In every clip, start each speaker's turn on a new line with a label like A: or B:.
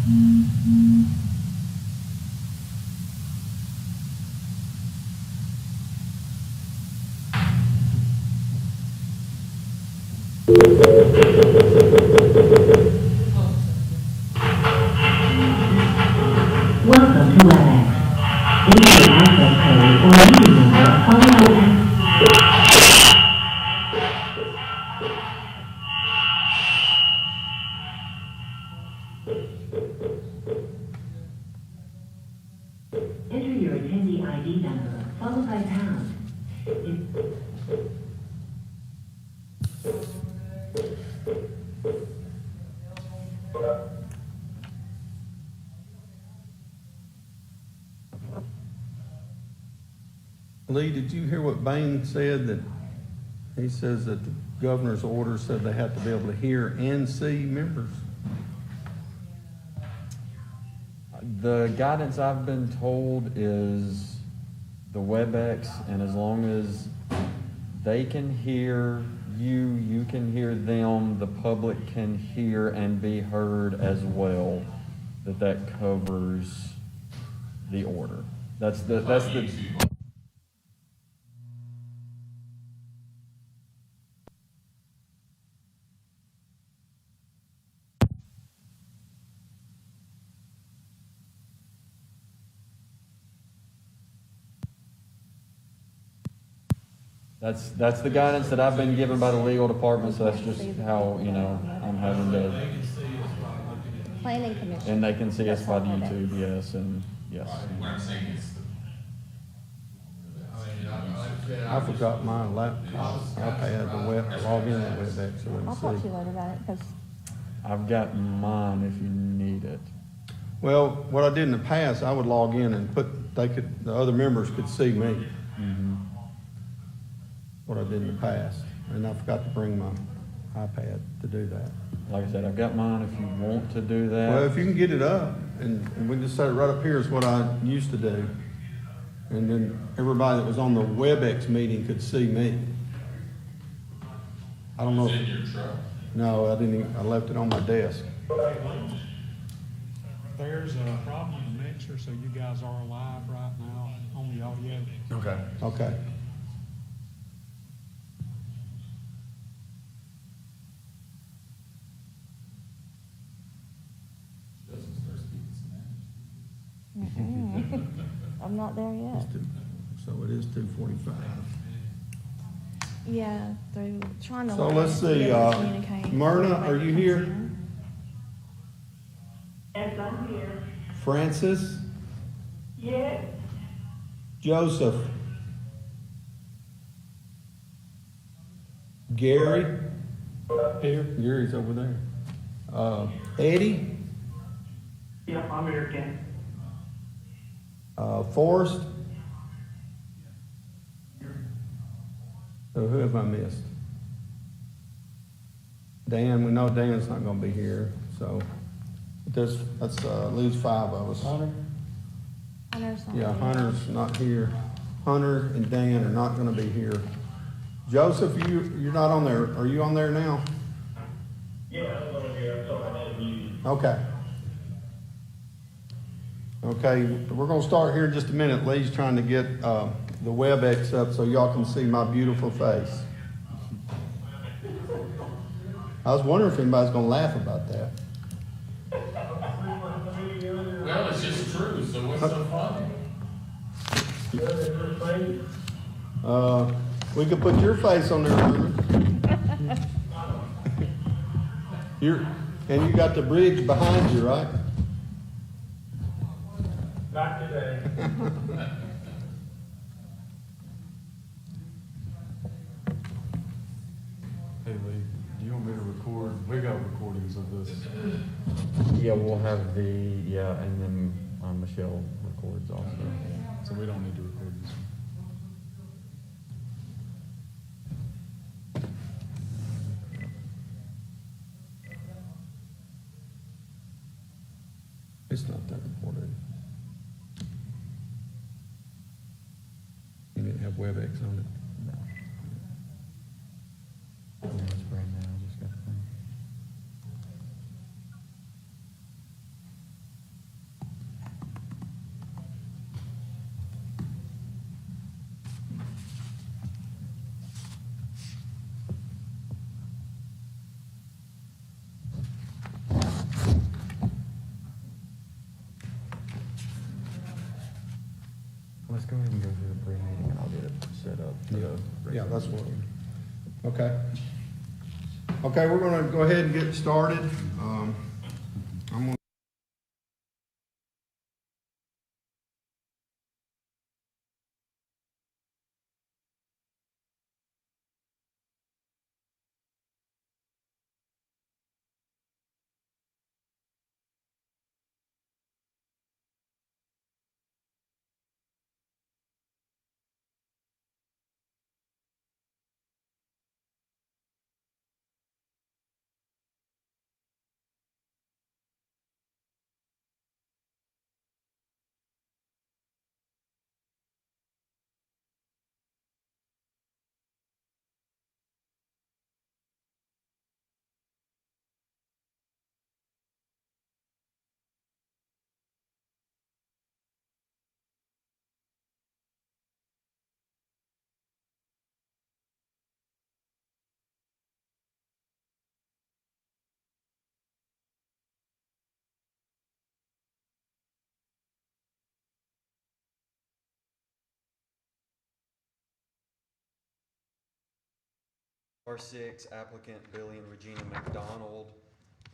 A: Welcome to WebEx. Enter your access code or meeting number followed Enter your attendee ID number followed by pound.
B: Lee, did you hear what Bain said? That he says that the governor's order said they have to be able to hear and see members?
C: The guidance I've been told is the WebEx, and as long as they can hear you, you can hear them, the public can hear and be heard as well, that covers the order. That's the That's the guidance that I've been given by the legal department, so that's just how, I'm having to.
D: Planning Commission.
C: And they can see us by the YouTube, yes, and yes.
E: What I'm saying is,
B: I forgot my laptop. I had to log in at WebEx so
D: I'll
B: we
D: talk
B: can
D: to
B: see.
D: you later about it, because
C: I've got mine if you need it.
B: Well, what I did in the past, I would log in and the other members could see me.
C: Mm-hmm.
B: What I did in the past, and I forgot to bring my iPad to do that.
C: Like I said, I've got mine if you want to do that.
B: Well, if you can get it up, and we just set it right up here is what I used to do. And then everybody that was on the WebEx meeting could see me. I don't know.
E: it's in your truck.
B: No, I didn't. I left it on my desk.
F: There's a problem in the mixer, so you guys are live right now on the audio.
E: Okay.
B: Okay.
D: I'm not there yet.
B: So it is 2:45.
D: Yeah, through trying to.
B: So let's see, Myrna, are you here?
A: Yes, I'm here.
B: Francis?
A: Yes.
B: Joseph? Gary?
F: Here.
B: Gary's over there. Eddie?
A: Yep, I'm here, Ken.
B: Forrest? So who have I missed? Dan, we know Dan's not gonna be here, so let's lose 5 of us.
D: Hunter's not
B: Yeah,
D: there.
B: Hunter's not here. Hunter and Dan are not gonna be here. Joseph, you're not on there. Are you on there now?
G: Yeah, I'm on here. I'm sorry, I had muted.
B: Okay. Okay, we're gonna start here in just a minute. Lee's trying to get the WebEx up so y'all can see my beautiful face. I was wondering if anybody's gonna laugh about that.
E: Well, it's just true, so what's so funny?
B: We could put your face on there, Herman. And you got the bridge behind you, right?
G: Not today.
F: Hey Lee, do you want me to record? We got recordings of this.
C: Yeah, we'll have and then Michelle records also.
F: So we don't need to record this one.
B: It's not that important. You didn't have WebEx on it.
C: No. It's brand new, I just got the thing. set up for the.
B: Yeah, that's what, okay. Okay, we're gonna go ahead and get started. I'm gonna
C: R6 applicant Billy and Regina McDonald,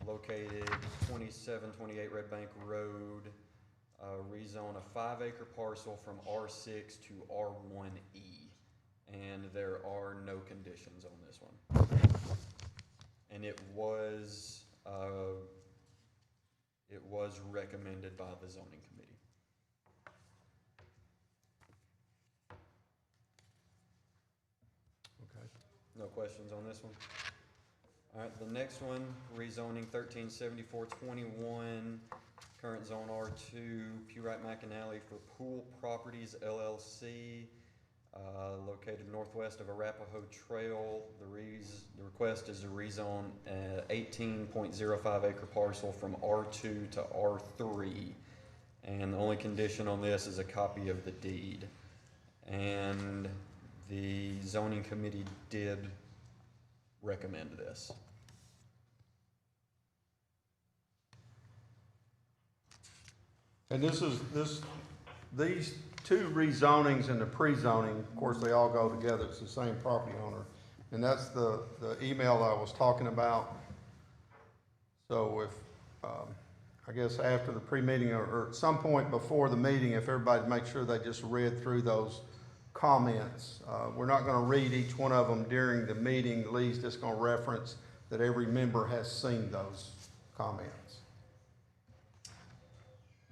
C: located 2728 Red Bank Road, rezone a 5-acre parcel from R6 to R1E. And there are no conditions on this one. And it was recommended by the zoning committee.
B: okay.
C: No questions on this one? All right, the next one, rezoning 137421, current zone R2, Pewright McAnally for Pool Properties LLC, located northwest of Arapahoe Trail. The request is to rezone an 18.05 acre parcel from R2 to R3. And the only condition on this is a copy of the deed. And the zoning committee did recommend this.
B: And these two rezonings and the pre-zoning, of course, they all go together. It's the same property owner. And that's the email I was talking about. So if, I guess after the pre-meeting or at some point before the meeting, if everybody makes sure they just read through those comments. We're not going to read each one of them during the meeting. Lee's just going to reference that every member has seen those comments.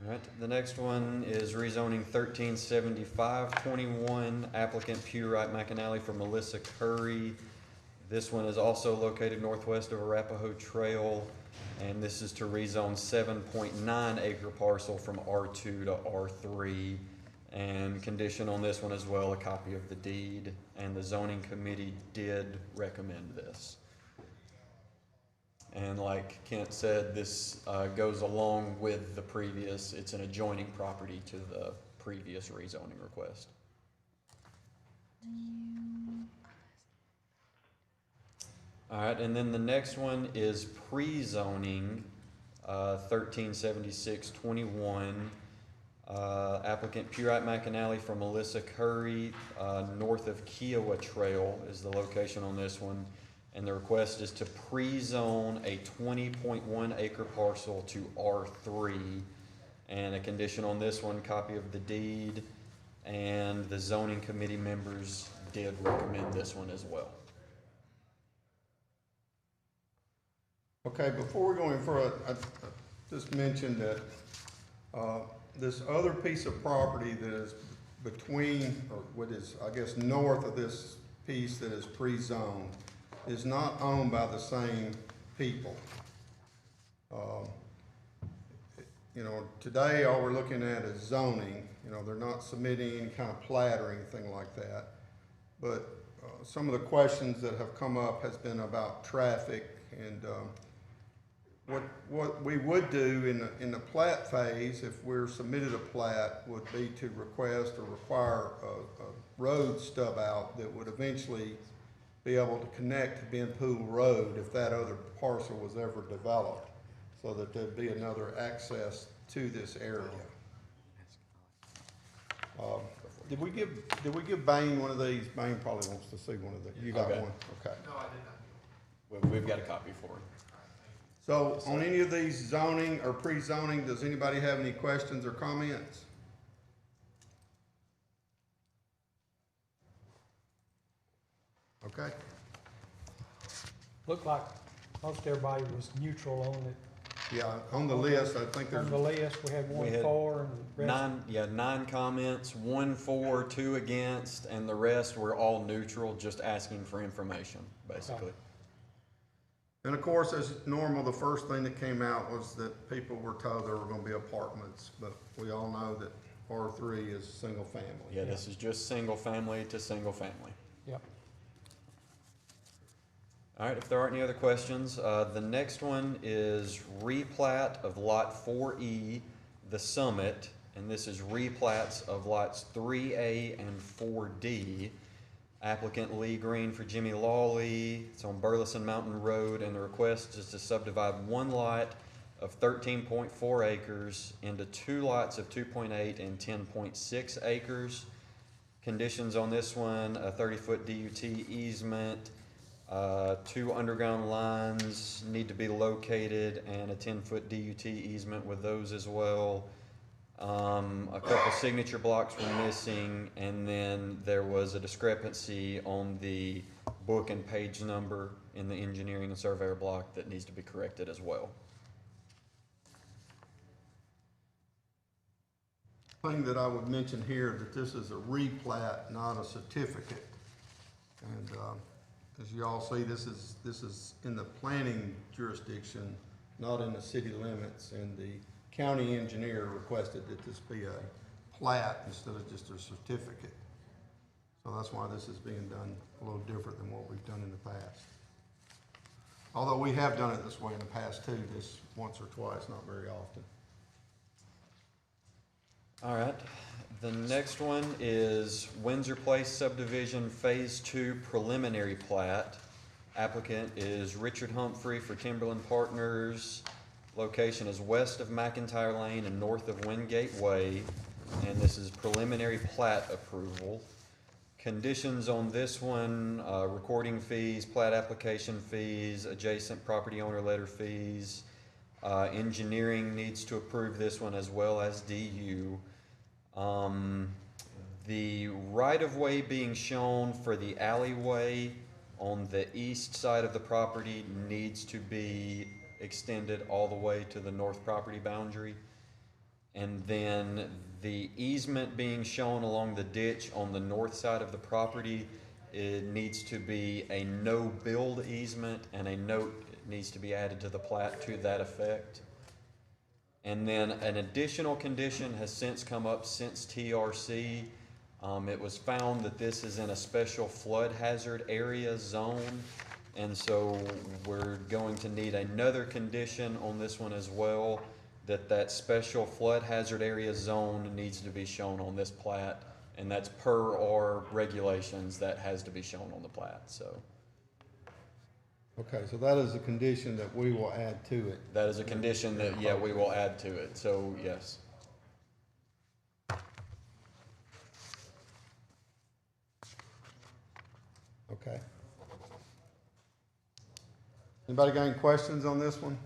C: All right, the next one is rezoning 137521, applicant Pewright McAnally for Melissa Curry. This one is also located northwest of Arapahoe Trail, and this is to rezone 7.9 acre parcel from R2 to R3. And condition on this one as well, a copy of the deed, and the zoning committee did recommend this. And like Kent said, this goes along with the previous, it's an adjoining property to the previous rezoning request. All right, and then the next one is pre-zoning 137621. Applicant Pewright McAnally for Melissa Curry, north of Kiowa Trail is the location on this one. And the request is to pre-zone a 20.1 acre parcel to R3. And a condition on this one, copy of the deed. And the zoning committee members did recommend this one as well.
B: Okay, before we go any further, I just mentioned that this other piece of property that is between, or what is, I guess, north of this piece that is pre-zoned, is not owned by the same people. You know, today all we're looking at is zoning. You know, they're not submitting any kind of plat or anything like that. But some of the questions that have come up has been about traffic, and what we would do in the plat phase, if we're submitted a plat, would be to request or require a road stub out that would eventually be able to connect to Ben Pool Road if that other parcel was ever developed, so that there'd be another access to this area. did we give Bain one of these? Bain probably wants to see one of these. You got
C: Okay.
B: one? Okay.
C: We've got a copy for him.
B: So on any of these zoning or pre-zoning, does anybody have any questions or comments? Okay.
H: Looked like most everybody was neutral on it.
B: Yeah, on the list, I think there's,
H: On the list, we had
C: We
H: one
C: had
H: for and the rest.
C: Nine comments, 1 for, 2 against, and the rest were all neutral, just asking for information, basically.
B: and of course, as normal, the first thing that came out was that people were told there were gonna be apartments, but we all know that R3 is single family.
C: Yeah, this is just single family to single family.
H: Yep.
C: All right, if there aren't any other questions, the next one is replat of Lot 4E, the Summit, and this is replats of lots 3A and 4D. Applicant Lee Green for Jimmy Lawley, it's on Burleson Mountain Road, and the request is to subdivide one lot of 13.4 acres into 2 lots of 2.8 and 10.6 acres. Conditions on this one, a 30-foot DUT easement, 2 underground lines need to be located, and a 10-foot DUT easement with those as well. A couple signature blocks were missing, and then there was a discrepancy on the book and page number in the engineering and surveyor block that needs to be corrected as well.
B: Thing that I would mention here, that this is a replat, not a certificate. And, as you all see, this is in the planning jurisdiction, not in the city limits, and the county engineer requested that this be a plat instead of just a certificate. So that's why this is being done a little different than what we've done in the past. Although we have done it this way in the past too, just once or twice, not very often.
C: All right, the next one is Windsor Place Subdivision Phase 2 Preliminary Plat. Applicant is Richard Humphrey for Timberland Partners. Location is west of McIntyre Lane and north of Wingate Way, and this is preliminary plat approval. Conditions on this one, recording fees, plat application fees, adjacent property owner letter fees. Engineering needs to approve this one as well as DU. The right-of-way being shown for the alleyway on the east side of the property needs to be extended all the way to the north property boundary. And then the easement being shown along the ditch on the north side of the property, it needs to be a no-build easement, and a note needs to be added to the plat to that effect. And then an additional condition has since come up since TRC. It was found that this is in a special flood hazard area zone, and so we're going to need another condition on this one as well, that special flood hazard area zone needs to be shown on this plat, and that's per our regulations, that has to be shown on the plat, so.
B: Okay, so that is a condition that we will add to it.
C: That is a condition that, yeah, we will add to it, so yes.
B: Okay. Anybody got any questions on this one?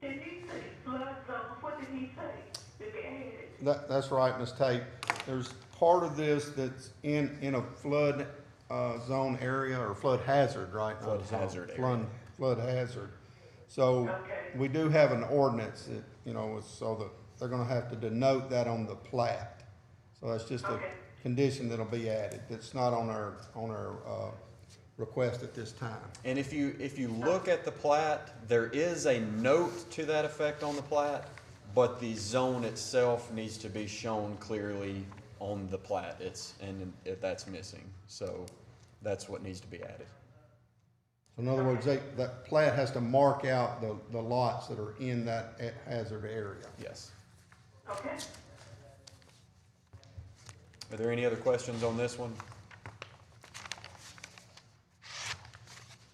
A: Did he say flood zone? What did he say? Did they add it?
B: That's right, Ms. Tate. There's part of this that's in a flood zone area, or flood hazard, right?
C: Flood
B: Not zone.
C: hazard area.
B: Flood hazard. So
A: Okay.
B: we do have an ordinance that, so that they're gonna have to denote that on the plat. So that's just a
A: Okay.
B: condition that'll be added. That's not on our request at this time.
C: And if you look at the plat, there is a note to that effect on the plat, but the zone itself needs to be shown clearly on the plat. That's missing, so that's what needs to be added.
B: So in other words, that plat has to mark out the lots that are in that hazard area.
C: Yes.
A: Okay.
C: Are there any other questions on this one?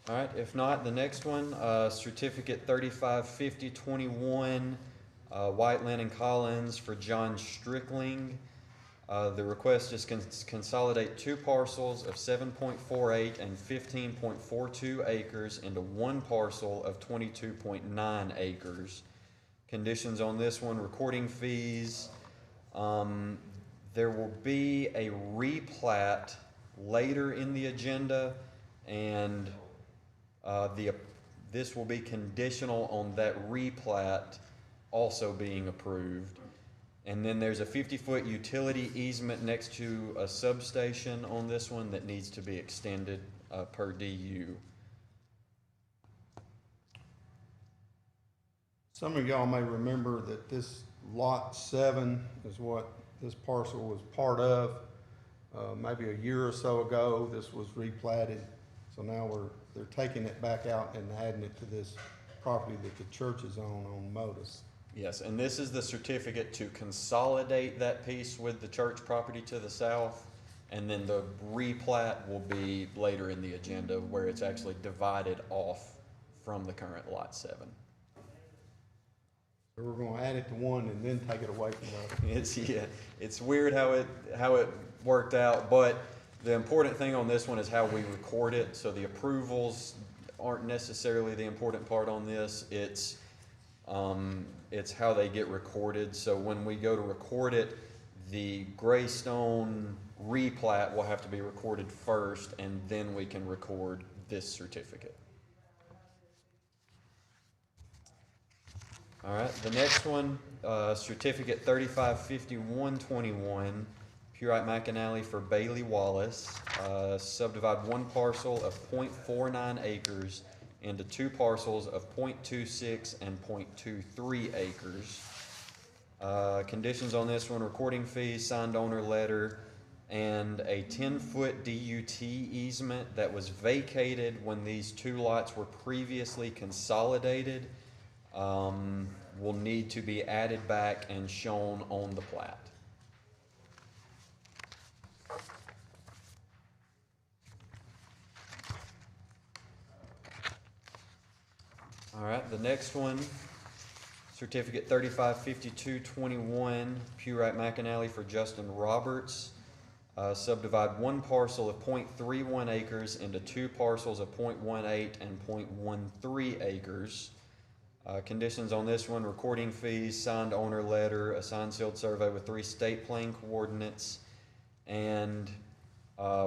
C: All right, if not, the next one, certificate 355021, Whiteland and Collins for John Strickling. The request is consolidate two parcels of 7.48 and 15.42 acres into one parcel of 22.9 acres. Conditions on this one, recording fees. There will be a replat later in the agenda, and this will be conditional on that replat also being approved. And then there's a 50-foot utility easement next to a substation on this one that needs to be extended per DU.
B: Some of y'all may remember that this lot 7 is what this parcel was part of. Maybe a year or so ago, this was replatted. So now they're taking it back out and adding it to this property that the church is on Modus.
C: Yes, and this is the certificate to consolidate that piece with the church property to the south, and then the replat will be later in the agenda where it's actually divided off from the current lot 7.
B: So we're gonna add it to one and then take it away from the other.
C: It's weird how it worked out, but the important thing on this one is how we record it. So the approvals aren't necessarily the important part on this. It's how they get recorded. So when we go to record it, the Greystone replat will have to be recorded first, and then we can record this certificate. All right, the next one, certificate 355121, Purite McAnally for Bailey Wallace. Subdivide one parcel of 0.49 acres into two parcels of 0.26 and 0.23 acres. Conditions on this one, recording fees, signed owner letter, and a 10-foot DUT easement that was vacated when these two lots were previously consolidated will need to be added back and shown on the plat. All right, the next one, certificate 355221, Purite McAnally for Justin Roberts. Subdivide one parcel of 0.31 acres into two parcels of 0.18 and 0.13 acres. Conditions on this one, recording fees, signed owner letter, a signed sealed survey with 3 state plane coordinates, and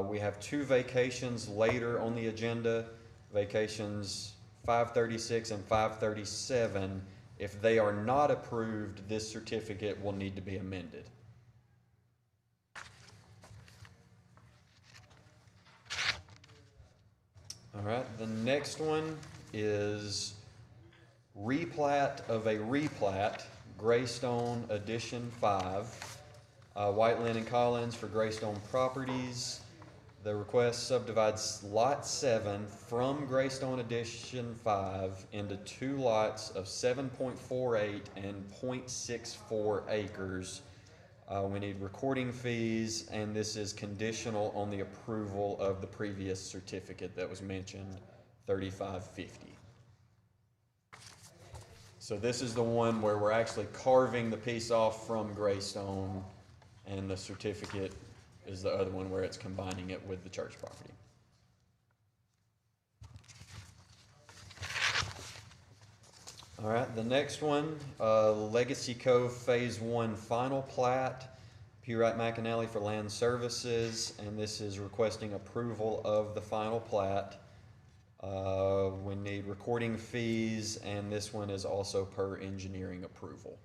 C: we have 2 vacations later on the agenda, vacations 536 and 537. If they are not approved, this certificate will need to be amended. All right, the next one is replat of a replat, Greystone Edition 5. Whiteland and Collins for Greystone Properties. The request subdivides Lot 7 from Greystone Edition 5 into 2 lots of 7.48 and 0.64 acres. We need recording fees, and this is conditional on the approval of the previous certificate that was mentioned, 3550. So this is the one where we're actually carving the piece off from Greystone, and the certificate is the other one where it's combining it with the church property. All right, the next one, Legacy Cove Phase 1 final plat, Purite McAnally for Land Services, and this is requesting approval of the final plat. We need recording fees, and this one is also per engineering approval.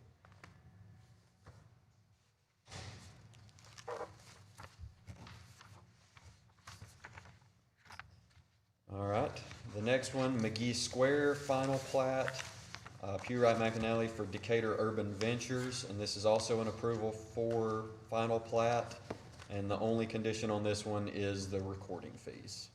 C: All right, the next one, McGee Square final plat, Purite McAnally for Decatur Urban Ventures, and this is also an approval for final plat, and the only condition on this one is the recording fees.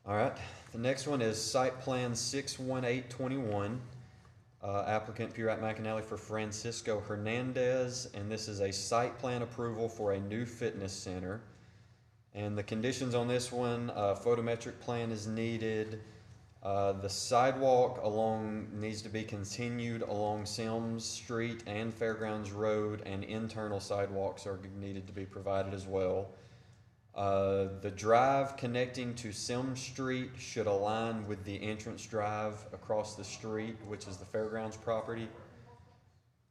C: All right, the next one is Site Plan 61821. Applicant Purite McAnally for Francisco Hernandez, and this is a site plan approval for a new fitness center. And the conditions on this one, photometric plan is needed. The sidewalk needs to be continued along Sims Street and Fairgrounds Road, and internal sidewalks are needed to be provided as well. The drive connecting to Sims Street should align with the entrance drive across the street, which is the Fairgrounds property.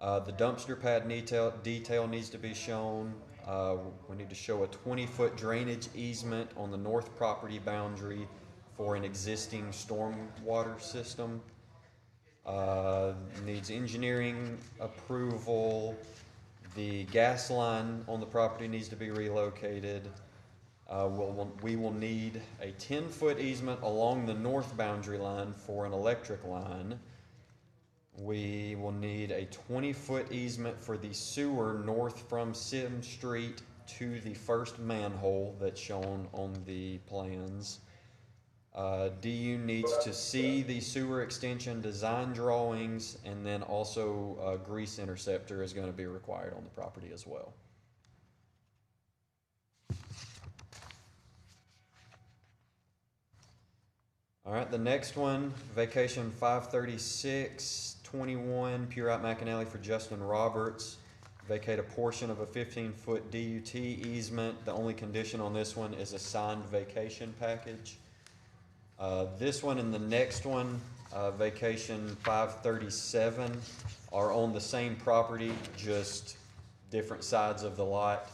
C: The dumpster pad detail needs to be shown. We need to show a 20-foot drainage easement on the north property boundary for an existing stormwater system. Needs engineering approval. The gas line on the property needs to be relocated. We will need a 10-foot easement along the north boundary line for an electric line. We will need a 20-foot easement for the sewer north from Sim Street to the first manhole that's shown on the plans. DU needs to see the sewer extension design drawings, and then also a grease interceptor is going to be required on the property as well. All right, the next one, vacation 53621, Purite McAnally for Justin Roberts. Vacate a portion of a 15-foot DUT easement. The only condition on this one is a signed vacation package. This one and the next one, vacation 537, are on the same property, just different sides of the lot.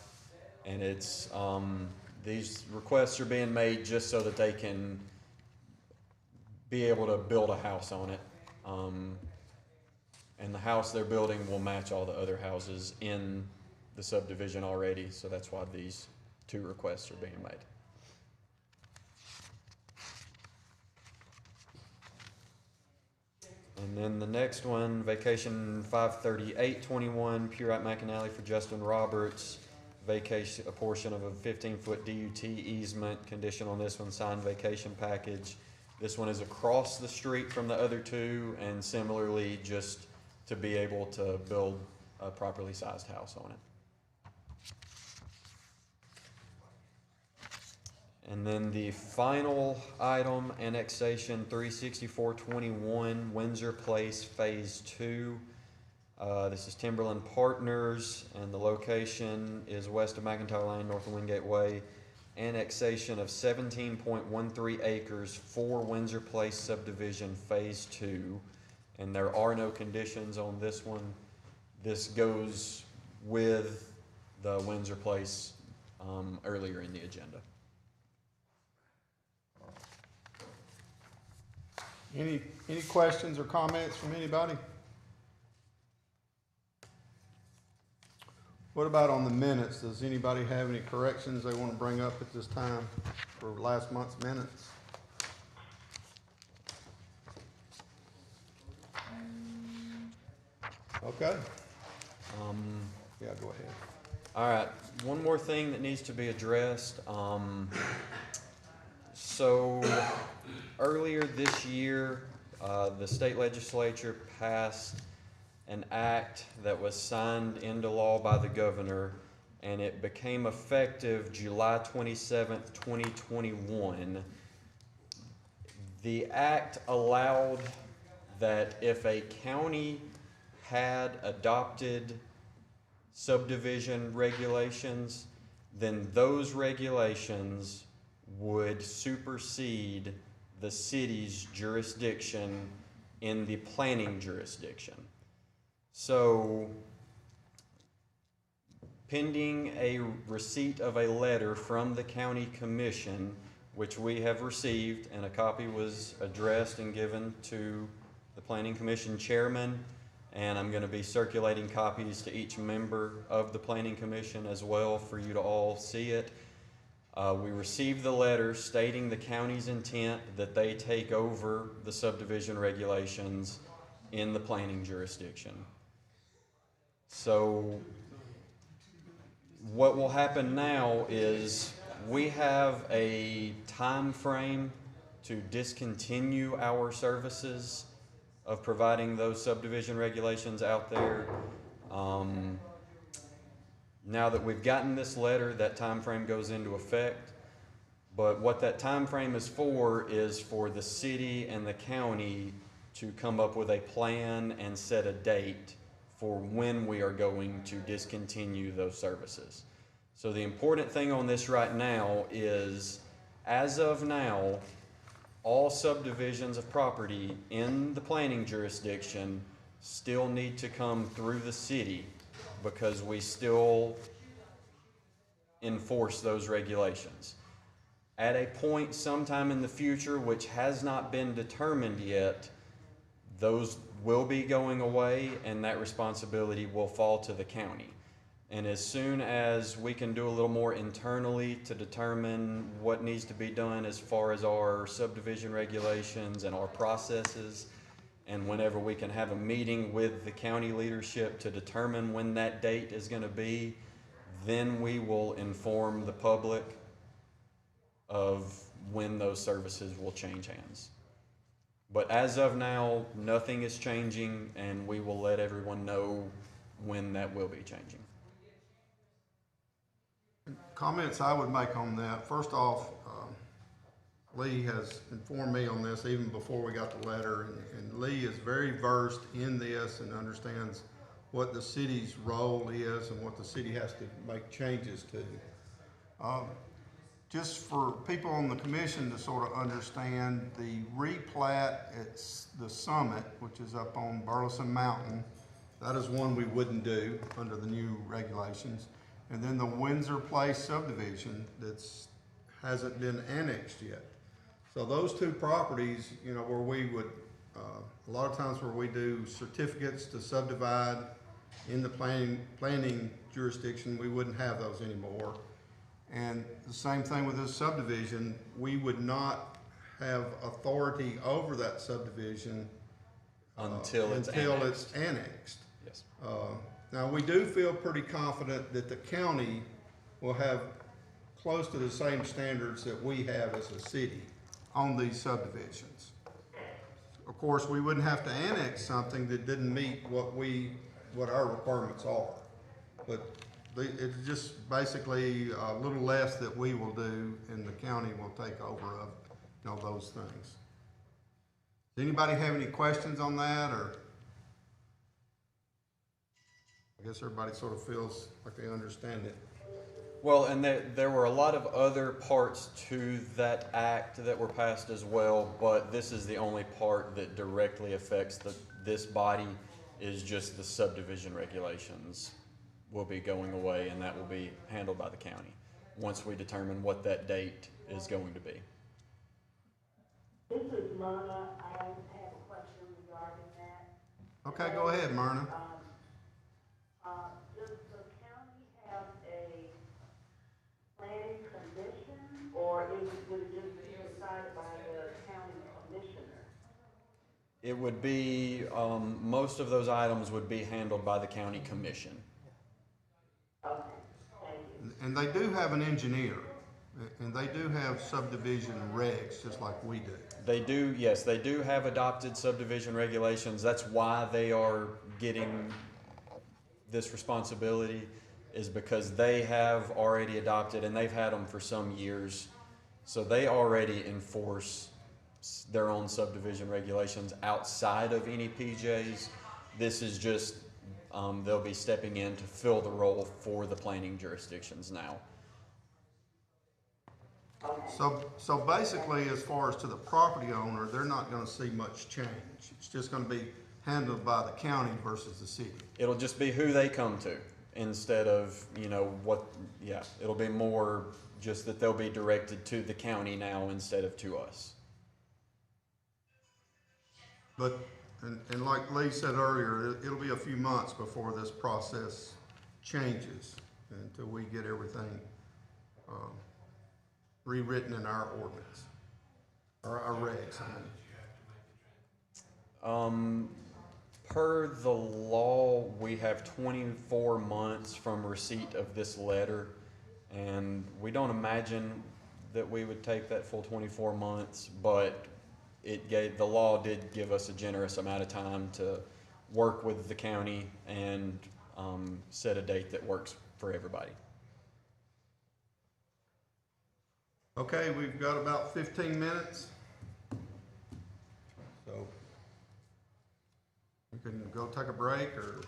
C: And it's, these requests are being made just so that they can be able to build a house on it. And the house they're building will match all the other houses in the subdivision already, so that's why these two requests are being made. And then the next one, vacation 53821, Purite McAnally for Justin Roberts. Vacation a portion of a 15-foot DUT easement. Condition on this one, signed vacation package. This one is across the street from the other two, and similarly just to be able to build a properly sized house on it. And then the final item, Annexation 36421, Windsor Place Phase 2. This is Timberland Partners, and the location is west of McIntyre Lane, north of Wingate Way. Annexation of 17.13 acres for Windsor Place Subdivision Phase 2. And there are no conditions on this one. This goes with the Windsor Place earlier in the agenda.
B: Any questions or comments from anybody? What about on the minutes? Does anybody have any corrections they want to bring up at this time for last month's minutes? Okay. Yeah, go ahead.
C: All right, one more thing that needs to be addressed. So earlier this year, the state legislature passed an act that was signed into law by the governor, and it became effective July 27th, 2021. The act allowed that if a county had adopted subdivision regulations, then those regulations would supersede the city's jurisdiction in the planning jurisdiction. So, pending a receipt of a letter from the county commission, which we have received, and a copy was addressed and given to the planning commission chairman, and I'm going to be circulating copies to each member of the planning commission as well for you to all see it. We received the letter stating the county's intent that they take over the subdivision regulations in the planning jurisdiction. So what will happen now is we have a time frame to discontinue our services of providing those subdivision regulations out there. Now that we've gotten this letter, that time frame goes into effect. But what that time frame is for the city and the county to come up with a plan and set a date for when we are going to discontinue those services. So the important thing on this right now is, as of now, all subdivisions of property in the planning jurisdiction still need to come through the city because we still enforce those regulations. At a point sometime in the future, which has not been determined yet, those will be going away and that responsibility will fall to the county. And as soon as we can do a little more internally to determine what needs to be done as far as our subdivision regulations and our processes, and whenever we can have a meeting with the county leadership to determine when that date is going to be, then we will inform the public of when those services will change hands. But as of now, nothing is changing, and we will let everyone know when that will be changing.
B: Comments I would make on that, first off, Lee has informed me on this even before we got the letter, and Lee is very versed in this and understands what the city's role is and what the city has to make changes to. Just for people on the commission to sort of understand, the replat at the Summit, which is up on Burleson Mountain, that is one we wouldn't do under the new regulations. And then the Windsor Place subdivision hasn't been annexed yet. So those two properties, where we would, a lot of times where we do certificates to subdivide in the planning jurisdiction, we wouldn't have those anymore. And the same thing with this subdivision, we would not have authority over that subdivision
C: Until it's
B: annexed.
C: Yes.
B: Now, we do feel pretty confident that the county will have close to the same standards that we have as a city on these subdivisions. Of course, we wouldn't have to annex something that didn't meet what our requirements are. But it's just basically a little less that we will do and the county will take over of, those things. Does anybody have any questions on that, or? I guess everybody sort of feels like they understand it.
C: Well, and there were a lot of other parts to that act that were passed as well, but this is the only part that directly affects this body, is just the subdivision regulations will be going away, and that will be handled by the county once we determine what that date is going to be.
A: This is Myrna. I have a question regarding that.
B: Okay, go ahead, Myrna.
A: Does the county have a planning commission, or would it just be decided by the county commissioner?
C: It would be, most of those items would be handled by the county commission.
A: Okay, thank you.
B: And they do have an engineer, and they do have subdivision regs, just like we do.
C: They do, yes, they do have adopted subdivision regulations. That's why they are getting this responsibility, is because they have already adopted, and they've had them for some years. So they already enforce their own subdivision regulations outside of any PJs. This is just, they'll be stepping in to fill the role for the planning jurisdictions now.
B: So basically, as far as to the property owner, they're not gonna see much change. It's just gonna be handled by the county versus the city.
C: It'll just be who they come to instead of, it'll be more just that they'll be directed to the county now instead of to us.
B: But, and like Lee said earlier, it'll be a few months before this process changes until we get everything rewritten in our ordinance, or our regs, I mean.
C: Per the law, we have 24 months from receipt of this letter, and we don't imagine that we would take that full 24 months, but the law did give us a generous amount of time to work with the county and set a date that works for everybody.
B: Okay, we've got about 15 minutes. So we can go take a break or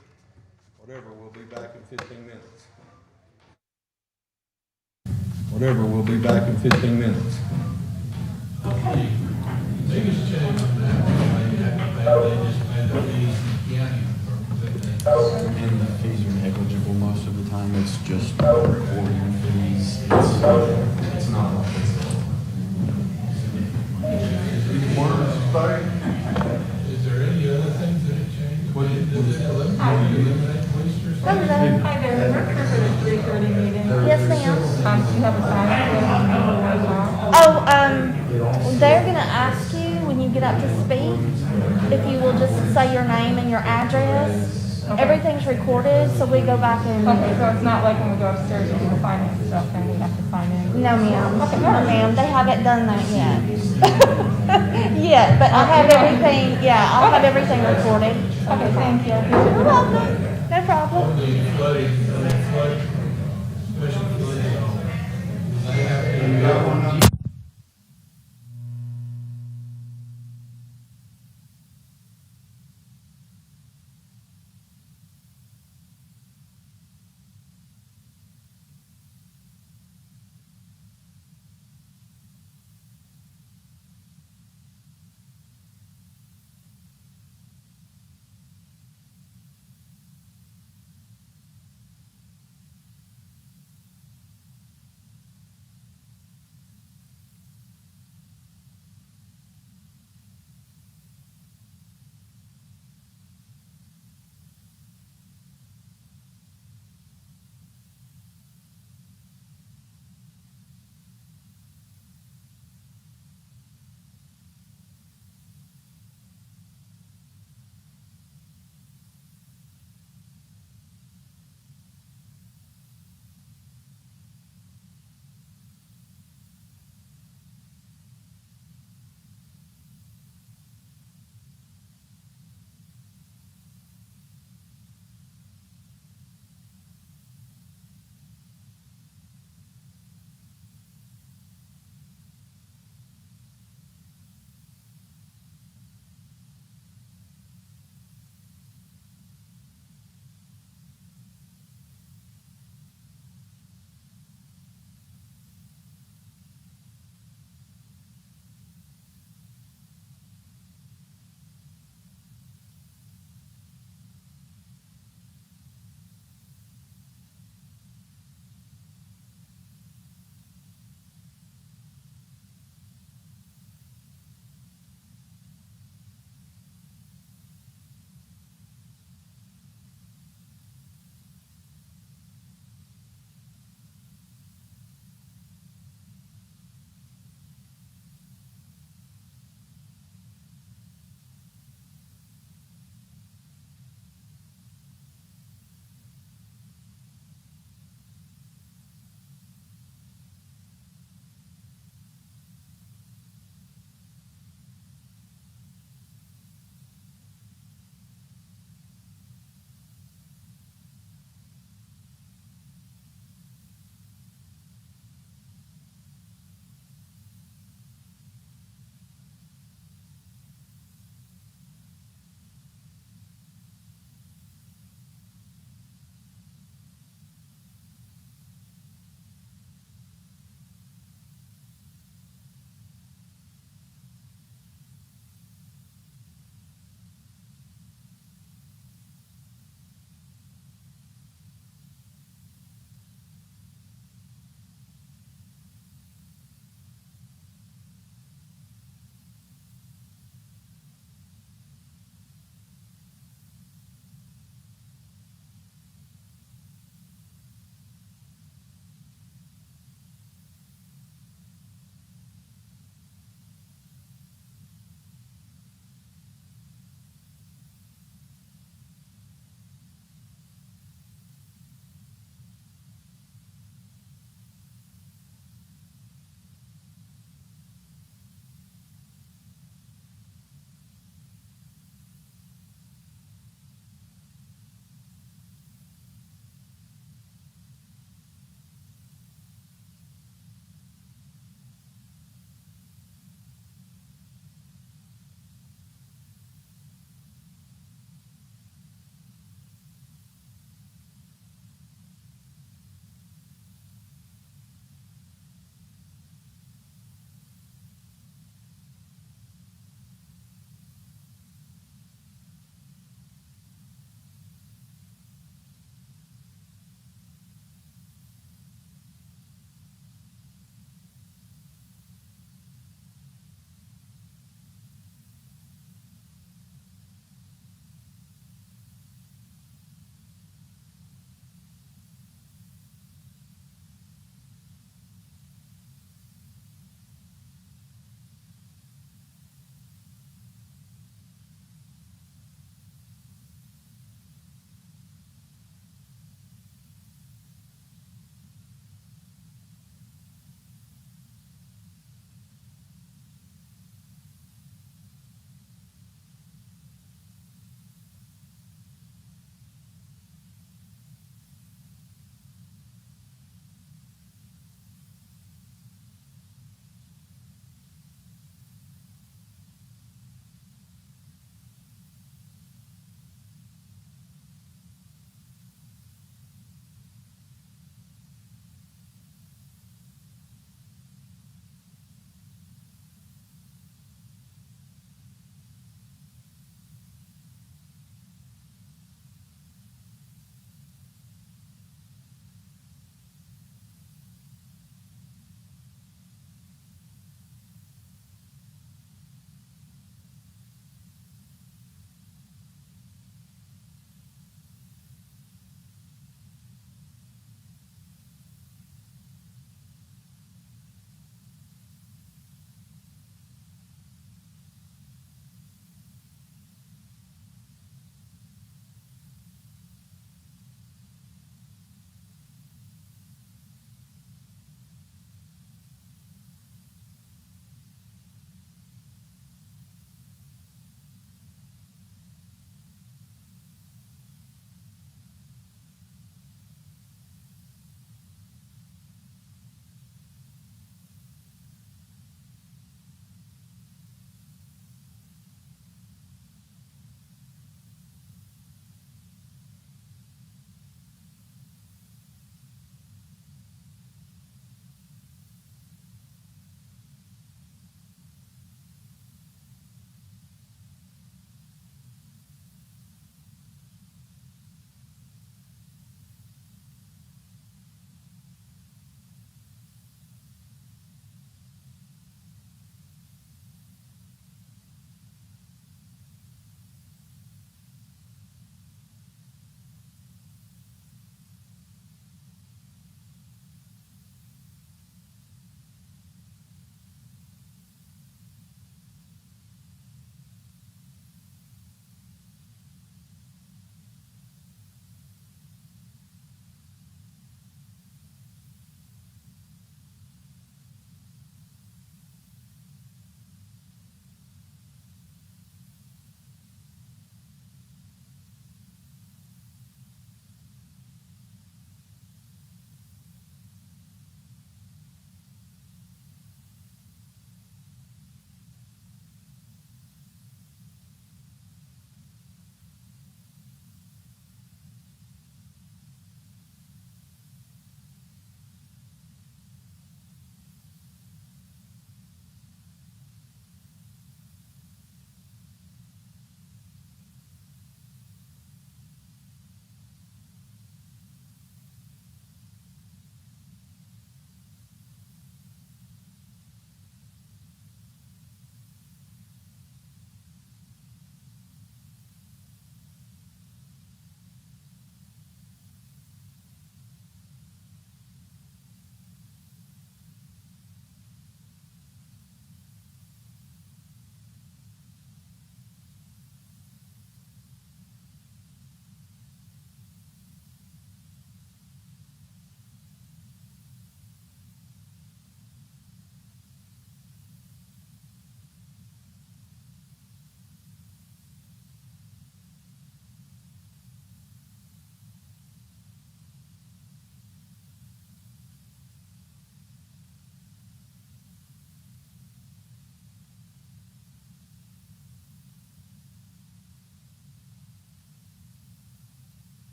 B: whatever. We'll be back in 15 minutes. Whatever, we'll be back in 15 minutes.
E: Biggest change in that, they just made the fees in the county for
C: And the fees are negligible most of the time, it's just recording fees, it's not like it's.
E: Is there any other things that have changed? Does it eliminate police or something?
D: Hello.
I: Hi there, we're here for the 3:30 meeting.
D: Yes, ma'am.
I: Do you have a sign?
D: Oh, they're gonna ask you when you get up to speak, if you will just say your name and your address.
I: Okay.
D: Everything's recorded, so we go back and,
I: Okay, so it's not like when we go upstairs and do the finance stuff, and we have to sign in?
D: no ma'am,
I: Okay.
D: no ma'am, they haven't done that yet. Yet, but I'll have everything, yeah, I'll have everything recorded.
I: Okay, thank you.
D: You're welcome, no problem.
E: The flooding, flood, special flood zone, they have to.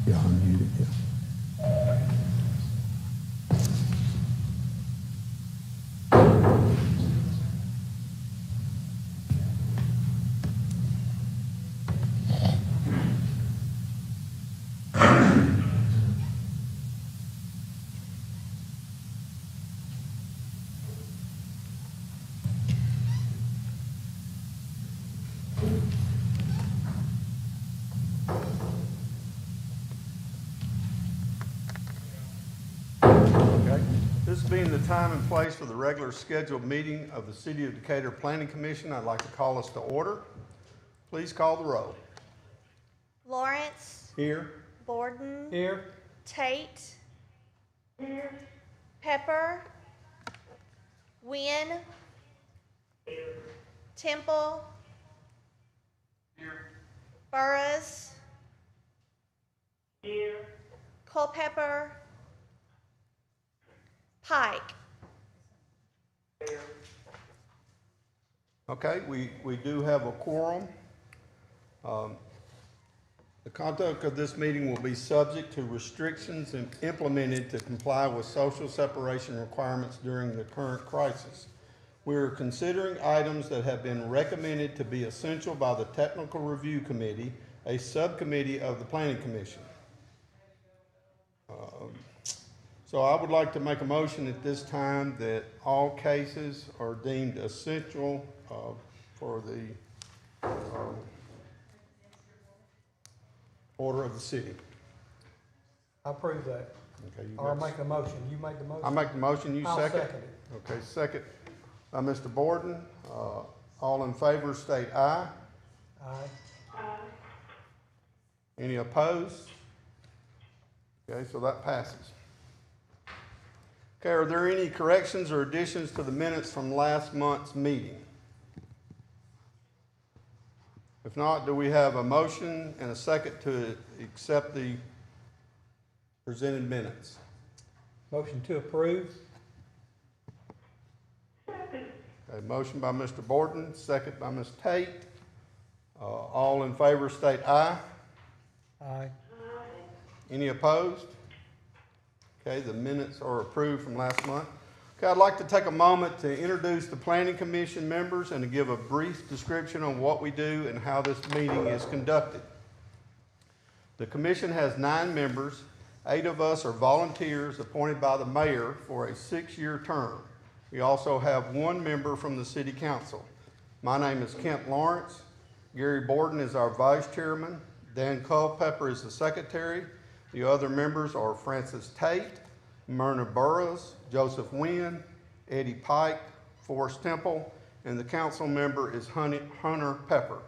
B: Yeah, unmuted, yeah. Okay. This being the time and place for the regular scheduled meeting of the City of Decatur Planning Commission, I'd like to call us to order. Please call the roll.
D: Lawrence,
B: Here.
D: Borden,
H: Here.
D: Tate, Pepper, Wynn, Temple, Burris, Culpepper, Pike.
B: Okay, we do have a quorum. The conduct of this meeting will be subject to restrictions implemented to comply with social separation requirements during the current crisis. We are considering items that have been recommended to be essential by the Technical Review Committee, a subcommittee of the Planning Commission. So I would like to make a motion at this time that all cases are deemed essential for the order of the city.
H: I approve that.
B: Okay, you
H: Or
B: next.
H: make a motion. You make the motion.
B: I make the motion, you
H: I'll
B: second?
H: second it.
B: Okay, second by Mr. Borden. All in favor state aye.
H: Aye.
B: Any opposed? Okay, so that passes. Okay, are there any corrections or additions to the minutes from last month's meeting? If not, do we have a motion and a second to accept the presented minutes?
H: Motion to approve.
B: Okay, motion by Mr. Borden, second by Ms. Tate. All in favor state aye.
H: Aye.
B: Any opposed? Okay, the minutes are approved from last month. Okay, I'd like to take a moment to introduce the Planning Commission members and to give a brief description on what we do and how this meeting is conducted. The commission has 9 members. 8 of us are volunteers appointed by the mayor for a 6-year term. We also have 1 member from the city council. My name is Kent Lawrence. Gary Borden is our vice chairman. Dan Culpepper is the secretary. The other members are Francis Tate, Myrna Burrows, Joseph Wynn, Eddie Pike, Forrest Temple, and the council member is Hunter Pepper.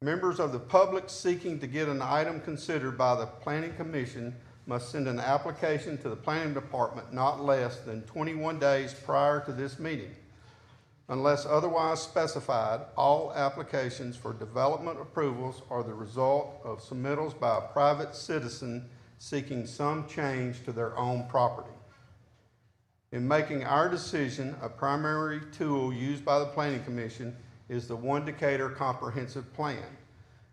B: Members of the public seeking to get an item considered by the Planning Commission must send an application to the Planning Department not less than 21 days prior to this meeting. Unless otherwise specified, all applications for development approvals are the result of submittals by a private citizen seeking some change to their own property. In making our decision, a primary tool used by the Planning Commission is the One Decatur Comprehensive Plan.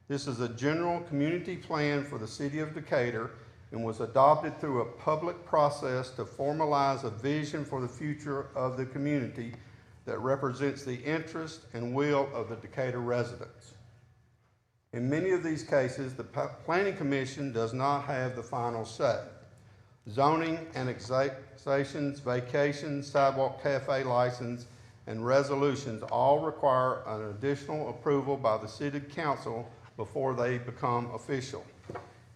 B: This is a general community plan for the city of Decatur and was adopted through a public process to formalize a vision for the future of the community that represents the interest and will of the Decatur residents. In many of these cases, the Planning Commission does not have the final say. Zoning, annexations, vacations, sidewalk cafe license, and resolutions all require an additional approval by the city council before they become official.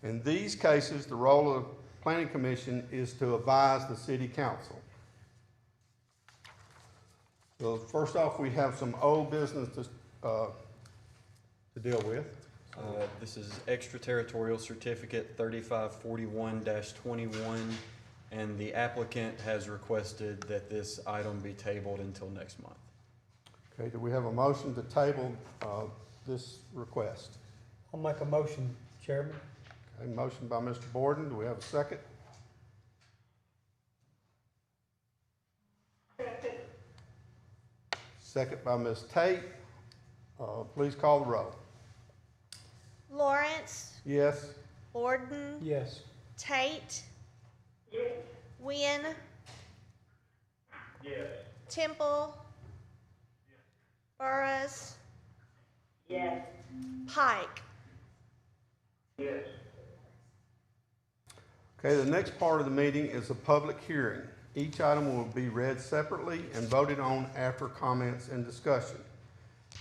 B: In these cases, the role of the Planning Commission is to advise the city council. So first off, we have some old business to deal with.
C: This is extraterritorial certificate 3541-21, and the applicant has requested that this item be tabled until next month.
B: Okay, do we have a motion to table this request?
H: I'll make a motion, Chairman.
B: Okay, motion by Mr. Borden. Do we have a second? Second by Ms. Tate. Please call the roll.
D: Lawrence,
B: Yes.
D: Borden,
H: Yes.
D: Tate,
G: Yes.
D: Wynn,
G: Yes.
D: Temple, Burris,
A: Yes.
D: Pike.
G: Yes.
B: Okay, the next part of the meeting is a public hearing. Each item will be read separately and voted on after comments and discussion.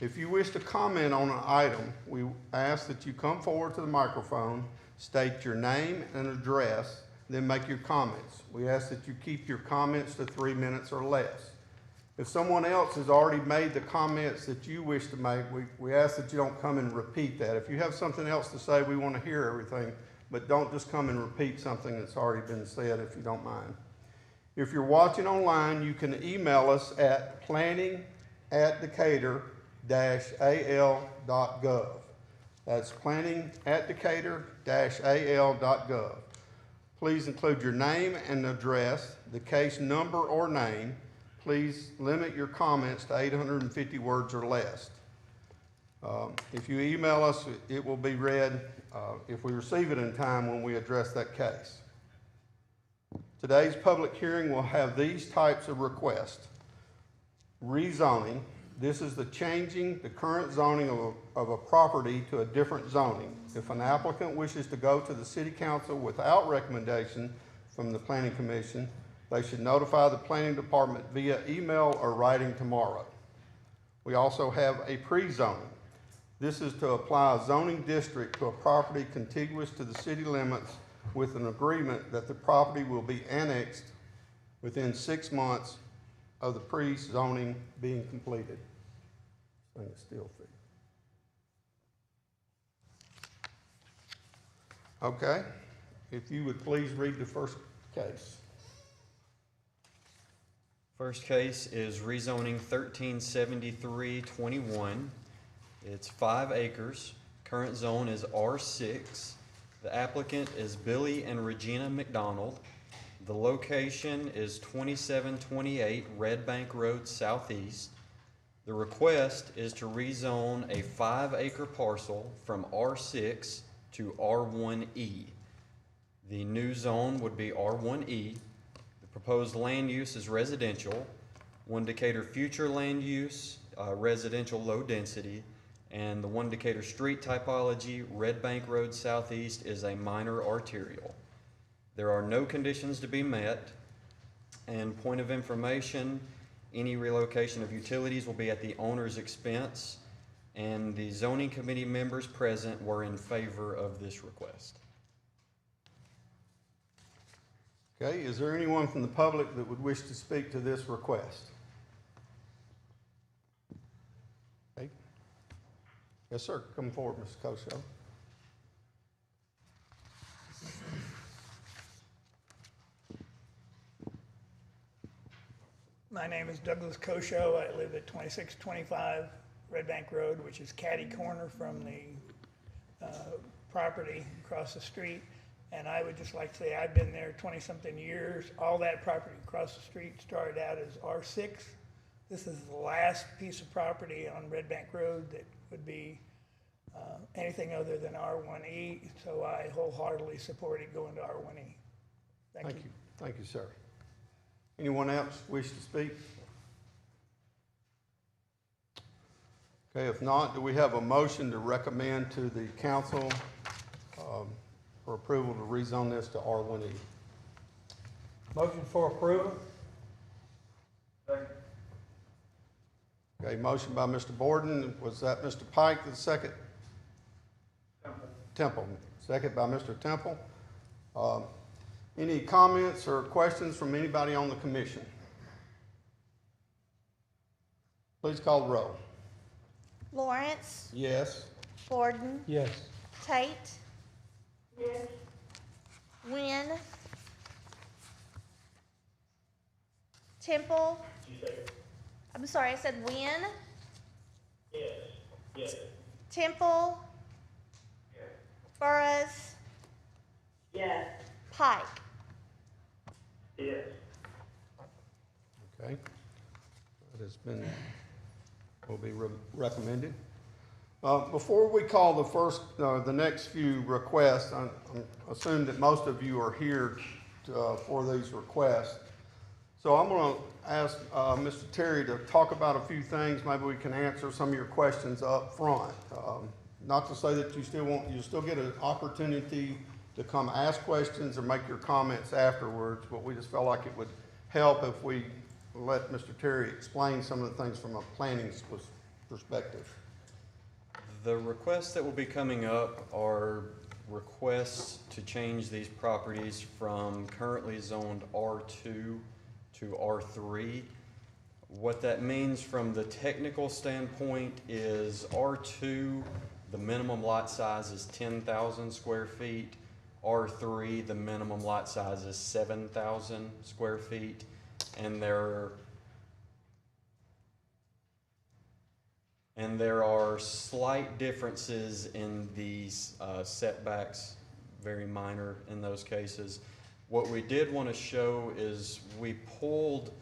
B: If you wish to comment on an item, we ask that you come forward to the microphone, state your name and address, then make your comments. We ask that you keep your comments to 3 minutes or less. If someone else has already made the comments that you wish to make, we ask that you don't come and repeat that. If you have something else to say, we want to hear everything, but don't just come and repeat something that's already been said if you don't mind. If you're watching online, you can email us at planning@decatur-al.gov. That's planning@decatur-al.gov. Please include your name and address, the case number or name. Please limit your comments to 850 words or less. If you email us, it will be read if we receive it in time when we address that case. Today's public hearing will have these types of requests. Rezoning. This is the changing the current zoning of a property to a different zoning. If an applicant wishes to go to the city council without recommendation from the planning commission, they should notify the planning department via email or writing tomorrow. We also have a pre-zoning. This is to apply a zoning district to a property contiguous to the city limits with an agreement that the property will be annexed within 6 months of the pre-zoning being completed. Thing is still fee. Okay, if you would please read the first case.
C: First case is rezoning 1373-21. It's 5 acres. Current zone is R6. The applicant is Billy and Regina McDonald. The location is 2728 Red Bank Road Southeast. The request is to rezone a 5-acre parcel from R6 to R1E. The new zone would be R1E. The proposed land use is residential. One Decatur future land use, residential low density, and the one Decatur street typology, Red Bank Road Southeast, is a minor arterial. There are no conditions to be met, and point of information, any relocation of utilities will be at the owner's expense, and the zoning committee members present were in favor of this request.
B: Okay, is there anyone from the public that would wish to speak to this request? Okay. Yes, sir. Come forward, Mr. Kosho.
J: My name is Douglas Kosho. I live at 2625 Red Bank Road, which is catty corner from the property across the street. And I would just like to say I've been there 20-something years. All that property across the street started out as R6. This is the last piece of property on Red Bank Road that would be anything other than R1E. So I wholeheartedly support it going to R1E. Thank you.
B: Thank you, sir. Anyone else wish to speak? Okay, if not, do we have a motion to recommend to the council for approval to rezone this to R1E?
H: Motion for approval?
B: Okay, motion by Mr. Borden. Was that Mr. Pike, the second? Temple. Second by Mr. Temple. Any comments or questions from anybody on the commission? Please call the roll.
D: Lawrence,
B: Yes.
D: Borden,
H: Yes.
D: Tate,
A: Yes.
D: Wynn, Temple. I'm sorry, I said Wynn,
G: Yes. Yes.
D: Temple, Burris,
A: Yes.
D: Pike.
G: Yes.
B: Okay. That has been, will be recommended. Before we call the next few requests, I assume that most of you are here for these requests. So I'm gonna ask Mr. Terry to talk about a few things. Maybe we can answer some of your questions up front. Not to say that you still get an opportunity to come ask questions or make your comments afterwards, but we just felt like it would help if we let Mr. Terry explain some of the things from a planning perspective.
C: The requests that will be coming up are requests to change these properties from currently zoned R2 to R3. What that means from the technical standpoint is R2, the minimum lot size is 10,000 square feet. R3, the minimum lot size is 7,000 square feet. And there are slight differences in these setbacks, very minor in those cases. What we did want to show is we pulled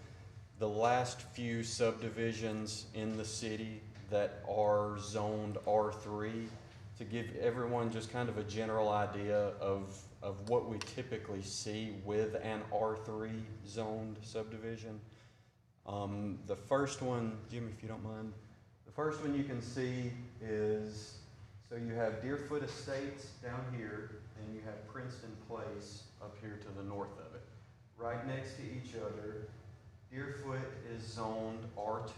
C: the last few subdivisions in the city that are zoned R3 to give everyone just kind of a general idea of what we typically see with an R3 zoned subdivision. The first one, Jim, if you don't mind, the first one you can see is, so you have Deerfoot Estates down here, and you have Princeton Place up here to the north of it. Right next to each other, Deerfoot is zoned R2,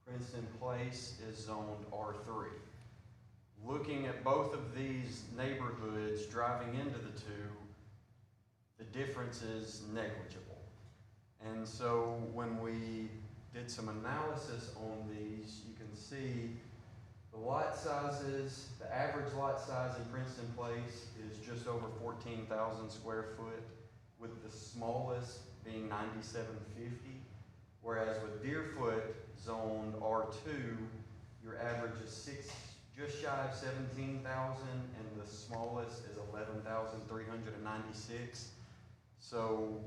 C: Princeton Place is zoned R3. Looking at both of these neighborhoods, driving into the two, the difference is negligible. And so when we did some analysis on these, you can see the lot sizes, the average lot size in Princeton Place is just over 14,000 square foot, with the smallest being 9,750. Whereas with Deerfoot zoned R2, your average is just shy of 17,000, and the smallest is 11,396. So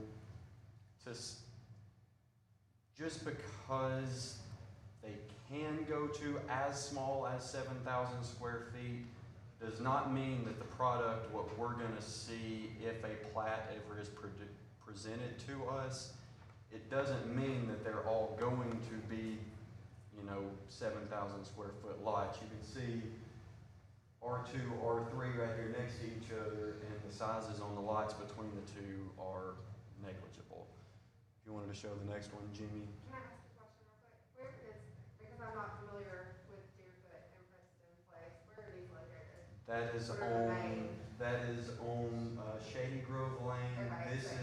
C: just because they can go to as small as 7,000 square feet does not mean that the product, what we're going to see if a plat ever is presented to us, it doesn't mean that they're all going to be, 7,000 square foot lots. You can see R2, R3 right here next to each other, and the sizes on the lots between the two are negligible. If you wanted to show the next one, Jimmy.
K: Can I ask a question real quick? Where is, because I'm not familiar with Deerfoot and Princeton Place, where are these located?
C: That is on Shady Grove Lane.
K: Okay,
C: This is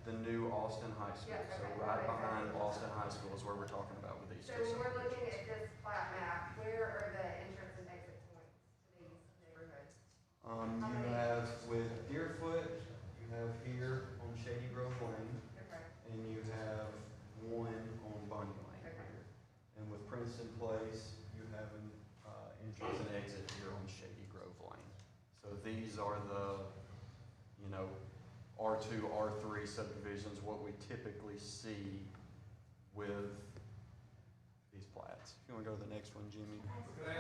C: the new Austin High School.
K: Yeah, okay,
C: So right behind Austin High School is where we're talking about with these
K: So
C: two
K: when we're looking
C: subdivisions.
K: at this plat map, where are the entrance and exit points to these neighborhoods?
C: You have with Deerfoot, you have here on Shady Grove Lane,
K: Okay.
C: and you have one on Bunny Lane
K: Okay.
C: here. And with Princeton Place, you have an entrance and exit here on Shady Grove Lane. So these are the, R2, R3 subdivisions, what we typically see with these plats. If you want to go to the next one, Jimmy.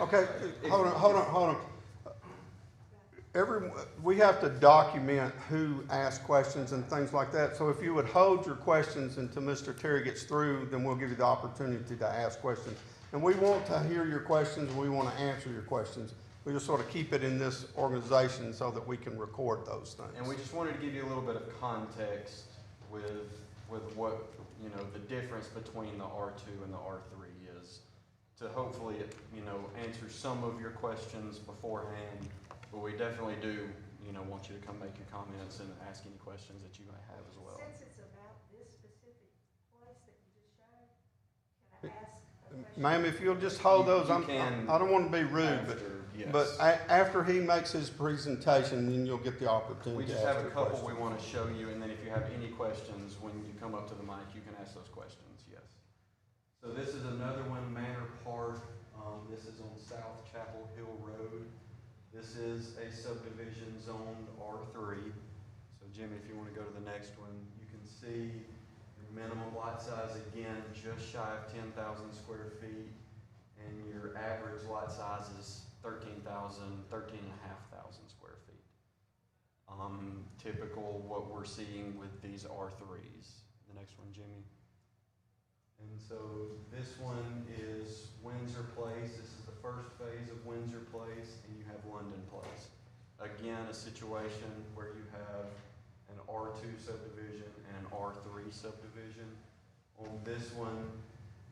B: Okay, hold on. We have to document who asked questions and things like that. So if you would hold your questions until Mr. Terry gets through, then we'll give you the opportunity to ask questions. And we want to hear your questions, we want to answer your questions. We just sort of keep it in this organization so that we can record those things.
C: And we just wanted to give you a little bit of context with what, the difference between the R2 and the R3 is, to hopefully, answer some of your questions beforehand. But we definitely do, want you to come make your comments and ask any questions that you might have as well.
A: Since it's about this specific place that you just showed, can I ask a question?
B: Ma'am, if you'll just hold those, I don't want to be rude, but after he makes his presentation, then you'll get the opportunity
C: We
B: to
C: just
B: ask
C: have a
B: your
C: couple
B: questions.
C: we want to show you, and then if you have any questions, when you come up to the mic, you can ask those questions, yes. So this is another one, Manor Park. This is on South Chapel Hill Road. This is a subdivision zoned R3. So Jimmy, if you want to go to the next one, you can see your minimum lot size again, just shy of 10,000 square feet. and your average lot size is 13,500 square feet. Typical what we're seeing with these R3s. The next one, Jimmy. And so this one is Windsor Place. This is the first phase of Windsor Place, and you have London Place. Again, a situation where you have an R2 subdivision and an R3 subdivision. On this one,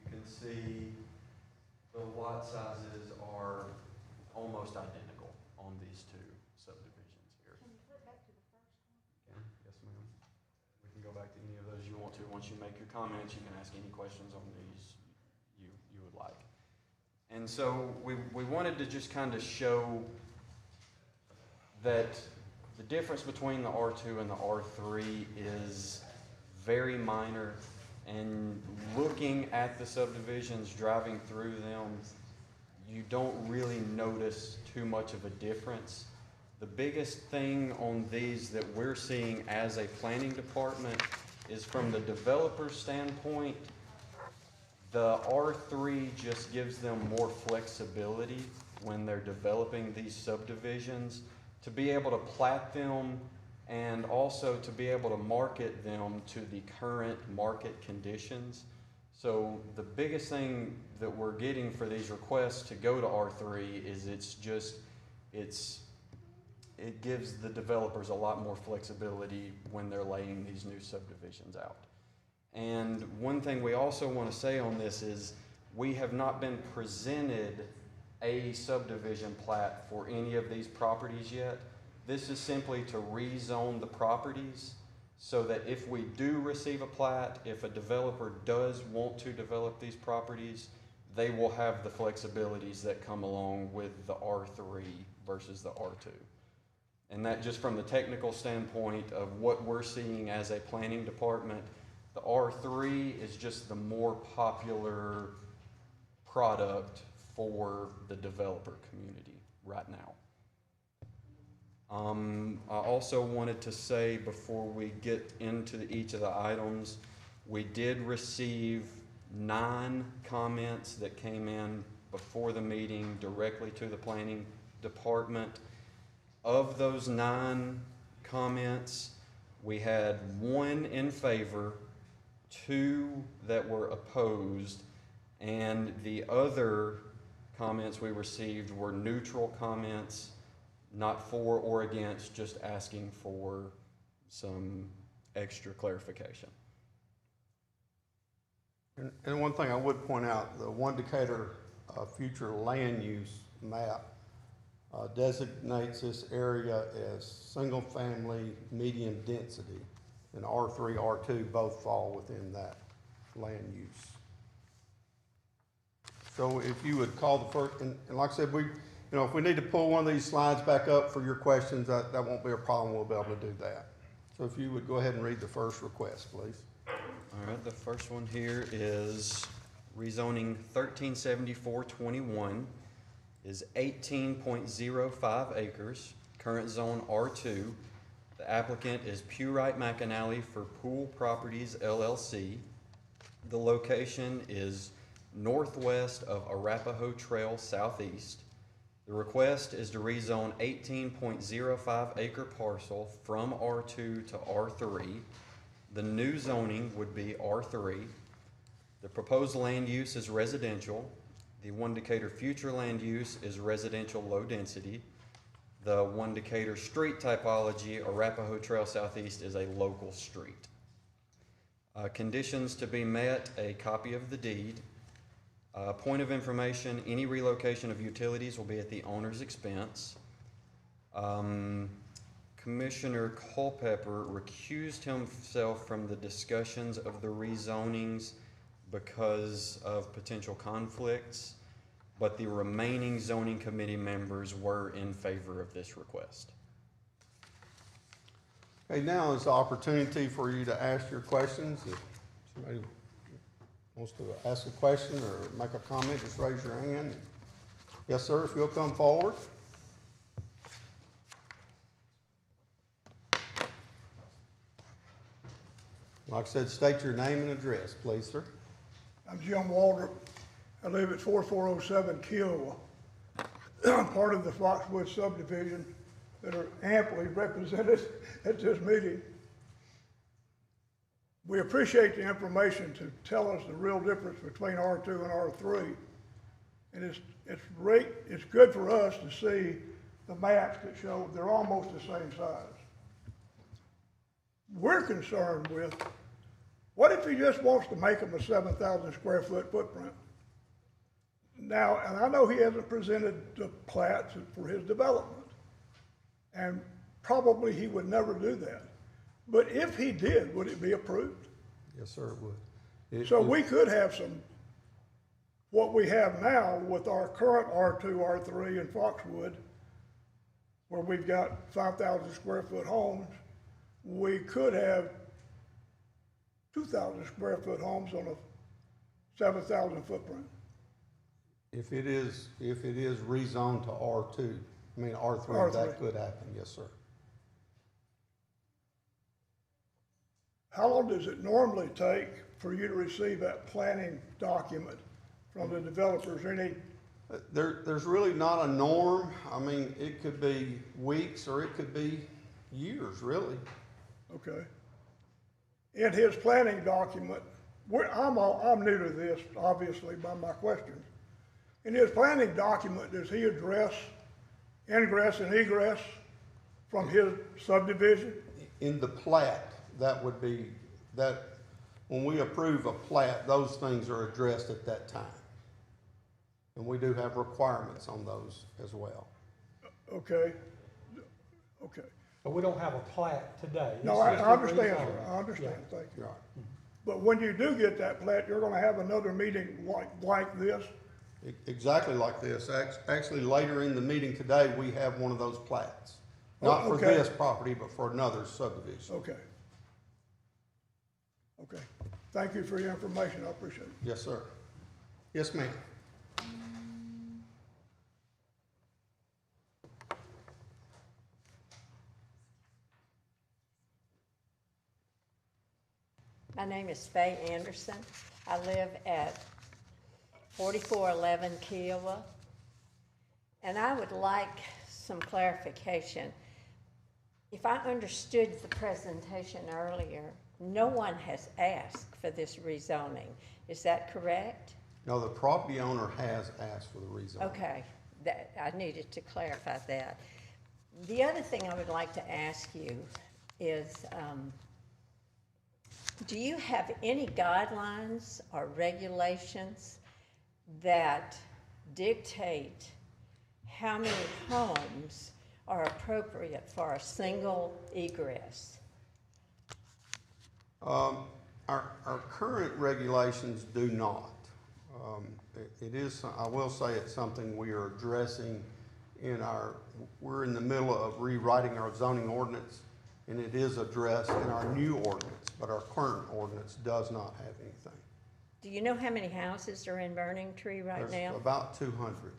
C: you can see the lot sizes are almost identical on these two subdivisions here.
A: Can you flip back to the first one?
C: Okay, yes ma'am. We can go back to any of those you want to. Once you make your comments, you can ask any questions on these you would like. And so we wanted to just kind of show that the difference between the R2 and the R3 is very minor, and looking at the subdivisions, driving through them, you don't really notice too much of a difference. The biggest thing on these that we're seeing as a planning department is from the developer's standpoint, the R3 just gives them more flexibility when they're developing these subdivisions to be able to plat them and also to be able to market them to the current market conditions. So the biggest thing that we're getting for these requests to go to R3 is it gives the developers a lot more flexibility when they're laying these new subdivisions out. And one thing we also want to say on this is we have not been presented a subdivision plat for any of these properties yet. This is simply to rezone the properties so that if we do receive a plat, if a developer does want to develop these properties, they will have the flexibilities that come along with the R3 versus the R2. And that just from the technical standpoint of what we're seeing as a planning department, the R3 is just the more popular product for the developer community right now. I also wanted to say before we get into each of the items, we did receive 9 comments that came in before the meeting directly to the planning department. Of those 9 comments, we had 1 in favor, 2 that were opposed, and the other comments we received were neutral comments, not for or against, just asking for some extra clarification.
B: And one thing I would point out, the one Decatur future land use map designates this area as single-family medium density, and R3, R2 both fall within that land use. So if you would call the first, and like I said, if we need to pull one of these slides back up for your questions, that won't be a problem. We'll be able to do that. So if you would go ahead and read the first request, please.
C: All right, the first one here is rezoning 1374-21 is 18.05 acres, current zone R2. The applicant is Pewright McAnally for Pool Properties LLC. The location is northwest of Arapahoe Trail Southeast. The request is to rezone 18.05 acre parcel from R2 to R3. The new zoning would be R3. The proposed land use is residential. The one Decatur future land use is residential low density. The one Decatur street typology, Arapahoe Trail Southeast, is a local street. Conditions to be met, a copy of the deed. Point of information, any relocation of utilities will be at the owner's expense. Commissioner Culpepper recused himself from the discussions of the rezonings because of potential conflicts, but the remaining zoning committee members were in favor of this request.
B: Okay, now is the opportunity for you to ask your questions. If somebody wants to ask a question or make a comment, just raise your hand. Yes, sir, if you'll come forward. Like I said, state your name and address, please, sir.
J: I'm Jim Waldrop.
L: I live at 4407 Kiowa. I'm part of the Foxwood subdivision that are amply represented at this meeting. We appreciate the information to tell us the real difference between R2 and R3. And it's good for us to see the maps that show they're almost the same size. We're concerned with, what if he just wants to make them a 7,000 square foot footprint? Now, and I know he hasn't presented the plats for his development, and probably he would never do that. But if he did, would it be approved?
B: Yes, sir, it would.
L: So we could have some, what we have now with our current R2, R3 and Foxwood, where we've got 5,000 square foot homes, we could have 2,000 square foot homes on a 7,000 footprint.
B: If it is rezoned to R2, I mean R3, that could happen, yes, sir.
L: How long does it normally take for you to receive that planning document from the developers?
B: There's really not a norm. I mean, it could be weeks or it could be years, really.
L: Okay. In his planning document, I'm new to this, obviously, by my questions. In his planning document, does he address ingress and egress from his subdivision?
B: In the plat, that would be, that when we approve a plat, those things are addressed at that time. And we do have requirements on those as well.
L: Okay. Okay.
H: But we don't have a plat today.
L: No, I understand, sir. I understand.
H: Yeah.
L: Thank you.
B: Right.
L: But when you do get that plat, you're gonna have another meeting like this?
B: Exactly like this. Actually, later in the meeting today, we have one of those plats. Not for
L: okay.
B: this property, but for another subdivision.
L: Okay. Okay. Thank you for your information. I appreciate it.
B: Yes, sir. Yes, ma'am.
M: My name is Faye Anderson. I live at 4411 Kiowa. And I would like some clarification. If I understood the presentation earlier, no one has asked for this rezoning. Is that correct?
B: No, the property owner has asked for the rezoning.
M: Okay, I needed to clarify that. The other thing I would like to ask you is, do you have any guidelines or regulations that dictate how many homes are appropriate for a single egress?
B: Our current regulations do not. It is, I will say it's something we are addressing we're in the middle of rewriting our zoning ordinance, and it is addressed in our new ordinance, but our current ordinance does not have anything.
M: Do you know how many houses are in Burning Tree right now?
B: There's about 200.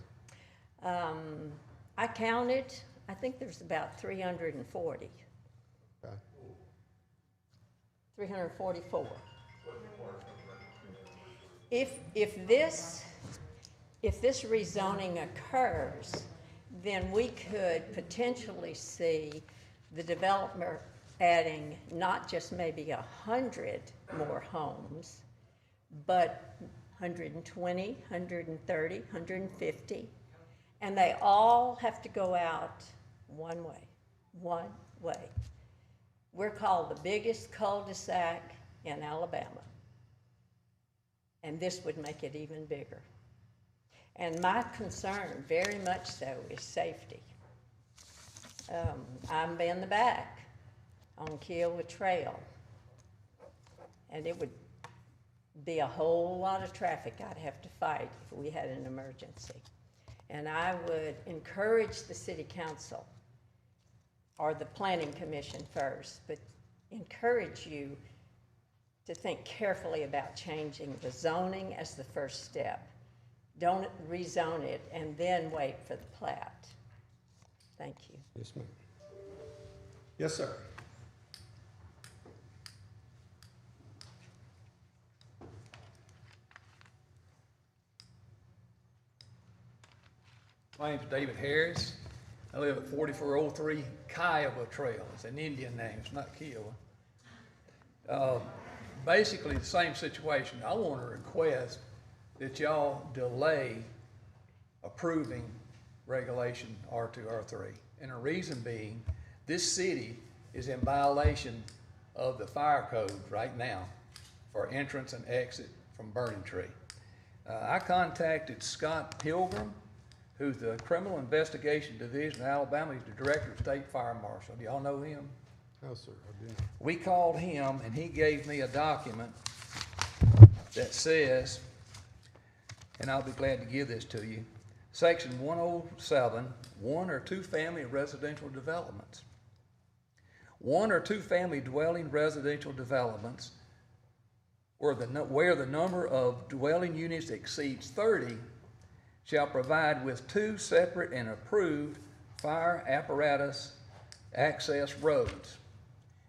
M: I counted, I think there's about 340.
B: Okay.
M: 344. If this rezoning occurs, then we could potentially see the developer adding not just maybe 100 more homes, but 120, 130, 150, and they all have to go out one way. We're called the biggest cul-de-sac in Alabama, and this would make it even bigger. And my concern, very much so, is safety. I'm in the back on Kiowa Trail, and it would be a whole lot of traffic I'd have to fight if we had an emergency. And I would encourage the city council, or the planning commission first, but encourage you to think carefully about changing the zoning as the first step. Don't rezone it and then wait for the plat. Thank you.
B: Yes, ma'am. Yes, sir.
E: My name's David Harris. I live at 4403 Kiowa Trail. It's an Indian name, it's not Kiowa. Basically the same situation. I want to request that y'all delay approving regulation R2, R3. And the reason being, this city is in violation of the fire code right now for entrance and exit from Burning Tree. I contacted Scott Pilgrim, who's the Criminal Investigation Division of Alabama. He's the Director of State Fire Marshal. Do y'all know him?
B: No, sir, I didn't.
E: We called him and he gave me a document that says, and I'll be glad to give this to you, Section 107, one or two family residential developments. One or two family dwelling residential developments where the number of dwelling units exceeds 30 shall provide with two separate and approved fire apparatus access roads.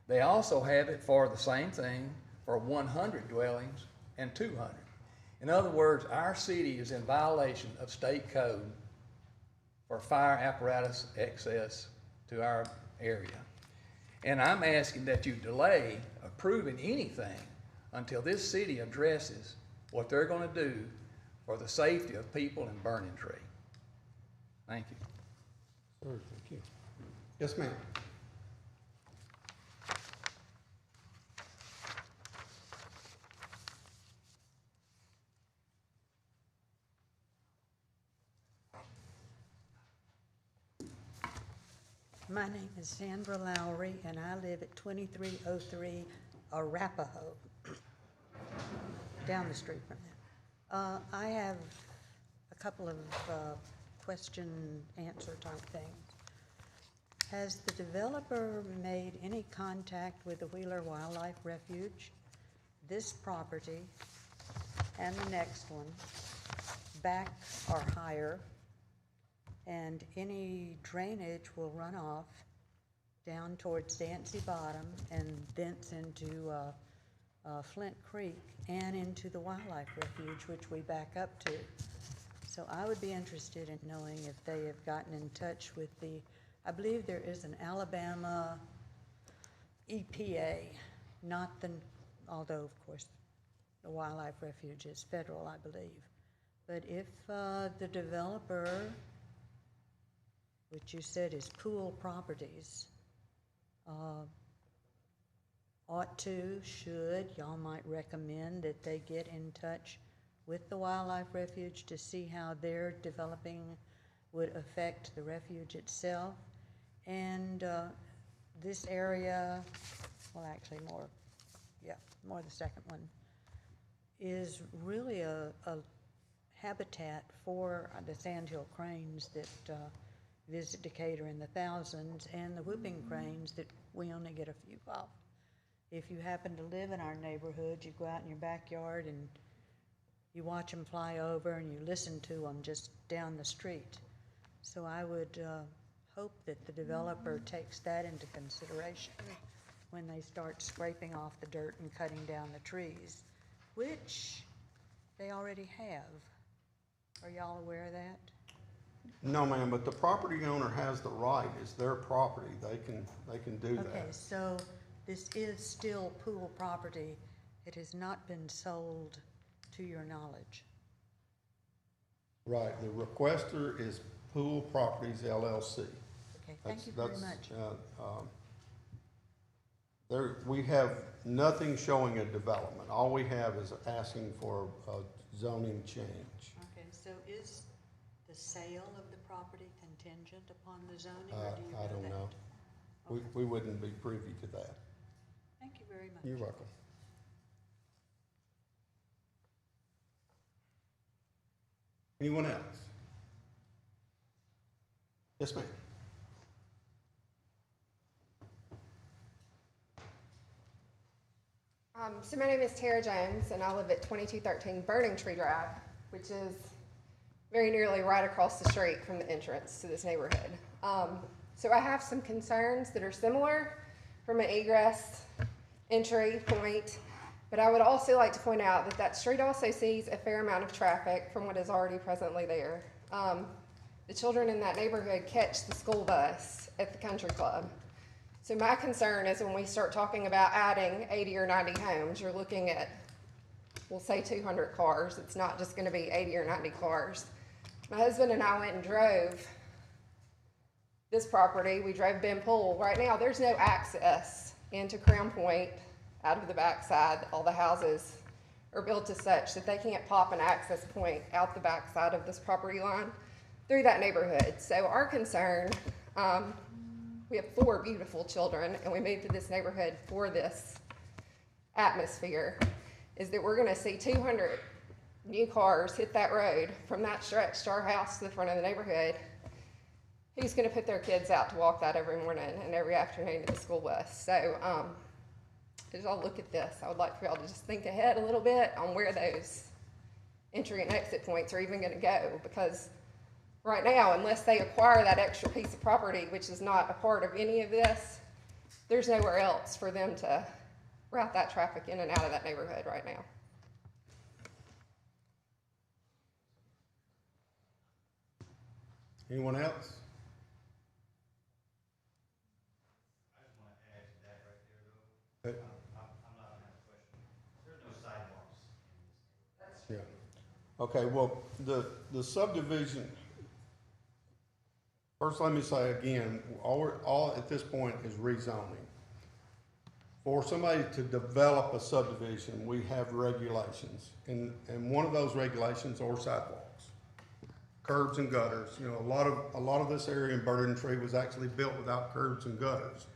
E: They also have it for the same thing for 100 dwellings and 200. In other words, our city is in violation of state code for fire apparatus access to our area. And I'm asking that you delay approving anything until this city addresses what they're going to do for the safety of people in Burning Tree. Thank you.
B: Sir, thank you. Yes, ma'am.
N: My name is Sandra Lowry, and I live at 2303 Arapahoe, down the street from that. I have a couple of question-answer type things. Has the developer made any contact with the Wheeler Wildlife Refuge, this property, and the next one, back or higher, and any drainage will run off down towards Dancy Bottom and thence into Flint Creek and into the Wildlife Refuge, which we back up to. So I would be interested in knowing if they have gotten in touch with I believe there is an Alabama EPA, although of course the Wildlife Refuge is federal, I believe. But if the developer, which you said is Pool Properties, y'all might recommend that they get in touch with the Wildlife Refuge to see how their developing would affect the refuge itself. And this area, well actually more the second one, is really a habitat for the sandhill cranes that visit Decatur in the thousands, and the whooping cranes that we only get a few of. If you happen to live in our neighborhood, you go out in your backyard and you watch them fly over and you listen to them just down the street. So I would hope that the developer takes that into consideration when they start scraping off the dirt and cutting down the trees, which they already have. Are y'all aware of that?
B: No, ma'am, but the property owner has the right. It's their property. They can do that.
N: Okay, so this is still pool property. It has not been sold to your knowledge.
B: Right. The requester is Pool Properties LLC.
N: Okay, thank you very much.
B: We have nothing showing a development. All we have is asking for a zoning change.
N: Okay, so is the sale of the property contingent upon the zoning, or do you know that?
B: I don't know.
N: Okay.
B: We wouldn't be privy to that.
N: Thank you very much.
B: You're welcome. Anyone else? Yes, ma'am.
K: So my name is Tara Jones, and I live at 2213 Burning Tree Drive, which is very nearly right across the street from the entrance to this neighborhood. So I have some concerns that are similar from an egress entry point, but I would also like to point out that that street also sees a fair amount of traffic from what is already presently there. the children in that neighborhood catch the school bus at the country club. So my concern is when we start talking about adding 80 or 90 homes, you're looking at, we'll say 200 cars. It's not just gonna be 80 or 90 cars. My husband and I went and drove this property. We drove Ben Pool. Right now, there's no access into Crown Point out of the backside. All the houses are built as such that they can't pop an access point out the backside of this property line through that neighborhood. So our concern, we have 4 beautiful children and we moved to this neighborhood for this atmosphere, is that we're gonna see 200 new cars hit that road from that stretch to our house to the front of the neighborhood. Who's gonna put their kids out to walk that every morning and every afternoon to the school bus? So, as y'all look at this, I would like for y'all to just think ahead a little bit on where those entry and exit points are even gonna go, because right now, unless they acquire that extra piece of property, which is not a part of any of this, there's nowhere else for them to route that traffic in and out of that neighborhood right now.
B: Anyone else?
O: I just want to add to that right there, though.
B: Okay.
O: I'm not gonna have a question. There's no sidewalks in this.
B: Yeah. Okay, well, the subdivision, first let me say again, all at this point is rezoning. For somebody to develop a subdivision, we have regulations, and one of those regulations are sidewalks, curbs and gutters. You know, a lot of this area in Burden Tree was actually built without curbs and gutters.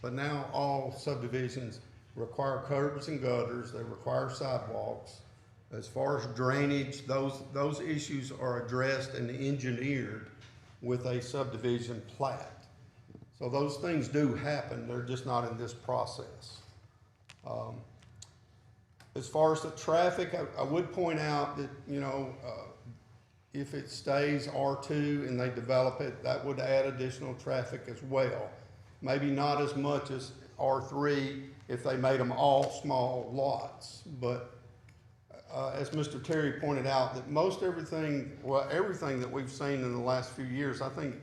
B: But now all subdivisions require curbs and gutters, they require sidewalks. As far as drainage, those issues are addressed and engineered with a subdivision plat. So those things do happen, they're just not in this process. As far as the traffic, I would point out that, you know, if it stays R2 and they develop it, that would add additional traffic as well. Maybe not as much as R3 if they made them all small lots, but as Mr. Terry pointed out, that most everything that we've seen in the last few years, I think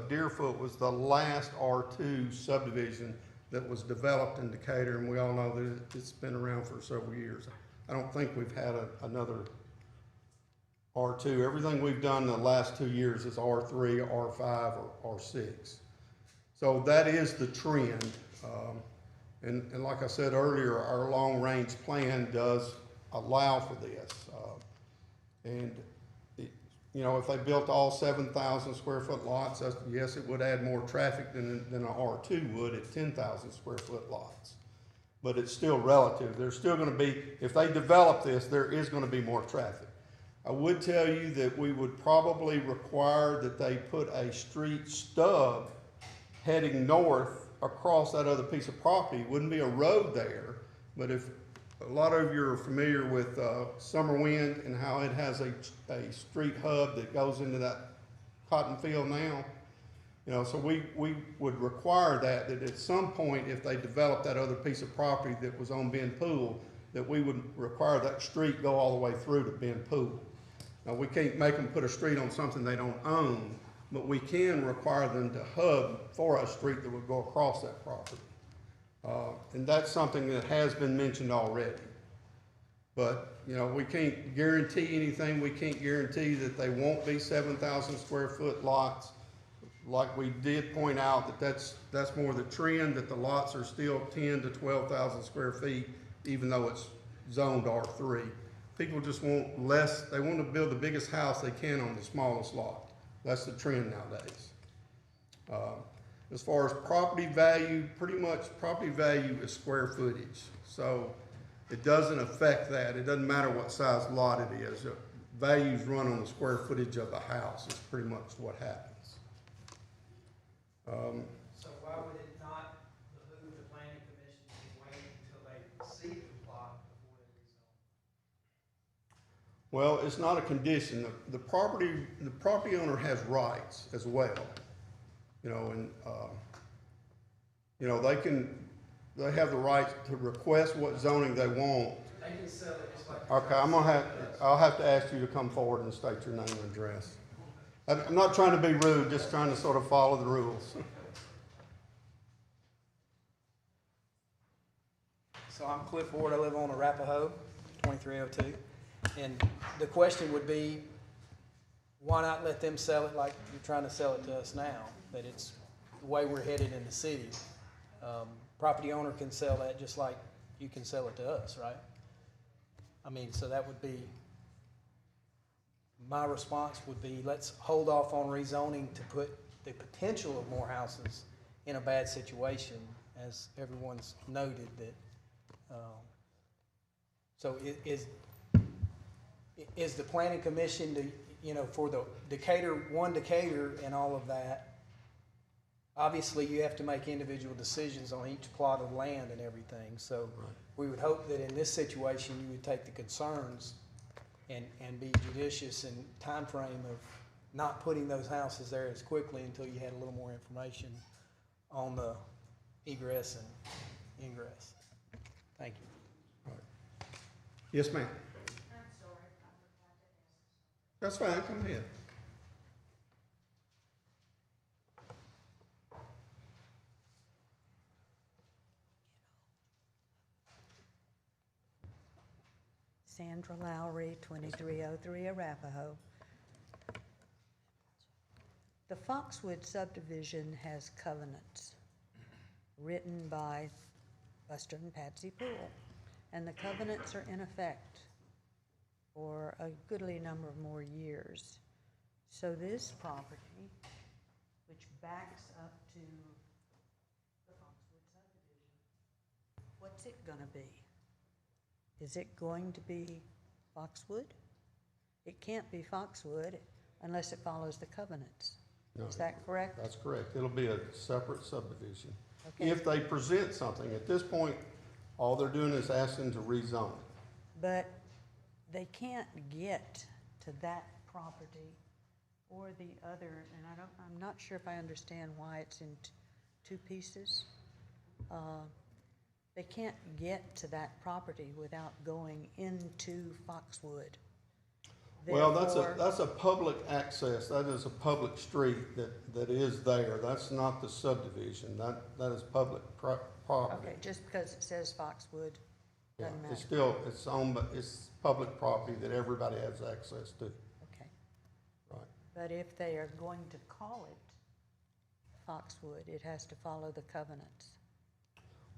B: Deerfoot was the last R2 subdivision that was developed in Decatur, and we all know that it's been around for several years. I don't think we've had another R2. Everything we've done in the last 2 years is R3, R5, or R6. So that is the trend. And like I said earlier, our long-range plan does allow for this. You know, if they built all 7,000 square foot lots, yes, it would add more traffic than an R2 would at 10,000 square foot lots. But it's still relative. There's still gonna be, if they develop this, there is gonna be more traffic. I would tell you that we would probably require that they put a street stub heading north across that other piece of property. It wouldn't be a road there, but if a lot of you are familiar with Summerwind and how it has a street hub that goes into that cotton field now. You know, so we would require that at some point, if they develop that other piece of property that was on Ben Pool, that we would require that street go all the way through to Ben Pool. Now, we can't make them put a street on something they don't own, but we can require them to hub for a street that would go across that property. And that's something that has been mentioned already. But, you know, we can't guarantee anything. We can't guarantee that they won't be 7,000 square foot lots. Like we did point out, that's more the trend, that the lots are still 10 to 12,000 square feet, even though it's zoned R3. People just want less, they want to build the biggest house they can on the smallest lot. That's the trend nowadays. As far as property value, pretty much property value is square footage. So it doesn't affect that. It doesn't matter what size lot it is. Values run on the square footage of the house is pretty much what happens.
H: So why would it not behoove the planning commission to wait until they see the plot before they rezone?
B: Well, it's not a condition. The property owner has rights as well. You know, and you know, they have the right to request what zoning they want.
H: They can sell it just like.
B: Okay, I'll have to ask you to come forward and state your name and address. I'm not trying to be rude, just trying to sort of follow the rules.
H: So I'm Cliff Ward, I live on Arapahoe, 2302. And the question would be, why not let them sell it like you're trying to sell it to us now? That it's the way we're headed in the city. Property owner can sell that just like you can sell it to us, right? I mean, so that would be, my response would be, let's hold off on rezoning to put the potential of more houses in a bad situation, as everyone's noted that. So is the planning commission to, you know, for the Decatur and all of that, obviously you have to make individual decisions on each plot of land and everything. So we would hope that in this situation you would take the concerns and be judicious in time frame of not putting those houses there as quickly until you had a little more information on the egress and ingress. Thank you.
B: All right. Yes, ma'am. That's fine, come ahead.
N: Sandra Lowry, 2303 Arapahoe. The Foxwood subdivision has covenants written by Buster and Patsy Poole, and the covenants are in effect for a goodly number of more years. So this property, which backs up to the Foxwood subdivision, what's it gonna be? Is it going to be Foxwood? It can't be Foxwood unless it follows the covenants.
B: No,
N: is that correct?
B: That's correct. It'll be a separate subdivision.
N: Okay.
B: If they present something, at this point, all they're doing is asking to rezone.
N: But they can't get to that property or the other, and I'm not sure if I understand why it's in two pieces. They can't get to that property without going into Foxwood.
B: Well, that's a public access. That is a public street that is there. That's not the subdivision. That is public property.
N: Okay, just because it says Foxwood doesn't matter.
B: It's still, it's public property that everybody has access to.
N: Okay.
B: Right.
N: But if they are going to call it Foxwood, it has to follow the covenants.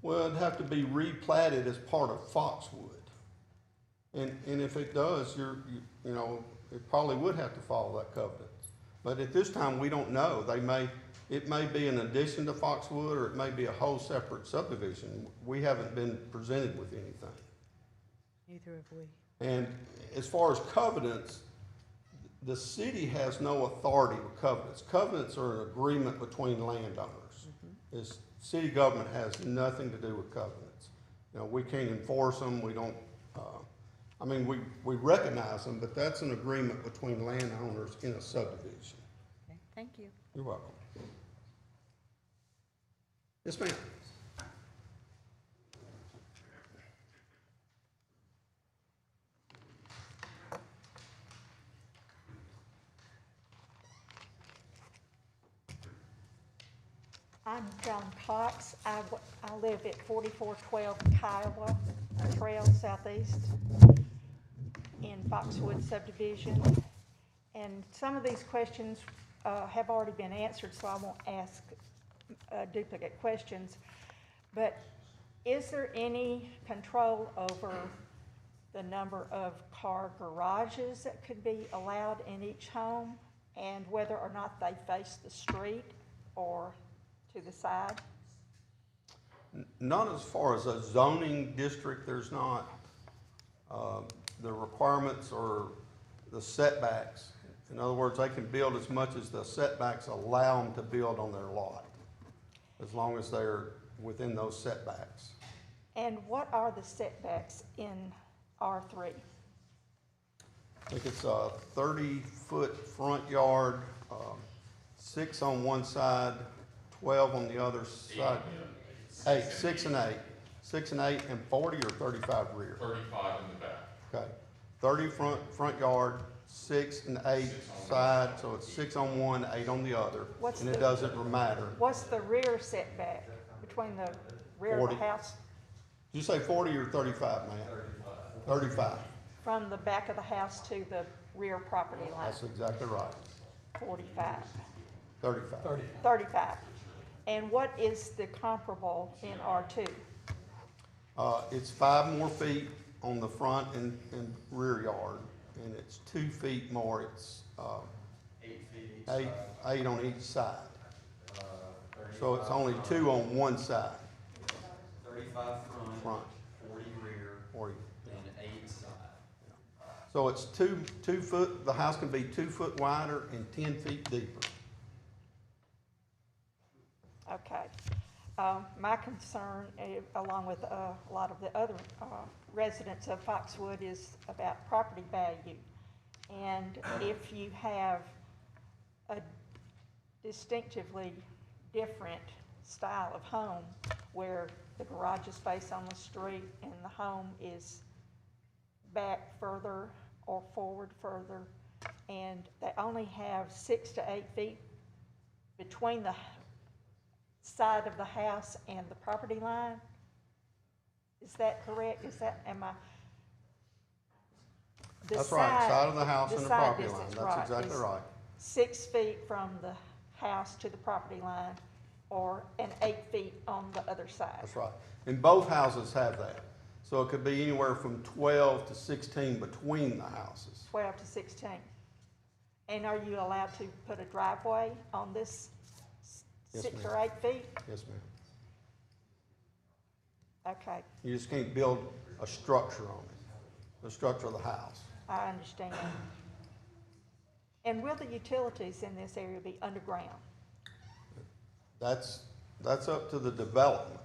B: Well, it'd have to be replatted as part of Foxwood. And if it does, you know, it probably would have to follow that covenant. But at this time, we don't know. It may be an addition to Foxwood, or it may be a whole separate subdivision. We haven't been presented with anything.
N: Neither have we.
B: And as far as covenants, the city has no authority with covenants. Covenants are an agreement between landowners. This city government has nothing to do with covenants. You know, we can't enforce them. We don't. I mean, we recognize them, but that's an agreement between landowners in a subdivision.
N: Okay, thank you.
B: You're welcome. Yes, ma'am.
P: I'm John Cox. I live at 4412 Kiowa Trail Southeast in Foxwood Subdivision. And some of these questions have already been answered, so I won't ask duplicate questions. But is there any control over the number of car garages that could be allowed in each home, and whether or not they face the street or to the side?
B: Not as far as a zoning district, there's not. The requirements or the setbacks. In other words, they can build as much as the setbacks allow them to build on their lot, as long as they're within those setbacks.
P: And what are the setbacks in R3?
B: I think it's a 30-foot front yard, 6 on one side, 12 on the other side. 6 and 8. 6 and 8 and 40 or 35 rear?
Q: 35 in the back.
B: Okay. 30 front yard, 6 and 8 side, so it's 6 on one, 8 on the other,
P: What's
B: and it
P: the-
B: doesn't matter.
P: What's the rear setback between the rear of
B: 40.
P: the house
B: Did you say 40 or 35, man? 35.
P: from the back of the house to the rear property line?
B: That's exactly right.
P: 45.
B: 35.
P: 35. And what is the comparable in R2?
B: It's 5 more feet on the front and rear yard, and it's 2 feet more. It's
O: 8 feet each
B: eight,
O: side.
B: 8 on each side.
O: 35
B: So it's only 2 on one side.
O: 35 front,
B: Front.
O: 40 rear,
B: 40.
O: and 8 side.
B: So it's 2 foot, the house can be 2 foot wider and 10 feet deeper.
P: Okay. My concern, along with a lot of the other residents of Foxwood, is about property value. And if you have a distinctively different style of home where the garage is faced on the street and the home is back further or forward further, and they only have 6 to 8 feet between the side of the house and the property line? Is that correct? Am I?
B: That's right, side of the house and the
P: side
B: property line.
P: distance,
B: That's exactly
P: is
B: right.
P: 6 feet from the house to the property line, and 8 feet on the other side.
B: That's right. And both houses have that. So it could be anywhere from 12 to 16 between the houses.
P: 12 to 16. And are you allowed to put a driveway on this
B: Yes,
P: 6
B: ma'am.
P: or 8 feet?
B: Yes, ma'am.
P: Okay,
B: You just can't build a structure on it, the structure of the house.
P: I understand. And will the utilities in this area be underground?
B: That's up to the development.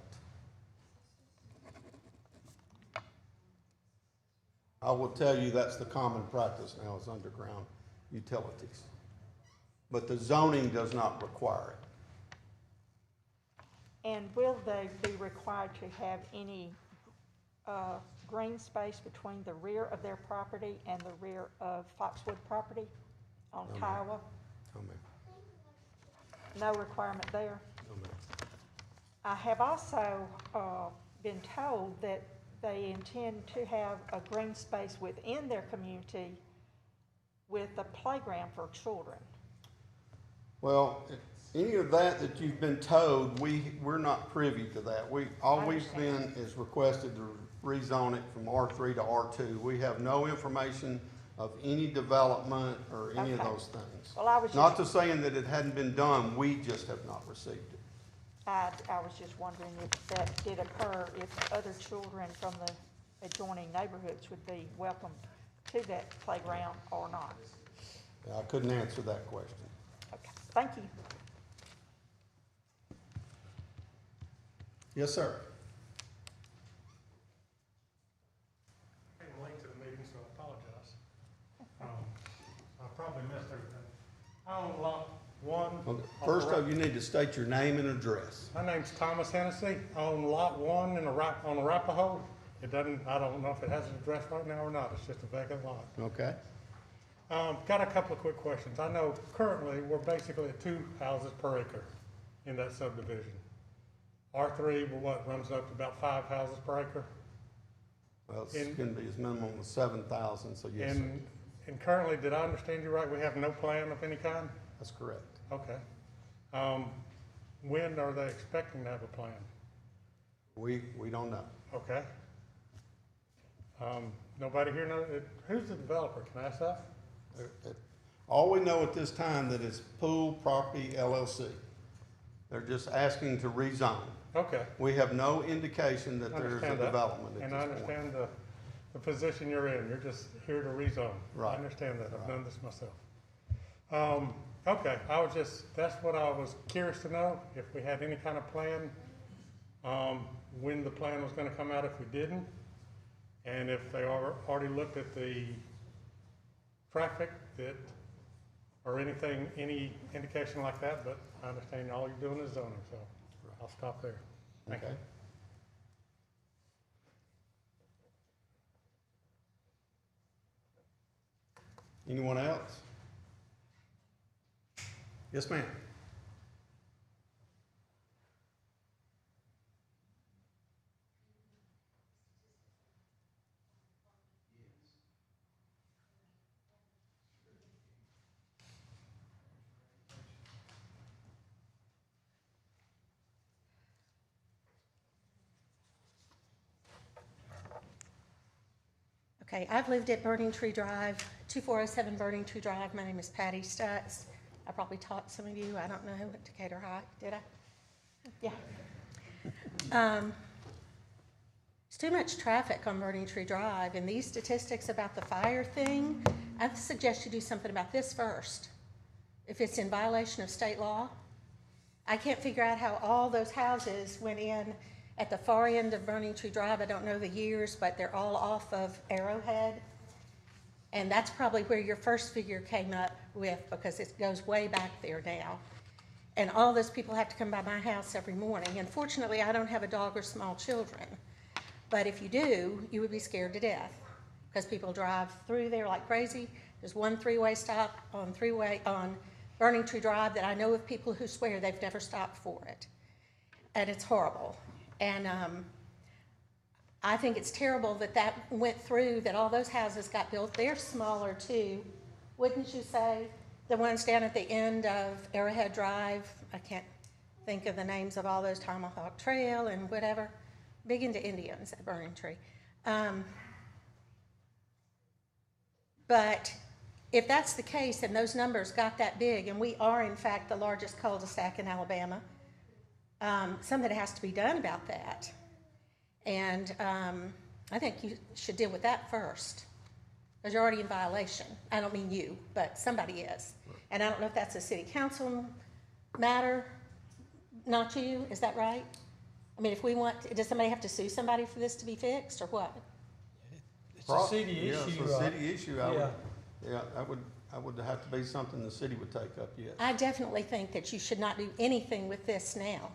B: I will tell you that's the common practice now is underground utilities. But the zoning does not require it.
P: And will they be required to have any green space between the rear of their property and the rear of Foxwood property on
B: No, ma'am.
P: Kiowa?
B: No, ma'am.
P: No requirement there?
B: No, ma'am.
P: I have also been told that they intend to have a green space within their community with a playground for children.
B: Well, any of that you've been told, we're not privy to that. All we've been is requested to rezone it from R3 to R2. We have no information of any development or any of
P: Okay.
B: those things.
P: Well, I was
B: Not
P: just,
B: to saying that it hadn't been done, we just have not received it.
P: I was just wondering if that did occur, if other children from the adjoining neighborhoods would be welcome to that playground or not.
B: I couldn't answer that question.
P: Okay, thank you.
B: Yes, sir.
F: I'm late to the meeting, so I apologize. I probably missed everything. I own lot 1.
B: Okay. First off, you need to state your name and address.
F: My name's Thomas Hennessy. I own lot 1 on Arapahoe. I don't know if it has an address right now or not. It's just a vacant lot.
B: Okay?
F: Got a couple of quick questions. I know currently we're basically at 2 houses per acre in that subdivision. R3, runs up to about 5 houses per acre?
B: Well, it's going to be as minimum of 7,000, so yes, sir.
F: And currently, did I understand you right, we have no plan of any kind?
B: That's correct.
F: Okay. When are they expecting to have a plan?
B: We don't know.
F: Okay. Nobody here knows, who's the developer, can I ask that?
B: All we know at this time that it's Pool Property LLC. They're just asking to rezone.
F: Okay.
B: We have no indication that there is a
F: Understand that.
B: development at
F: And
B: this
F: I
B: point.
F: understand the position you're in, you're just here to rezone.
B: Right.
F: I understand that, I've done this myself. Okay, that's what I was curious to know, if we had any kind of plan, when the plan was gonna come out if we didn't, and if they already looked at the traffic or anything, any indication like that, but I understand all you're doing is zoning, so I'll stop there. Thank you.
B: Okay. Anyone else? Yes, ma'am.
Q: Okay, I've lived at Burning Tree Drive, 2407 Burning Tree Drive. My name is Patty Stutz. I probably taught some of you, I don't know, at Decatur High, did I? Yeah. It's too much traffic on Burning Tree Drive, and these statistics about the fire thing, I suggest you do something about this first. If it's in violation of state law, I can't figure out how all those houses went in at the far end of Burning Tree Drive. I don't know the years, but they're all off of Arrowhead. And that's probably where your first figure came up with, because it goes way back there now. And all those people have to come by my house every morning. And fortunately, I don't have a dog or small children. But if you do, you would be scared to death, because people drive through there like crazy. There's one three-way stop on Burning Tree Drive that I know of people who swear they've never stopped for it. And it's horrible. And I think it's terrible that that went through, that all those houses got built. They're smaller too, wouldn't you say? The ones down at the end of Arrowhead Drive, I can't think of the names of all those, Tomahawk Trail and whatever. Big into Indians at Burning Tree. But if that's the case and those numbers got that big, and we are in fact the largest cul-de-sac in Alabama, something has to be done about that. And I think you should deal with that first, because you're already in violation. I don't mean you, but somebody is. And I don't know if that's a city council matter, not you, is that right? I mean, if we want, does somebody have to sue somebody for this to be fixed, or what?
R: It's a city issue.
B: Yeah, it's a city issue. That would have to be something the city would take up, yes.
Q: I definitely think that you should not do anything with this now,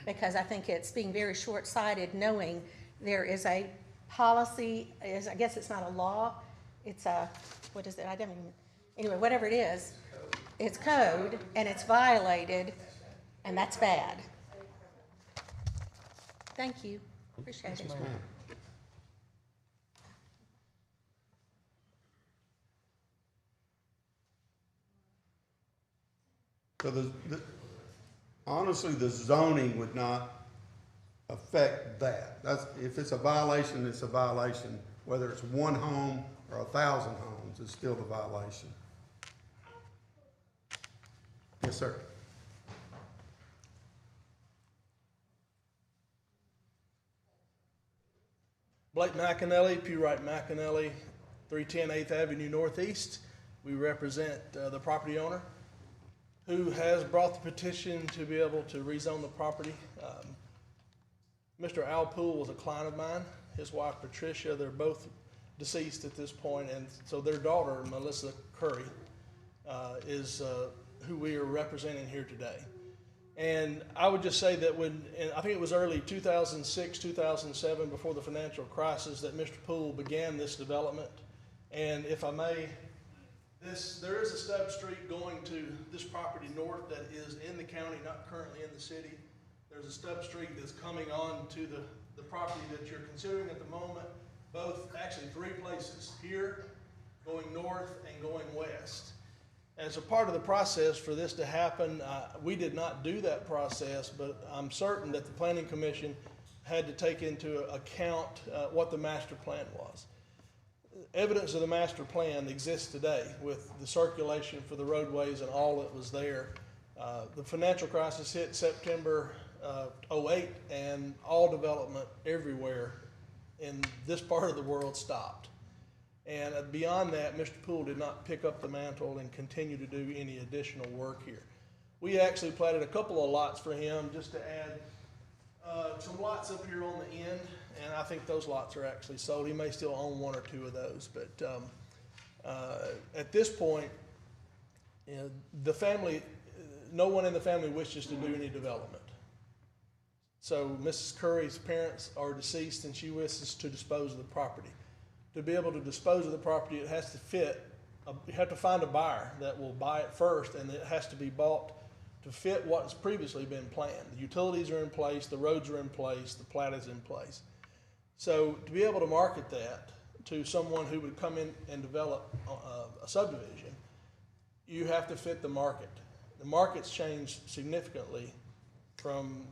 Q: because I think it's being very short-sighted, knowing there is a policy, I guess it's not a law, it's a, what is it, I don't even, anyway, whatever it is, it's code, and it's violated, and that's bad. Thank you, appreciate it.
B: So honestly, the zoning would not affect that. If it's a violation, it's a violation. Whether it's one home or 1,000 homes, it's still a violation. Yes, sir.
R: Blake McAnally, Pewright McAnally, 310 8th Avenue Northeast. We represent the property owner who has brought the petition to be able to rezone the property. Mr. Al Poole was a client of mine. His wife Patricia, they're both deceased at this point, and so their daughter, Melissa Curry, is who we are representing here today. And I would just say that I think it was early 2006, 2007, before the financial crisis, that Mr. Poole began this development. And if I may, there is a stub street going to this property north that is in the county, not currently in the city. There's a stub street that's coming on to the property that you're considering at the moment, actually 3 places, here, going north, and going west. As a part of the process for this to happen, we did not do that process, but I'm certain that the Planning Commission had to take into account what the master plan was. Evidence of the master plan exists today with the circulation for the roadways and all that was there. The financial crisis hit September 2008, and all development everywhere in this part of the world stopped. And beyond that, Mr. Poole did not pick up the mantle and continue to do any additional work here. We actually platted a couple of lots for him just to add some lots up here on the end, and I think those lots are actually sold. He may still own 1 or 2 of those, but at this point, the family, no one in the family wishes to do any development. So Mrs. Curry's parents are deceased, and she wishes to dispose of the property. To be able to dispose of the property, it has to fit you have to find a buyer that will buy it first, and it has to be bought to fit what's previously been planned. The utilities are in place, the roads are in place, the plat is in place. So to be able to market that to someone who would come in and develop a subdivision, you have to fit the market. The market's changed significantly from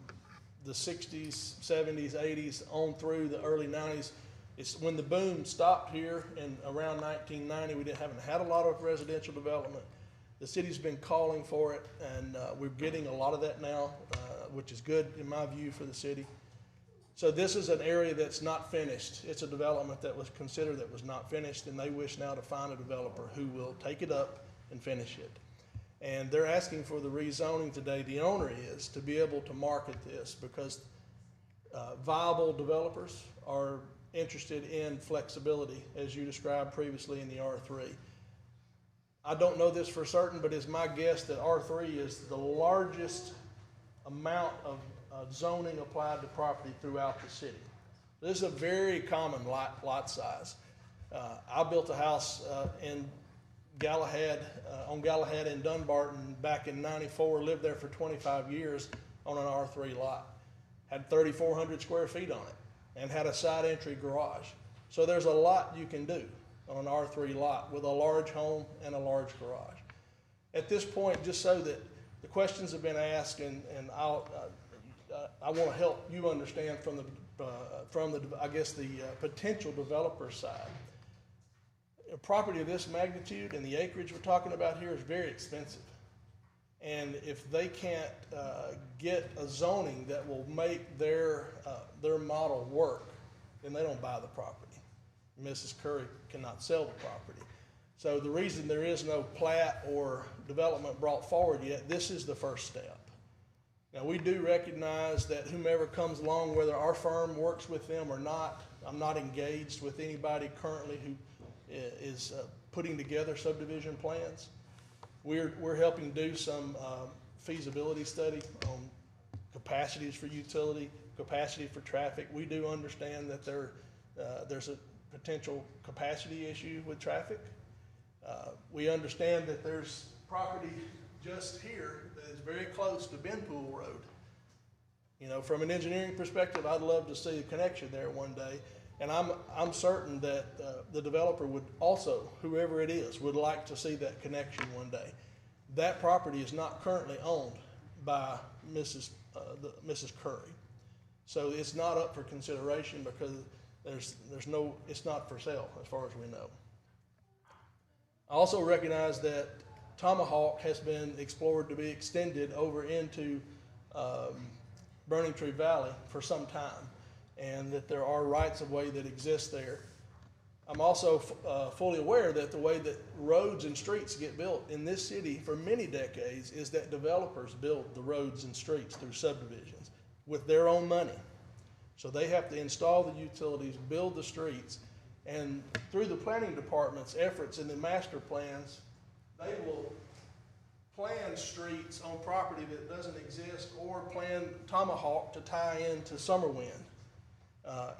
R: the 60s, 70s, 80s on through the early 90s. It's when the boom stopped here in around 1990, we haven't had a lot of residential development. The city's been calling for it, and we're getting a lot of that now, which is good in my view for the city. So this is an area that's not finished. It's a development that was considered that was not finished, and they wish now to find a developer who will take it up and finish it. And they're asking for the rezoning today. The owner is to be able to market this because viable developers are interested in flexibility, as you described previously in the R3. I don't know this for certain, but it's my guess that R3 is the largest amount of zoning applied to property throughout the city. This is a very common lot size. I built a house in Galahad, on Galahad in Dunbarton back in '94, lived there for 25 years on an R3 lot. Had 3,400 square feet on it and had a side entry garage. So there's a lot you can do on an R3 lot with a large home and a large garage. At this point, just so that the questions have been asked, and I want to help you understand from the I guess the potential developer side. A property of this magnitude and the acreage we're talking about here is very expensive. And if they can't get a zoning that will make their model work, then they don't buy the property. Mrs. Curry cannot sell the property. So the reason there is no plat or development brought forward yet, this is the first step. Now we do recognize that whomever comes along, whether our firm works with them or not, I'm not engaged with anybody currently who is putting together subdivision plans. We're helping do some feasibility study on capacities for utility, capacity for traffic. We do understand that there's a potential capacity issue with traffic. We understand that there's property just here that is very close to Benpool Road. You know, from an engineering perspective, I'd love to see a connection there one day. And I'm certain that the developer would also, whoever it is, would like to see that connection one day. That property is not currently owned by Mrs. Curry. So it's not up for consideration because it's not for sale as far as we know. I also recognize that Tomahawk has been explored to be extended over into Burning Tree Valley for some time, and that there are rights of way that exist there. I'm also fully aware that the way that roads and streets get built in this city for many decades is that developers build the roads and streets through subdivisions with their own money. So they have to install the utilities, build the streets, and through the planning department's efforts in the master plans, they will plan streets on property that doesn't exist or plan Tomahawk to tie into Summerwind.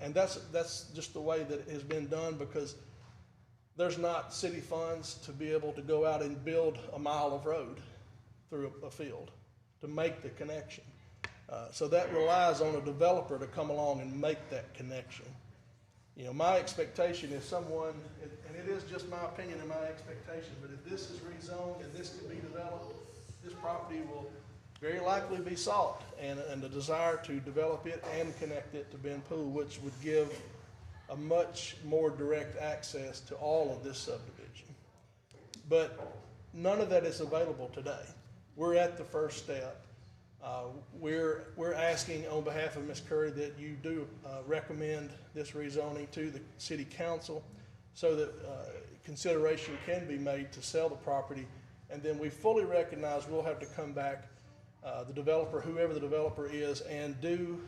R: And that's just the way that it has been done because there's not city funds to be able to go out and build a mile of road through a field to make the connection. So that relies on a developer to come along and make that connection. You know, my expectation is someone, and it is just my opinion and my expectation, but if this is rezoned and this can be developed, this property will very likely be sought, and the desire to develop it and connect it to Benpool, which would give a much more direct access to all of this subdivision. But none of that is available today. We're at the first step. We're asking on behalf of Ms. Curry that you do recommend this rezoning to the city council so that consideration can be made to sell the property, and then we fully recognize we'll have to come back, the developer, whoever the developer is, and do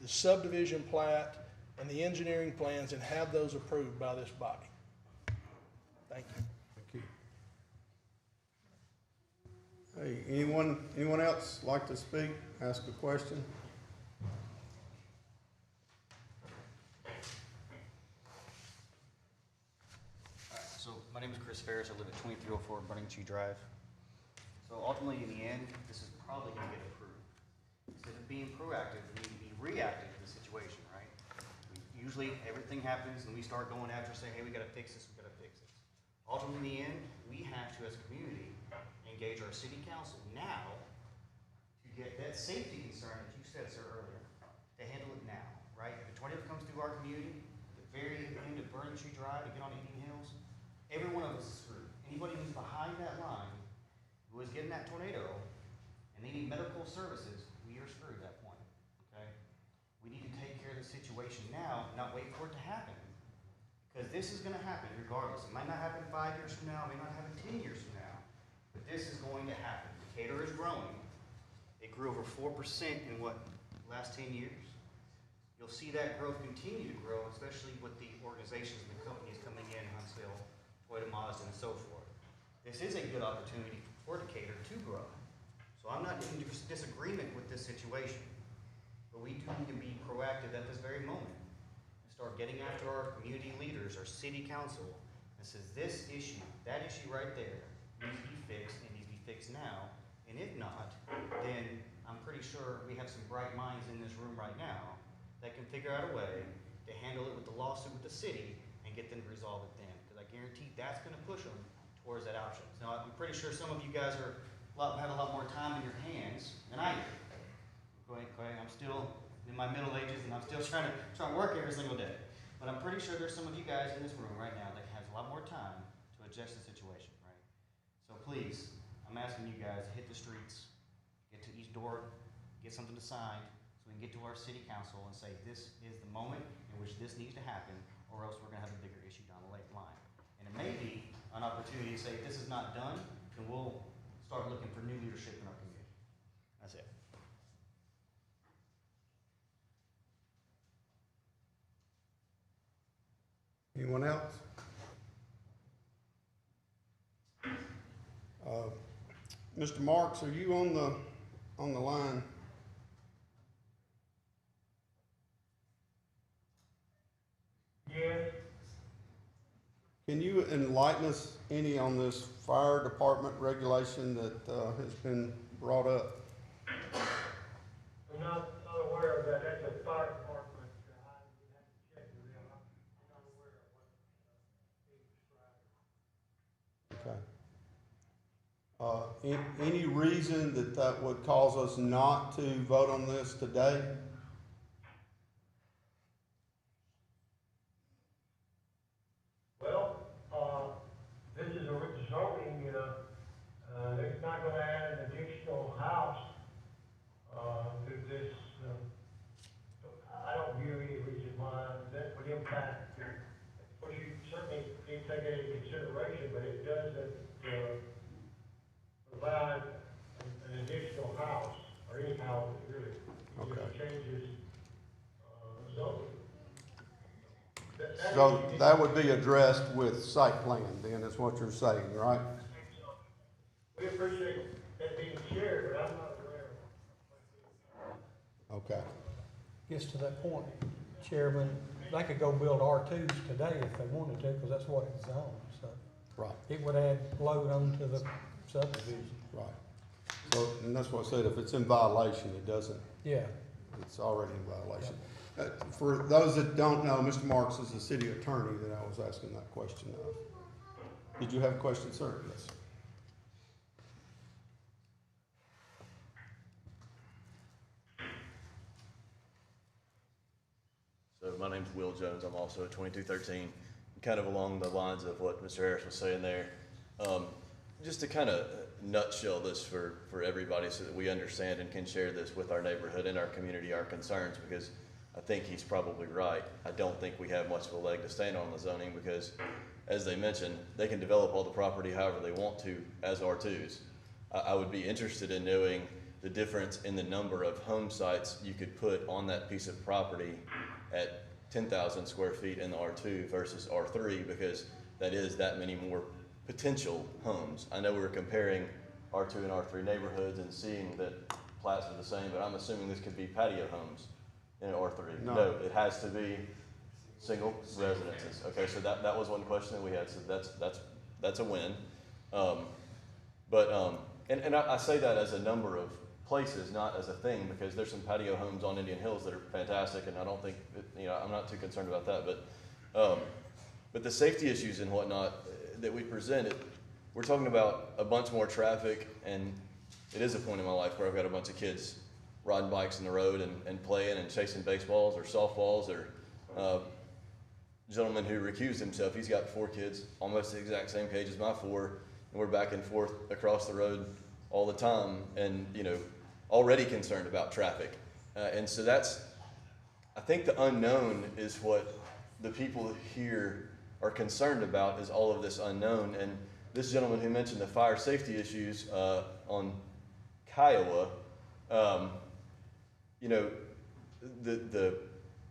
R: the subdivision plat and the engineering plans and have those approved by this body. Thank you.
B: Hey, anyone else like to speak, ask a question?
O: So my name is Chris Ferris. I live at 2304 Burning Tree Drive. So ultimately, in the end, this is probably going to get approved. Instead of being proactive, we need to be reactive to the situation, right? Usually, everything happens, and we start going after, saying, hey, we got to fix this, we got to fix this. Ultimately, in the end, we have to, as a community, engage our city council now to get that safety concern that you said, sir, earlier, to handle it now, right? If a tornado comes through our community, the very end of Burning Tree Drive to get on Indian Hills, every one of us is screwed. Anybody who's behind that line, who is getting that tornado, and they need medical services, we are screwed at that point, okay? We need to take care of the situation now, not wait for it to happen. Because this is gonna happen regardless. It might not happen 5 years from now, it may not happen 10 years from now, but this is going to happen. Decatur is growing. It grew over 4% in what, last 10 years? You'll see that growth continue to grow, especially with the organizations and the companies coming in, Huntsville, Toyota, Mazda, and so forth. This is a good opportunity for Decatur to grow. So I'm not in disagreement with this situation, but we do need to be proactive at this very moment and start getting after our community leaders, our city council, and says this issue, that issue right there, needs to be fixed and needs to be fixed now. And if not, then I'm pretty sure we have some bright minds in this room right now that can figure out a way to handle it with the lawsuit with the city and get them to resolve it then. Because I guarantee that's going to push them towards that option. Now, I'm pretty sure some of you guys have a lot more time in your hands than I do. I'm still in my middle ages and I'm still trying to work every single day. But I'm pretty sure there's some of you guys in this room right now that has a lot more time to adjust the situation, right? So please, I'm asking you guys to hit the streets, get to each door, get something to sign, so we can get to our city council and say this is the moment in which this needs to happen, or else we're going to have a bigger issue down the line. And it may be an opportunity to say if this is not done, then we'll start looking for new leadership in our community. That's it.
B: Anyone else? Mr. Marks, are you on the line?
G: Yes.
B: Can you enlighten us any on this fire department regulation that has been brought up?
G: I'm not aware of that. That's a fire department. I would have to check with them. I'm not aware of what's being described.
B: Okay. Any reason that would cause us not to vote on this today?
G: Well, this is a rezoning, it's not gonna add an additional house, to this, I don't view any reason why that would impact, what you certainly need to take that into consideration, but it doesn't, provide an additional house, or any house, really. It just changes, zoning.
B: So that would be addressed with site plan then, is what you're saying, right?
G: We appreciate that being shared, but I'm not aware of
B: Okay.
S: Gets to that point, Chairman, they could go build R2s today if they wanted to, because that's what it's zoned, so.
B: Right.
S: It would add load onto the subdivision.
B: Right. So, and that's what I said, if it's in violation, it doesn't.
S: Yeah.
B: It's already in violation. For those that don't know, Mr. Marks is the city attorney that I was asking that question of. Did you have a question, sir? Yes.
T: So my name's Will Jones. I'm also at 2213, kind of along the lines of what Mr. Harris was saying there. Just to kind of nutshell this for everybody so that we understand and can share this with our neighborhood and our community, our concerns, because I think he's probably right. I don't think we have much of a leg to stand on the zoning because, as they mentioned, they can develop all the property however they want to as R2s. I would be interested in knowing the difference in the number of home sites you could put on that piece of property at 10,000 square feet in the R2 versus R3, because that is that many more potential homes. I know we were comparing R2 and R3 neighborhoods and seeing that plats are the same, but I'm assuming this could be patio homes in R3. No, it has to be single residences. Okay, so that was one question that we had. So that's that's a win. And I say that as a number of places, not as a thing, because there's some patio homes on Indian Hills that are fantastic, and I don't think, I'm not too concerned about that, but the safety issues and whatnot that we presented, we're talking about a bunch more traffic, and it is a point in my life where I've got a bunch of kids riding bikes in the road and playing and chasing baseballs or softballs, or gentleman who recused himself, he's got 4 kids, almost the exact same age as my 4, and we're back and forth across the road all the time, and already concerned about traffic. And so I think the unknown is what the people here are concerned about, is all of this unknown. And this gentleman who mentioned the fire safety issues on Kiowa,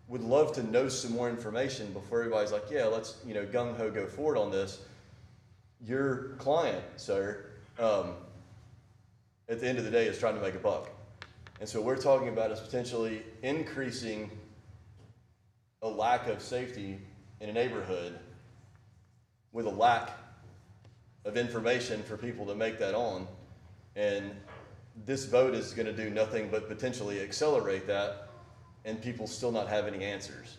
T: would love to know some more information before everybody's like, yeah, let's gung-ho go forward on this. Your client, sir, at the end of the day is trying to make a buck. And so what we're talking about is potentially increasing a lack of safety in a neighborhood with a lack of information for people to make that on. And this vote is going to do nothing but potentially accelerate that, and people still not have any answers.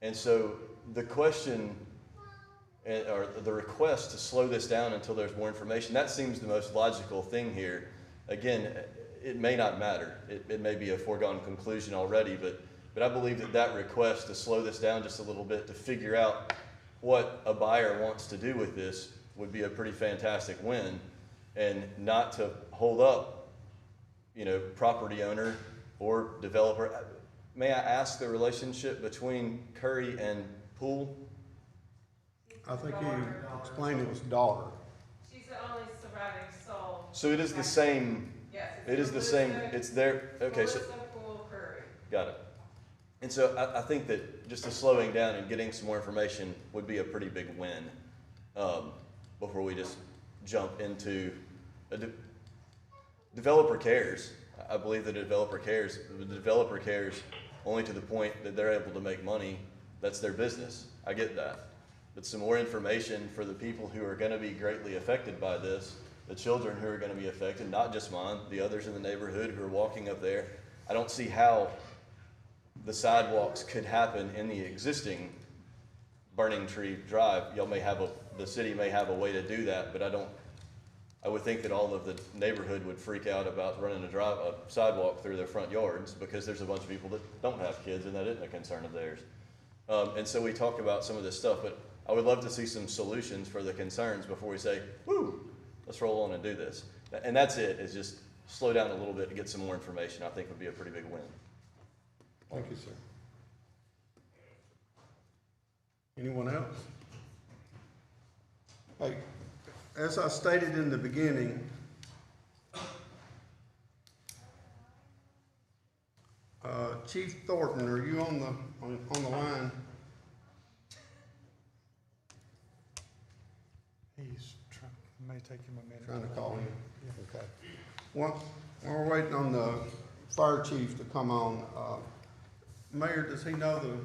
T: And so the question, or the request to slow this down until there's more information, that seems the most logical thing here. Again, it may not matter. It may be a foregone conclusion already, but I believe that request to slow this down just a little bit to figure out what a buyer wants to do with this would be a pretty fantastic win, and not to hold up, property owner or developer. May I ask the relationship between Curry and Poole?
B: I think he explained it was daughter.
U: She's the only surviving soul.
T: So it is the same.
U: Yes.
T: It is the same. It's there. Okay. So
U: Poole, Curry.
T: got it. And so I think that just a slowing down and getting some more information would be a pretty big win, before we just jump into developer cares. I believe that a developer cares. The developer cares only to the point that they're able to make money. That's their business. I get that. But some more information for the people who are going to be greatly affected by this, the children who are going to be affected, not just mine, the others in the neighborhood who are walking up there. I don't see how the sidewalks could happen in the existing Burning Tree Drive. The city may have a way to do that, but I would think that all of the neighborhood would freak out about running a sidewalk through their front yards, because there's a bunch of people that don't have kids, and that isn't a concern of theirs. And so we talk about some of this stuff, but I would love to see some solutions for the concerns before we say, woo, let's roll on and do this. And that's it, is just slow down a little bit to get some more information. I think would be a pretty big win.
B: Thank you, sir. Anyone else? Hey, as I stated in the beginning, Chief Thornton, are you on the line?
F: He's trying, may take him a minute.
B: Trying to call him. Yeah. Okay. Well, we're waiting on the fire chief to come on. Mayor, does he know the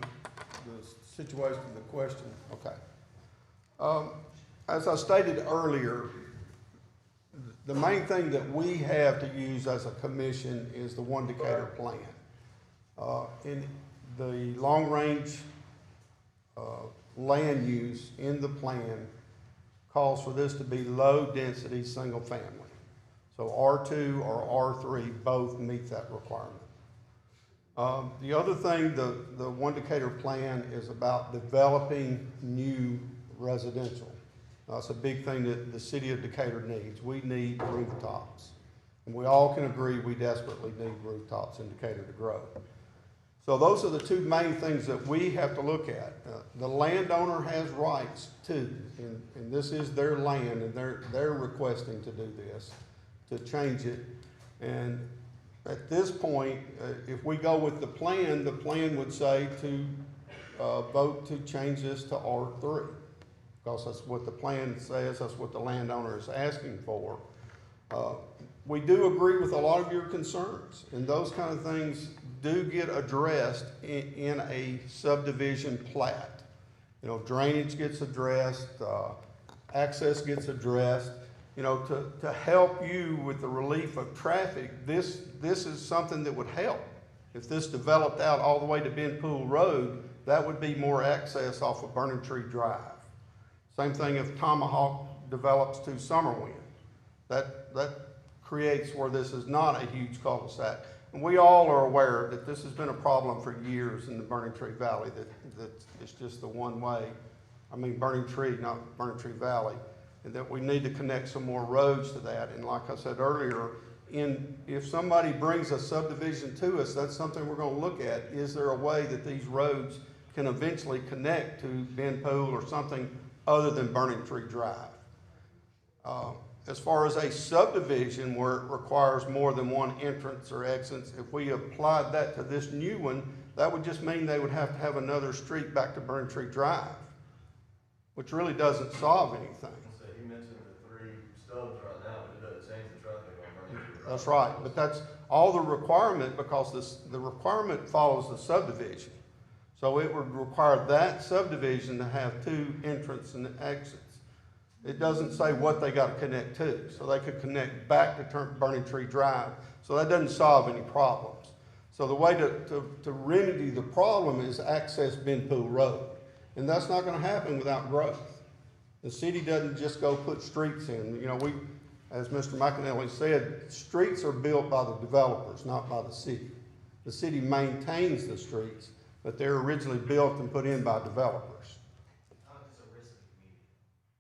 B: situation of the question? Okay. As I stated earlier, the main thing that we have to use as a commission is the One Decatur plan. In the long-range land use in the plan calls for this to be low-density single-family. So R2 or R3 both meet that requirement. The other thing, the One Decatur plan is about developing new residential. That's a big thing that the city of Decatur needs. We need rooftops. And we all can agree we desperately need rooftops in Decatur to grow. So those are the two main things that we have to look at. The landowner has rights too, and this is their land, and they're requesting to do this, to change it. And at this point, if we go with the plan would say to vote to change this to R3, because that's what the plan says, that's what the landowner is asking for. We do agree with a lot of your concerns, and those kind of things do get addressed in a subdivision plat. Drainage gets addressed, access gets addressed, you know, to help you with the relief of traffic, this is something that would help. If this developed out all the way to Bend Pool Road, that would be more access off of Burning Tree Drive. Same thing if Tomahawk develops to Summerwind. That creates where this is not a huge cul-de-sac. And we all are aware that this has been a problem for years in the Burning Tree Valley, that it's just the one way. I mean, Burning Tree, not Burning Tree Valley. And that we need to connect some more roads to that. And like I said earlier, if somebody brings a subdivision to us, that's something we're going to look at. Is there a way that these roads can eventually connect to Bend Pool or something other than Burning Tree Drive? As far as a subdivision where it requires more than one entrance or exit, if we applied that to this new one, that would just mean they would have to have another street back to Burning Tree Drive, which really doesn't solve anything.
T: So you mentioned the 3 stubs right now, but it doesn't change the traffic on Burning Tree Drive.
B: That's right, but that's all the requirement because the requirement follows the subdivision. So it would require that subdivision to have 2 entrances and exits. It doesn't say what they got to connect to, so they could connect back to Burning Tree Drive. So that doesn't solve any problems. So the way to remedy the problem is access Bend Pool Road. And that's not going to happen without growth. The city doesn't just go put streets in. You know, as Mr. McAnally said, streets are built by the developers, not by the city. The city maintains the streets, but they're originally built and put in by developers.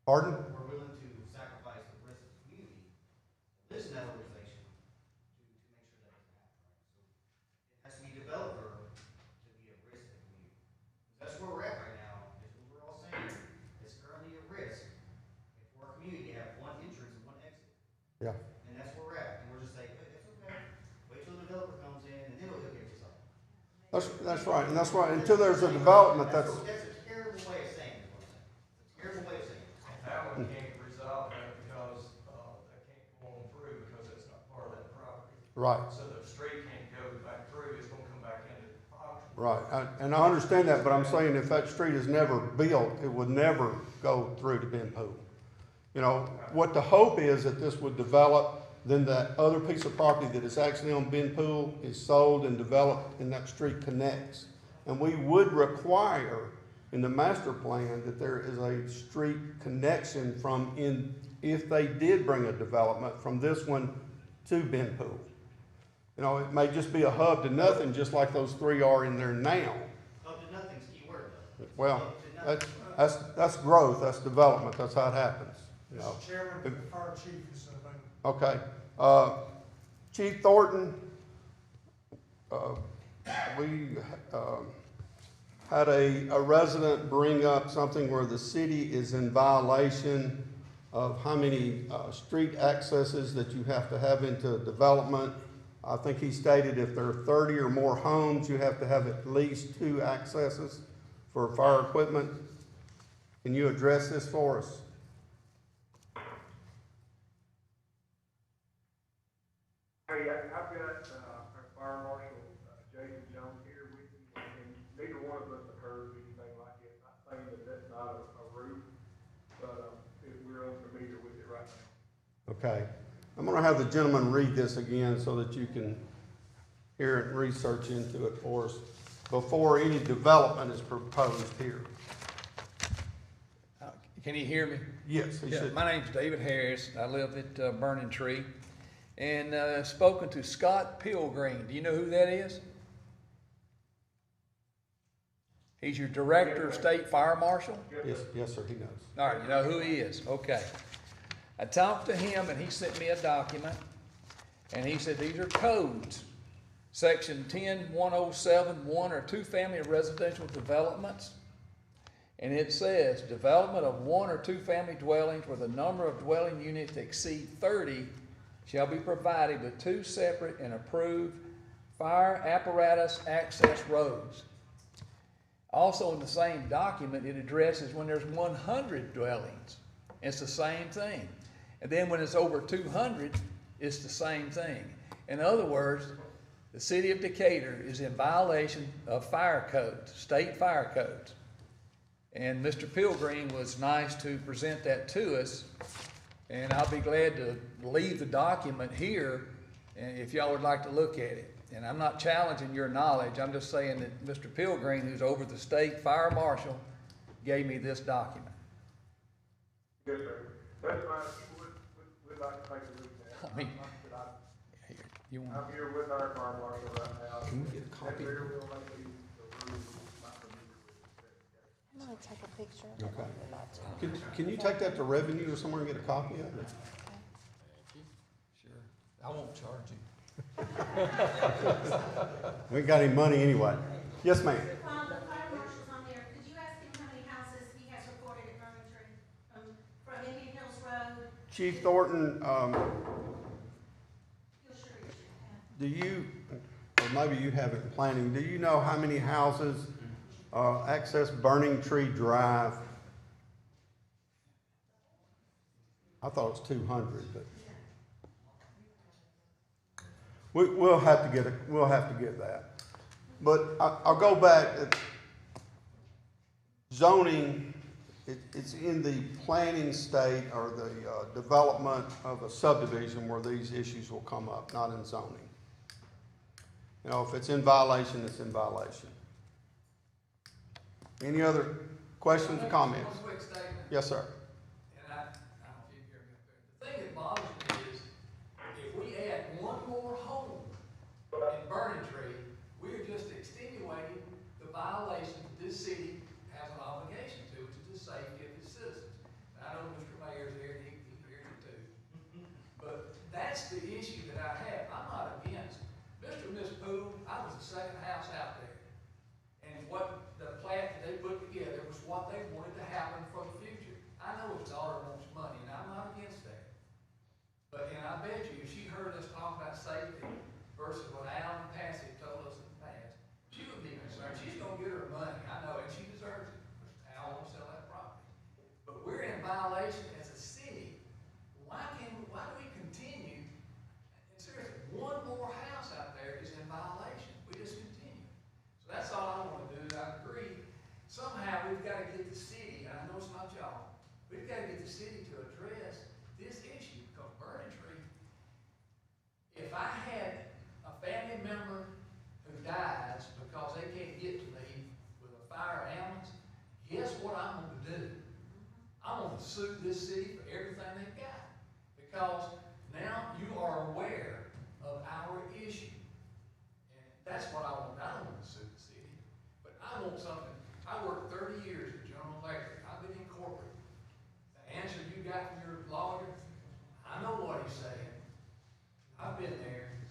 B: Pardon?
O: We're willing to sacrifice the rest of the community. This is that organization to make sure that doesn't happen, right? So it has to be developer to be a risk to the community. That's where we're at right now, is what we're all saying. It's currently a risk for our community to have 1 entrance and 1 exit.
B: Yeah.
O: And that's where we're at. And we're just saying, it's okay. Wait till the developer comes in and then he'll get this up.
B: That's right, and that's right. Until there's a development,
O: That's a terrible way of saying it. It's a terrible way of saying it.
I: That one can't resolve that because they can't go on through because it's not part of that property.
B: Right.
I: So the street can't go back through, it's gonna come back into the property.
B: Right, and I understand that, but I'm saying if that street is never built, it would never go through to Bend Pool. You know, what the hope is that this would develop, then that other piece of property that is actually on Bend Pool is sold and developed and that street connects. And we would require in the master plan that there is a street connection if they did bring a development from this one to Bend Pool. You know, it may just be a hub to nothing, just like those 3 are in there now.
O: Hub to nothing's key word though.
B: Well, that's growth, that's development, that's how it happens. You know.
V: Mr. Chairman, the fire chief is available.
B: Okay, Chief Thornton, we had a resident bring up something where the city is in violation of how many street accesses that you have to have into development. I think he stated if there are 30 or more homes, you have to have at least 2 accesses for fire equipment. Can you address this for us?
W: Hey, I've got our fire marshal, Jason Jones here with me, and neither one of us have heard anything like it. Not saying that that's not a roof, but we're unfamiliar with it right now.
B: Okay. I'm going to have the gentleman read this again so that you can hear it and research into it for us before any development is proposed here.
E: Can you hear me?
B: Yes, he should.
E: My name's David Harris. I live at Burning Tree. And spoken to Scott Pilgrim. Do you know who that is? He's your Director of State Fire Marshal?
B: Yes, sir, he knows.
E: All right, you know who he is. Okay. I talked to him and he sent me a document and he said these are codes. Section 10-107, 1 or 2 family residential developments. And it says development of 1 or 2 family dwellings where the number of dwelling units exceed 30 shall be provided with 2 separate and approved fire apparatus access roads. Also in the same document, it addresses when there's 100 dwellings. It's the same thing. And then when it's over 200, it's the same thing. In other words, the city of Decatur is in violation of fire codes, state fire codes. And Mr. Pilgrim was nice to present that to us, and I'll be glad to leave the document here if y'all would like to look at it. And I'm not challenging your knowledge, I'm just saying that Mr. Pilgrim, who's over the state fire marshal, gave me this document.
W: Yes, sir. That's fine. We'd like to take a look at it.
E: I mean, you want,
W: I'm here with our fire marshal right now.
E: can we get a copy?
W: And we'll make these rules not familiar with.
P: I'm gonna take a picture.
B: Okay. Can you take that to revenue or somewhere and get a copy of it?
E: Sure. I won't charge you.
B: We ain't got any money anyway. Yes, ma'am.
Q: The fire marshal's on there, could you ask him how many houses he has reported at Burning Tree from Indian Hills Road?
B: Chief Thornton,
Q: You'll sure you should have.
B: do you, or maybe you have it in planning, do you know how many houses access Burning Tree Drive? I thought it was 200, but we'll have to get that. But I'll go back. Zoning, it's in the planning state or the development of a subdivision where these issues will come up, not in zoning. You know, if it's in violation, it's in violation. Any other questions or comments?
E: One quick statement.
B: Yes, sir.
E: And I don't know if you hear me up there. The thing that bothers me is if we add one more home in Burning Tree, we're just extenuating the violation that this city has an obligation to, which is the safety of its citizens. And I know Mr. Mayor's here, and he hears it too. But that's the issue that I have. I'm not against. Mr. and Miss Poole, I was the second house out there. And what the plat that they put together was what they wanted to happen for the future. I know his daughter wants money, and I'm not against that. But, and I bet you, if she heard us talk about safety versus what Alan Passy told us in the past, she would be concerned. She's gonna get her money, I know, and she deserves it. Al won't sell that property. But we're in violation as a city. Why do we continue? And seriously, one more house out there is in violation. We just continue. So that's all I wanna do. I agree. Somehow we've gotta get the city, and I know it's not y'all, we've gotta get the city to address this issue, because Burning Tree, if I had a family member who dies because they can't get to me with a fire or ambulance, guess what I'm gonna do? I'm gonna sue this city for everything they've got, because now you are aware of our issue. And that's what I want. I don't want to sue the city, but I want something. I worked 30 years at General Electric. I've been in corporate. The answer you got from your lawyer, I know what he's saying. I've been there, and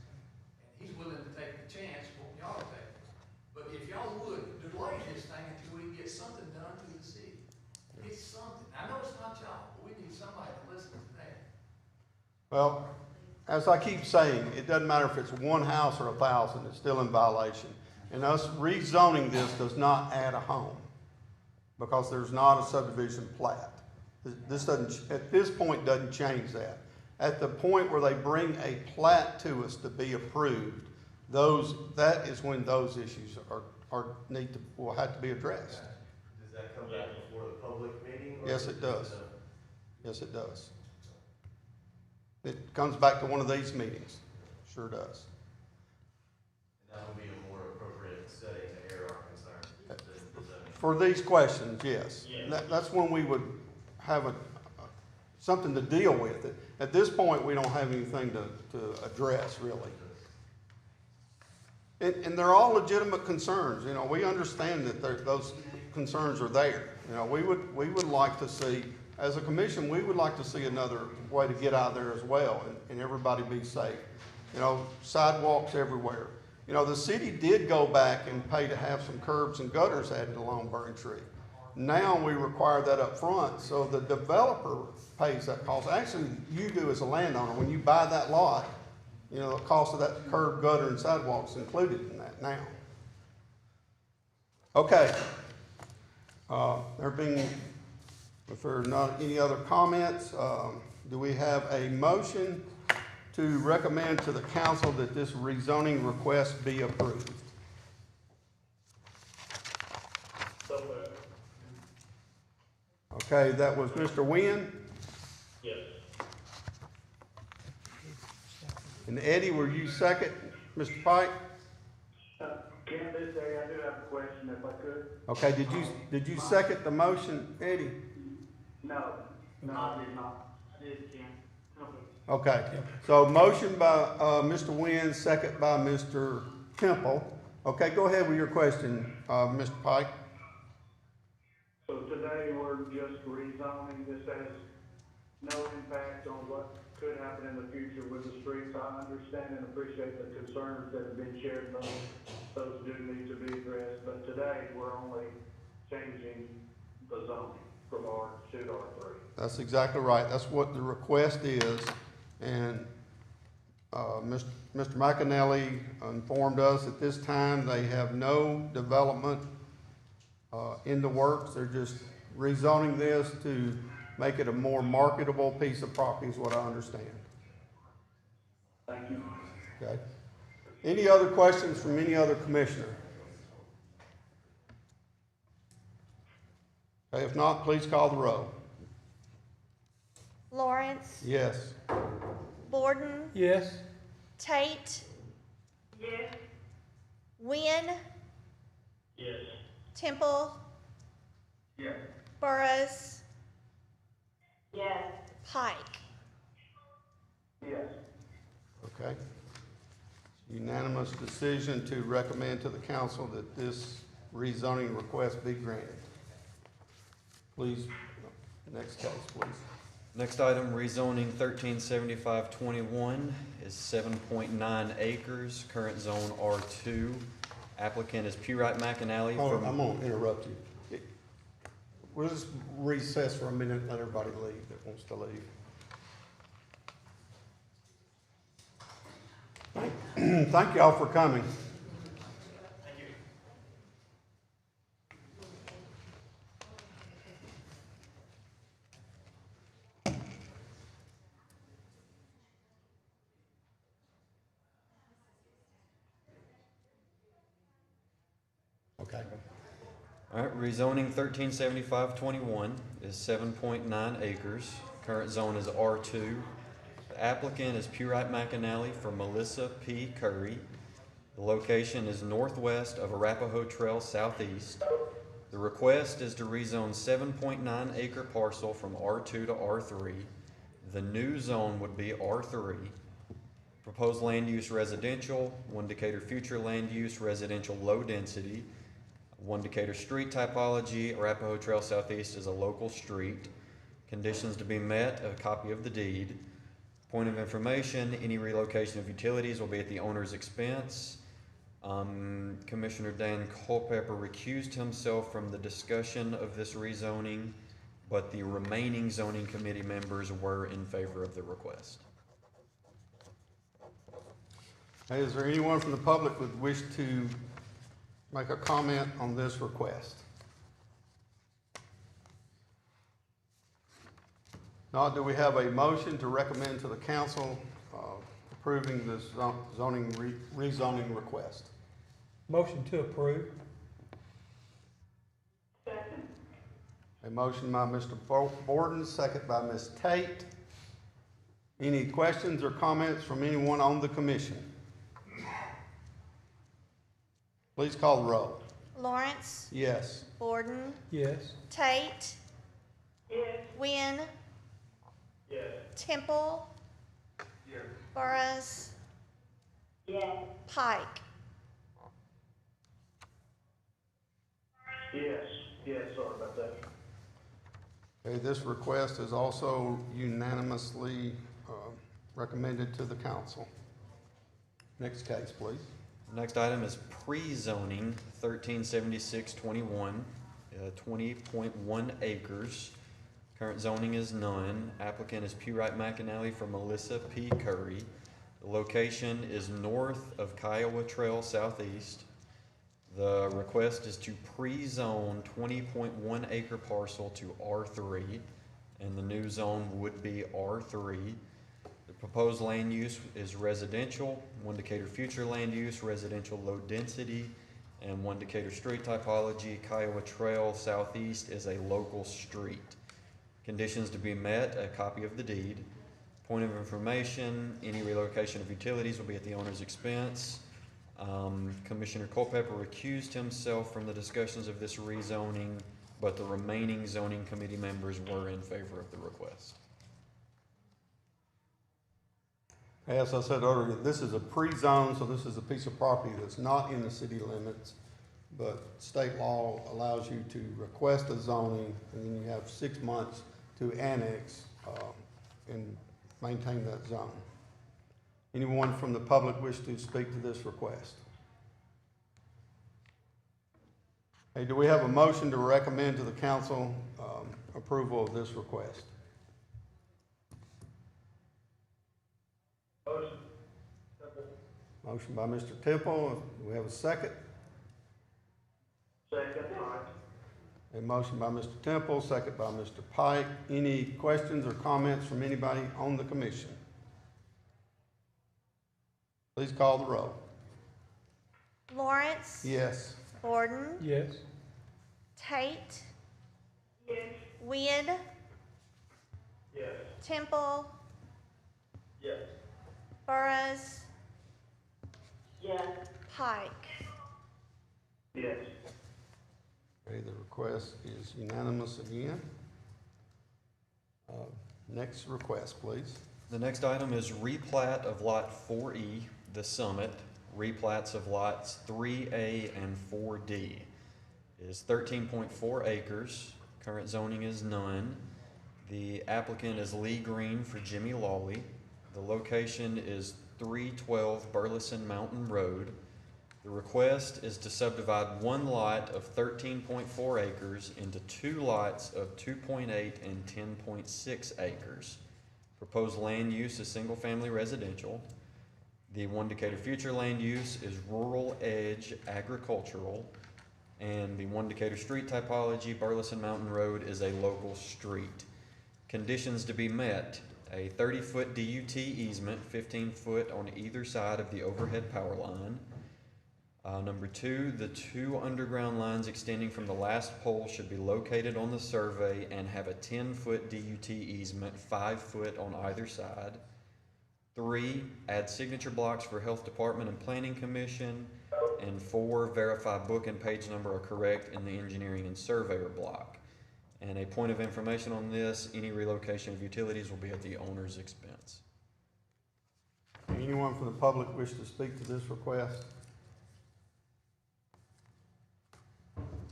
E: he's willing to take the chance for y'all to take it. But if y'all would, delay this thing until we get something done to the city. Get something. I know it's not y'all, but we need somebody to listen to that.
B: Well, as I keep saying, it doesn't matter if it's one house or 1,000, it's still in violation. And us rezoning this does not add a home, because there's not a subdivision plat. This doesn't, at this point, doesn't change that. At the point where they bring a plat to us to be approved, that is when those issues will have to be addressed.
T: Does that come back before the public meeting?
B: Yes, it does. Yes, it does. It comes back to one of these meetings. Sure does.
T: And that would be a more appropriate setting to air our concerns.
B: For these questions, yes. That's when we would have something to deal with. At this point, we don't have anything to address, really. And they're all legitimate concerns. You know, we understand that those concerns are there. You know, we would like to see, as a commission, we would like to see another way to get out there as well and everybody be safe. You know, sidewalks everywhere. You know, the city did go back and pay to have some curbs and gutters added along Burning Tree. Now we require that up front, so the developer pays that cost. Actually, you do as a landowner. When you buy that lot, you know, the cost of that curb, gutter, and sidewalks included in that now. Okay. If there are not any other comments, do we have a motion to recommend to the council that this rezoning request be approved? Okay, that was Mr. Wynn.
G: Yes.
B: And Eddie, were you second, Mr. Pike?
W: Ken, this day, I do have a question if I could.
B: Okay, did you second the motion, Eddie?
W: No, I did not. I did, Ken.
B: Okay, so motion by, Mr. Wynn, second by Mr. Temple. Okay, go ahead with your question, Mr. Pike.
W: So today, we're just rezoning. This has no impact on what could happen in the future with the streets. I understand and appreciate the concerns that have been shared. Those do need to be addressed, but today, we're only changing the zoning from R2 to R3.
B: That's exactly right. That's what the request is. And Mr. McAnally informed us at this time they have no development in the works. They're just rezoning this to make it a more marketable piece of property is what I understand.
W: Thank you.
B: Okay. Any other questions from any other commissioner? Okay, if not, please call the roll.
P: Lawrence,
B: Yes.
P: Borden,
S: Yes.
P: Tate. Yes. Wynn,
G: Yes.
P: Temple,
W: Yes.
P: Burrows. Yes. Pike.
W: Yes.
B: Okay. Unanimous decision to recommend to the council that this rezoning request be granted. Please, next case, please.
A: Next item, rezoning 137521 is 7.9 acres, current zone R2. Applicant is Purite McAnally
B: Hold on,
A: from...
B: I'm gonna interrupt you. We'll just recess for a minute and let everybody leave that wants to leave. Thank y'all for coming. Okay.
A: All right, rezoning 137521 is 7.9 acres. Current zone is R2. The applicant is Purite McAnally for Melissa P. Curry. The location is northwest of Arapahoe Trail Southeast. The request is to rezone 7.9 acre parcel from R2 to R3. The new zone would be R3. Proposed land use residential, 1 Decatur future land use residential low density, 1 Decatur street typology, Arapahoe Trail Southeast is a local street. Conditions to be met, a copy of the deed. Point of information, any relocation of utilities will be at the owner's expense. Commissioner Dan Culpepper recused himself from the discussion of this rezoning, but the remaining zoning committee members were in favor of the request.
B: Hey, is there anyone from the public who would wish to make a comment on this request? Now, do we have a motion to recommend to the council approving this rezoning request?
S: Motion to approve.
B: A motion by Mr. Borden, second by Ms. Tate. Any questions or comments from anyone on the commission? Please call the roll.
P: Lawrence,
B: Yes.
P: Borden,
S: Yes.
P: Tate.
G: Yes.
P: Wynn,
G: Yes.
P: Temple,
W: Yes.
P: Burrows.
G: Yes.
P: Pike.
W: Yes. Yes, sorry about that.
B: Okay, this request is also unanimously recommended to the council. Next case, please.
A: Next item is pre-zoning 137621, 20.1 acres. Current zoning is none. Applicant is Purite McAnally for Melissa P. Curry. The location is north of Kiowa Trail Southeast. The request is to pre-zone 20.1 acre parcel to R3, and the new zone would be R3. The proposed land use is residential, 1 Decatur future land use, residential low density, and 1 Decatur street typology. Kiowa Trail Southeast is a local street. Conditions to be met, a copy of the deed. Point of information, any relocation of utilities will be at the owner's expense. Commissioner Culpepper recused himself from the discussions of this rezoning, but the remaining zoning committee members were in favor of the request.
B: As I said earlier, this is a pre-zone, so this is a piece of property that's not in the city limits, but state law allows you to request a zoning, and then you have 6 months to annex and maintain that zone. Anyone from the public wish to speak to this request? Hey, do we have a motion to recommend to the council approval of this request?
G: Motion.
B: Motion by Mr. Temple. Do we have a second?
G: Second.
B: A motion by Mr. Temple, second by Mr. Pike. Any questions or comments from anybody on the commission? Please call the roll.
C: Lawrence?
B: Yes.
C: Borden?
S: Yes.
C: Tate?
G: Yes.
C: Wynn?
G: Yes.
C: Temple?
G: Yes.
C: Burrows?
G: Yes.
C: Pike?
G: Yes.
B: Okay, the request is unanimous again. Next request, please.
A: The next item is replat of Lot 4E, the Summit, replats of lots 3A and 4D. It is 13.4 acres. Current zoning is none. The applicant is Lee Green for Jimmy Lawley. The location is 312 Burleson Mountain Road. The request is to subdivide one lot of 13.4 acres into 2 lots of 2.8 and 10.6 acres. Proposed land use is single-family residential. The 1 Decatur future land use is rural edge agricultural. And the 1 Decatur street typology, Burleson Mountain Road, is a local street. Conditions to be met: a 30-foot DUT easement, 15 foot on either side of the overhead power line. Number 2, the 2 underground lines extending from the last pole should be located on the survey and have a 10-foot DUT easement, 5 foot on either side. 3, add signature blocks for Health Department and Planning Commission. And 4, verify book and page number are correct in the engineering and surveyor block. And a point of information on this: any relocation of utilities will be at the owner's expense.
B: Anyone from the public wish to speak to this request?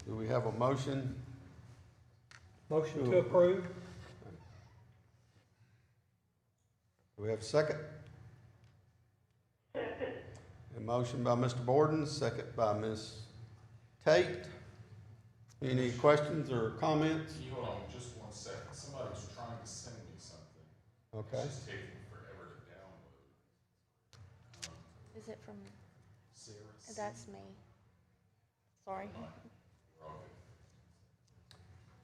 B: Do we have a motion?
S: Motion to approve.
B: Do we have a second? A motion by Mr. Borden, second by Ms. Tate. Any questions or comments?
D: Can you hold on just 1 second? Somebody was trying to send me something.
B: Okay.
D: It's just taking forever to download.
C: Is it from?
D: Sarah?
C: That's me. Sorry.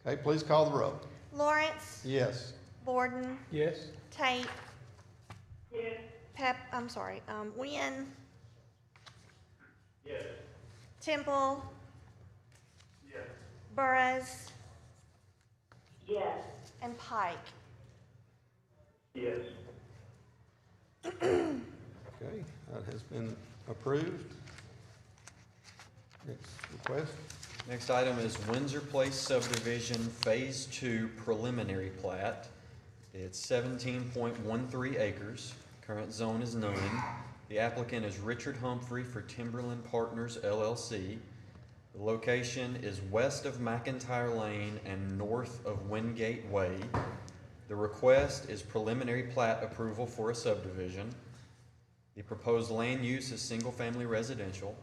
B: Okay, please call the roll.
C: Lawrence?
B: Yes.
C: Borden?
S: Yes.
C: Tate?
G: Yes.
C: Wynn?
G: Yes.
C: Temple?
G: Yes.
C: Burrows?
G: Yes.
C: And Pike?
G: Yes.
B: Okay, that has been approved. Next request.
A: Next item is Windsor Place Subdivision Phase 2 Preliminary Plat. It's 17.13 acres. Current zone is none. The applicant is Richard Humphrey for Timberland Partners LLC. The location is west of McIntyre Lane and north of Wingate Way. The request is preliminary plat approval for a subdivision. The proposed land use is single-family residential.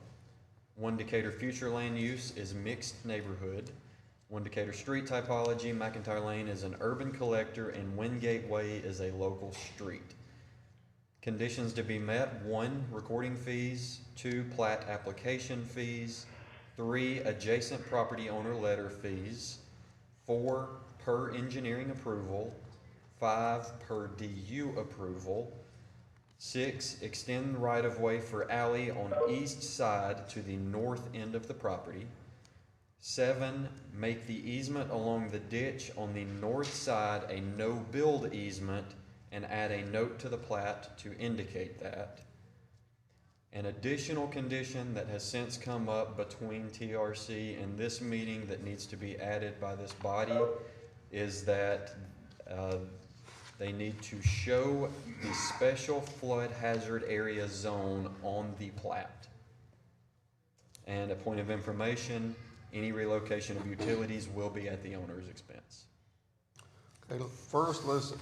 A: 1 Decatur future land use is mixed neighborhood. 1 Decatur street typology, McIntyre Lane is an urban collector and Wingate Way is a local street. Conditions to be met: 1, recording fees; 2, plat application fees; 3, adjacent property owner letter fees; 4, per engineering approval; 5, per DU approval; 6, extend right-of-way for alley on east side to the north end of the property; 7, make the easement along the ditch on the north side a no-build easement and add a note to the plat to indicate that. An additional condition that has since come up between TRC and this meeting that needs to be added by this body is that they need to show the special flood hazard area zone on the plat. And a point of information, any relocation of utilities will be at the owner's expense.
B: Okay, first let's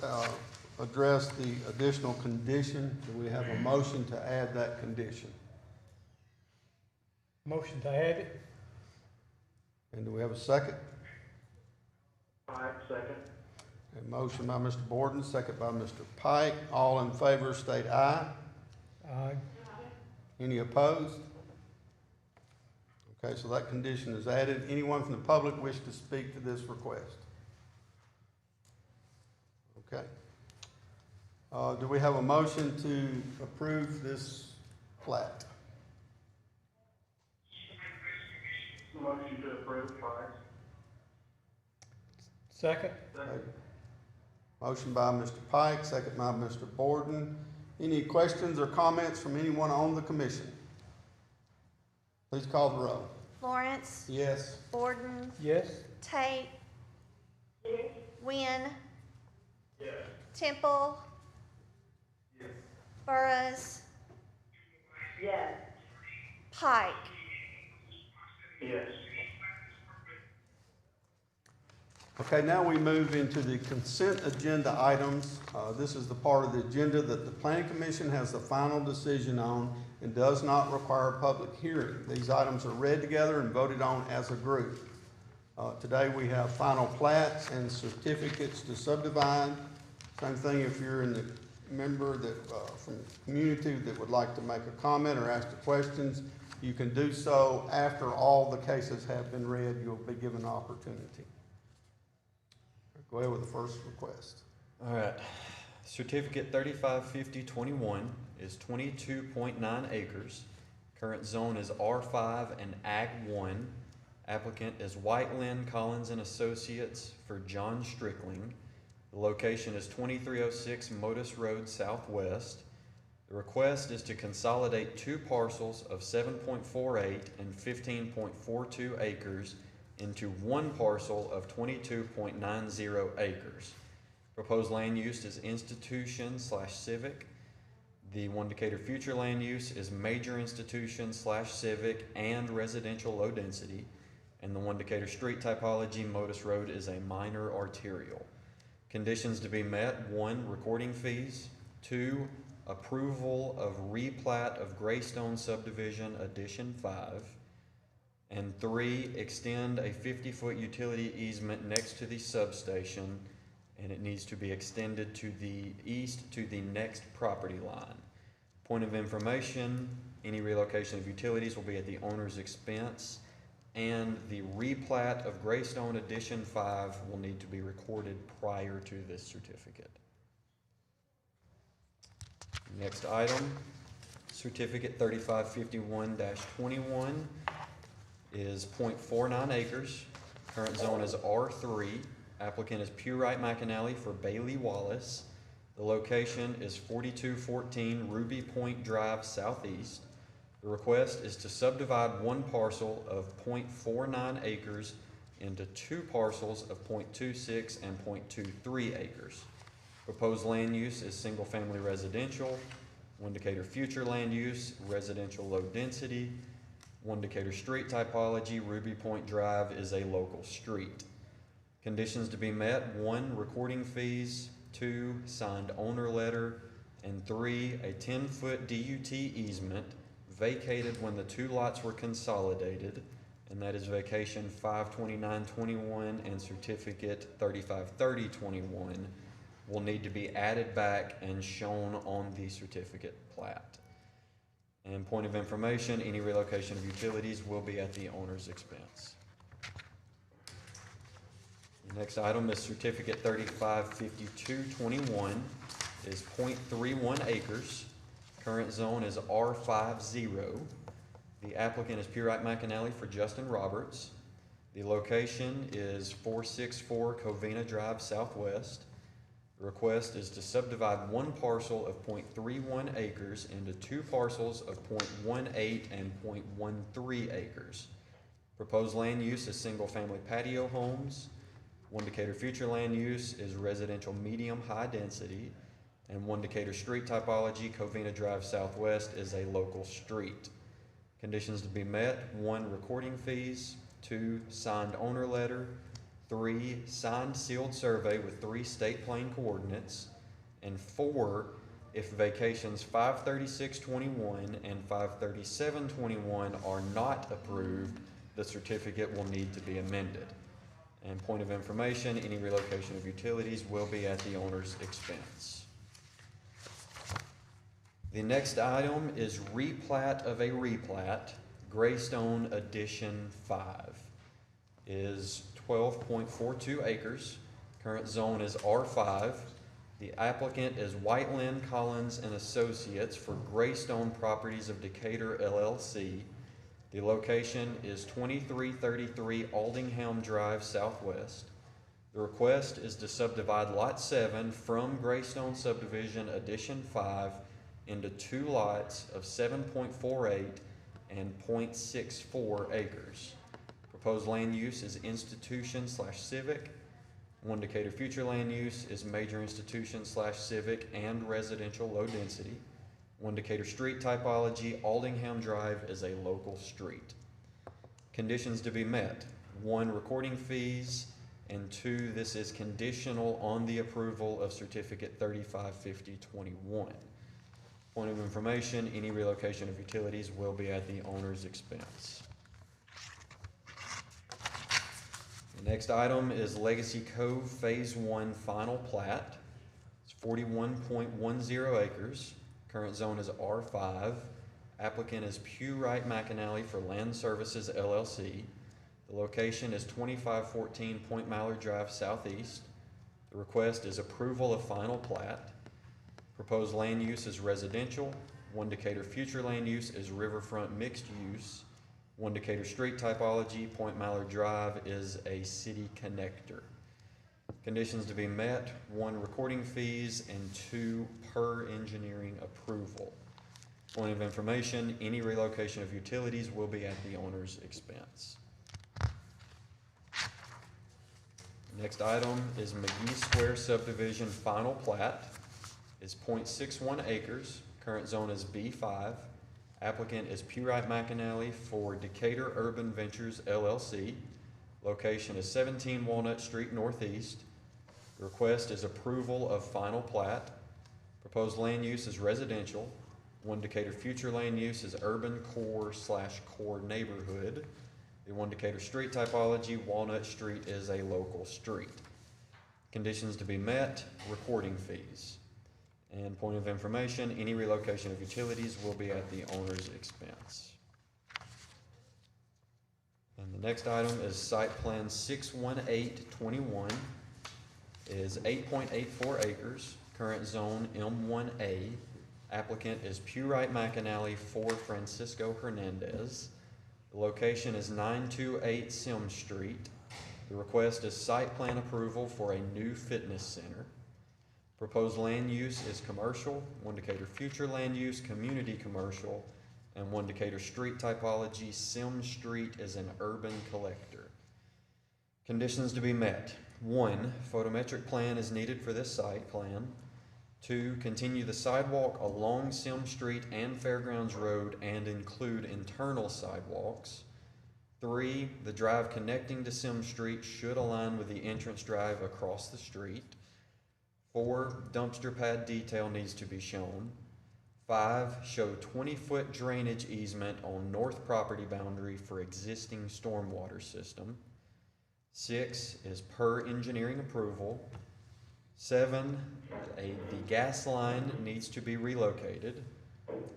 B: address the additional condition. Do we have a motion to add that condition?
S: Motion to add it?
B: And do we have a second?
W: Pike, second.
B: A motion by Mr. Borden, second by Mr. Pike. All in favor state aye.
S: Aye.
B: Any opposed? Okay, so that condition is added. Anyone from the public wish to speak to this request? Okay. Do we have a motion to approve this plat?
W: Motion to approve, Pike.
S: Second?
B: Okay. Motion by Mr. Pike, second by Mr. Borden. Any questions or comments from anyone on the commission? Please call the roll.
C: Lawrence,
B: Yes.
C: Borden,
S: Yes.
C: Tate, Wynn,
W: Yes.
C: Temple,
W: Yes.
C: Burrows,
G: Yes.
C: Pike.
W: Yes.
B: Okay, now we move into the consent agenda items. This is the part of the agenda that the Planning Commission has the final decision on and does not require a public hearing. These items are read together and voted on as a group. Today we have final plats and certificates to subdivide. Same thing if you're in the member that from the community that would like to make a comment or ask questions, you can do so after all the cases have been read. You'll be given an opportunity. Go ahead with the first request.
A: All right. Certificate 355021 is 22.9 acres. Current zone is R5 and Ag 1. Applicant is Whiteland Collins and Associates for John Strickling. The location is 2306 Modus Road Southwest. The request is to consolidate two parcels of 7.48 and 15.42 acres into one parcel of 22.90 acres. Proposed land use is institution/civic. The One Decatur future land use is major institution/civic and residential low density. And the One Decatur street typology, Modus Road, is a minor arterial. Conditions to be met: 1, recording fees; 2, approval of replat of Greystone Subdivision Addition 5; and 3, extend a 50-foot utility easement next to the substation, and it needs to be extended to the east to the next property line. Point of information, any relocation of utilities will be at the owner's expense, and the replat of Greystone Addition 5 will need to be recorded prior to this certificate. Next item, Certificate 3551-21 is 0.49 acres. Current zone is R3. Applicant is Purite McAnally for Bailey Wallace. The location is 4214 Ruby Point Drive Southeast. The request is to subdivide one parcel of 0.49 acres into two parcels of 0.26 and 0.23 acres. Proposed land use is single-family residential. One Decatur future land use, residential low density. One Decatur street typology, Ruby Point Drive is a local street. Conditions to be met: 1, recording fees; 2, signed owner letter; and 3, a 10-foot DUT easement vacated when the two lots were consolidated, and that is vacation 52921 and certificate 353021 will need to be added back and shown on the certificate plat. And point of information, any relocation of utilities will be at the owner's expense. The next item is Certificate 355221 is 0.31 acres. Current zone is R50. The applicant is Purite McAnally for Justin Roberts. The location is 464 Covina Drive Southwest. The request is to subdivide one parcel of .31 acres into two parcels of .18 and .13 acres. Proposed land use is single-family patio homes. One Decatur future land use is residential medium-high density. And one Decatur street typology, Covina Drive Southwest, is a local street. Conditions to be met: 1, recording fees; 2, signed owner letter; 3, signed sealed survey with 3 state plane coordinates; and 4, if vacations 53621 and 53721 are not approved, the certificate will need to be amended. And point of information, any relocation of utilities will be at the owner's expense. The next item is replat of a replat, Greystone Addition 5. Is 12.42 acres. Current zone is R5. The applicant is Whiteland, Collins and Associates for Greystone Properties of Decatur LLC. The location is 2333 Aldingham Drive Southwest. The request is to subdivide Lot 7 from Greystone Subdivision Addition 5 into 2 lots of 7.48 and .64 acres. Proposed land use is institution/civic. One Decatur future land use is major institution/civic and residential low density. One Decatur street typology, Aldingham Drive is a local street. Conditions to be met: 1, recording fees, and 2, this is conditional on the approval of certificate 355021. Point of information, any relocation of utilities will be at the owner's expense. The next item is Legacy Cove Phase 1 Final Plat. It's 41.10 acres. Current zone is R5. Applicant is Pewright McAnally for Land Services LLC. The location is 2514 Point Mallard Drive Southeast. The request is approval of final plat. Proposed land use is residential. One Decatur future land use is riverfront mixed use. One Decatur street typology, Point Mallard Drive is a city connector. Conditions to be met: 1, recording fees, and 2, per engineering approval. Point of information, any relocation of utilities will be at the owner's expense. Next item is McGee Square Subdivision Final Plat. It's 0.61 acres. Current zone is B5. Applicant is Pewright McAnally for Decatur Urban Ventures LLC. Location is 17 Walnut Street Northeast. The request is approval of final plat. Proposed land use is residential. One Decatur future land use is urban core/core neighborhood. The One Decatur street typology, Walnut Street is a local street. Conditions to be met: recording fees. And point of information, any relocation of utilities will be at the owner's expense. And the next item is Site Plan 61821. Is 8.84 acres. Current zone M1A. Applicant is Pewright McAnally for Francisco Hernandez. The location is 928 Sim Street. The request is site plan approval for a new fitness center. Proposed land use is commercial. One Decatur future land use, community commercial, and One Decatur street typology, Sim Street is an urban collector. Conditions to be met: 1, photometric plan is needed for this site plan. 2, continue the sidewalk along Sim Street and Fairgrounds Road and include internal sidewalks. 3, the drive connecting to Sim Street should align with the entrance drive across the street. 4, dumpster pad detail needs to be shown. 5, show 20-foot drainage easement on north property boundary for existing stormwater system. 6 is per engineering approval. 7, the gas line needs to be relocated.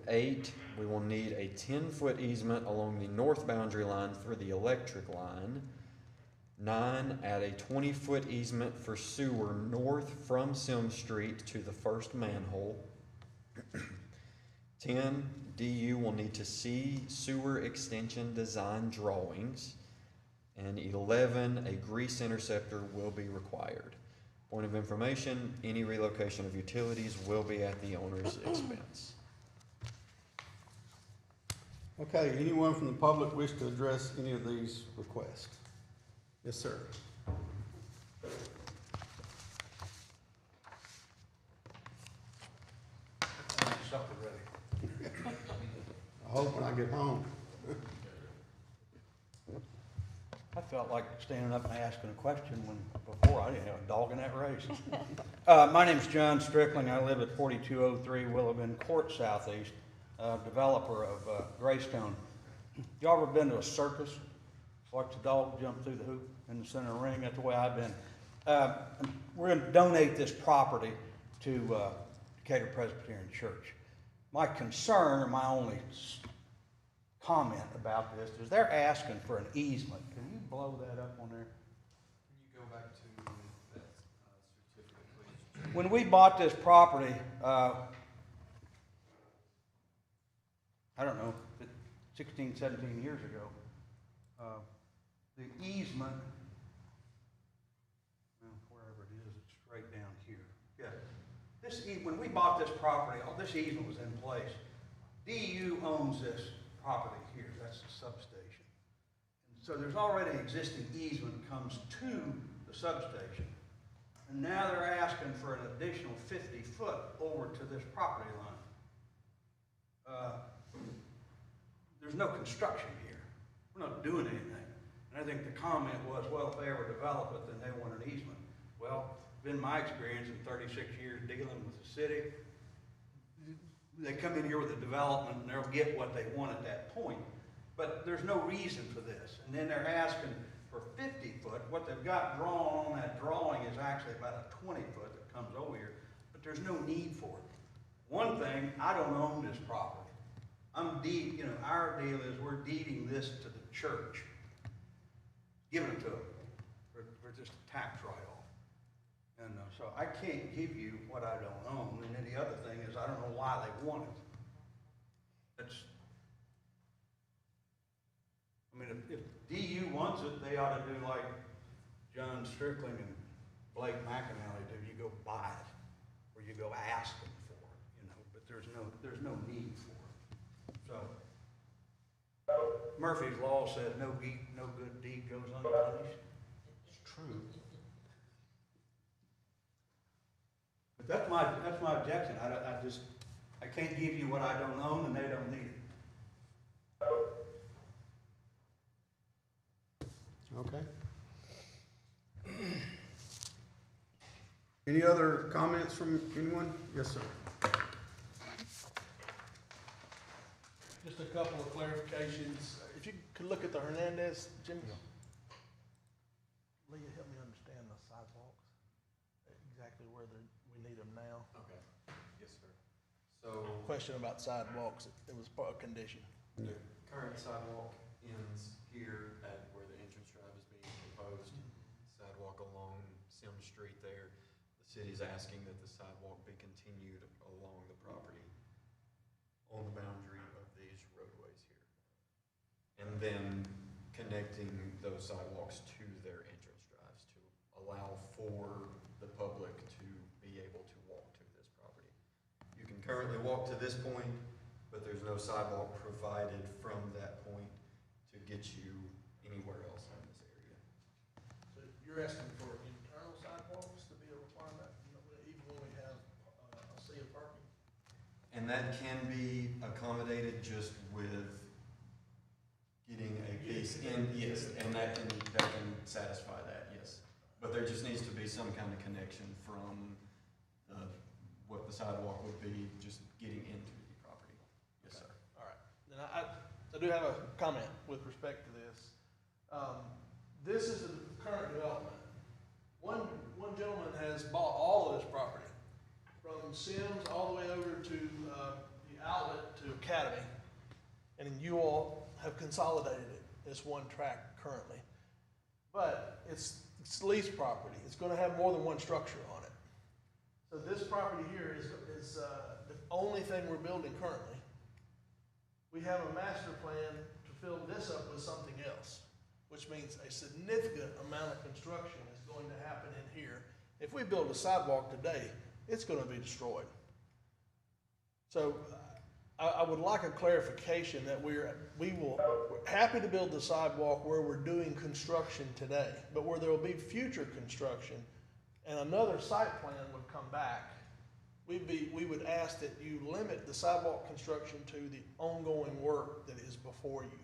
A: 8, we will need a 10-foot easement along the north boundary line for the electric line. 9, add a 20-foot easement for sewer north from Sim Street to the first manhole. 10, DU will need to see sewer extension design drawings. And 11, a grease interceptor will be required. Point of information, any relocation of utilities will be at the owner's expense.
B: Okay, anyone from the public wish to address any of these requests? Yes, sir.
J: Something ready.
B: I hope when I get home.
J: I felt like standing up and asking a question when before I didn't have a dog in that race. My name's John Strickling. I live at 4203 Willow Bend Court Southeast, developer of Greystone. Y'all ever been to a circus? Watch the dog jump through the hoop in the center ring? That's the way I've been. We're going to donate this property to Decatur Presbyterian Church. My concern, or my only comment about this, is they're asking for an easement. Can you blow that up on there?
L: Can you go back to that certificate, please?
J: When we bought this property, I don't know, 16, 17 years ago, the easement, well, wherever it is, it's right down here. Yeah. When we bought this property, this easement was in place. DU owns this property here. That's the substation. And so there's already an existing easement that comes to the substation. And now they're asking for an additional 50 foot over to this property line. There's no construction here. We're not doing anything. And I think the comment was, well, if they ever develop it, then they want an easement. Well, been my experience in 36 years dealing with the city. They come in here with a development and they'll get what they want at that point. But there's no reason for this. And then they're asking for 50 foot. What they've got drawn on that drawing is actually about a 20 foot that comes over here. But there's no need for it. One thing, I don't own this property. Our deal is we're deeding this to the church. Giving it to them for just a tax write-off. And so I can't give you what I don't own. And then the other thing is I don't know why they want it. If DU wants it, they ought to do like John Strickling and Blake McAnally do. You go buy it, or you go ask them for it, But there's no need for it. So Murphy's Law said no good deed goes unpunished. It's true. But that's my objection. I can't give you what I don't own, and they don't need it.
B: Okay. Any other comments from anyone? Yes, sir.
R: Just a couple of clarifications. If you could look at the Hernandez, Jimmy. Leah, help me understand the sidewalks, exactly where we need them now.
L: Okay, yes, sir. So.
R: Question about sidewalks, it was part of condition.
L: The current sidewalk ends here at where the entrance drive is being proposed. Sidewalk along Sim Street there. The city's asking that the sidewalk be continued along the property on the boundary of these roadways here. And then connecting those sidewalks to their entrance drives to allow for the public to be able to walk to this property. You can currently walk to this point, but there's no sidewalk provided from that point to get you anywhere else in this area.
R: So you're asking for internal sidewalks to be a requirement, even when we have a sea of parking?
L: And that can be accommodated just with getting a piece in, yes, and that can satisfy that, yes. But there just needs to be some kind of connection from what the sidewalk would be, just getting into the property. Yes, sir.
R: All right. Then I do have a comment with respect to this. This is the current development. One gentleman has bought all of this property, from Sims all the way over to the outlet to Academy, and you all have consolidated it as one tract currently. But it's leased property. It's going to have more than one structure on it. So this property here is the only thing we're building currently. We have a master plan to fill this up with something else, which means a significant amount of construction is going to happen in here. If we build a sidewalk today, it's gonna be destroyed. So I would like a clarification that we're happy to build the sidewalk where we're doing construction today, but where there will be future construction and another site plan would come back, we would ask that you limit the sidewalk construction to the ongoing work that is before you.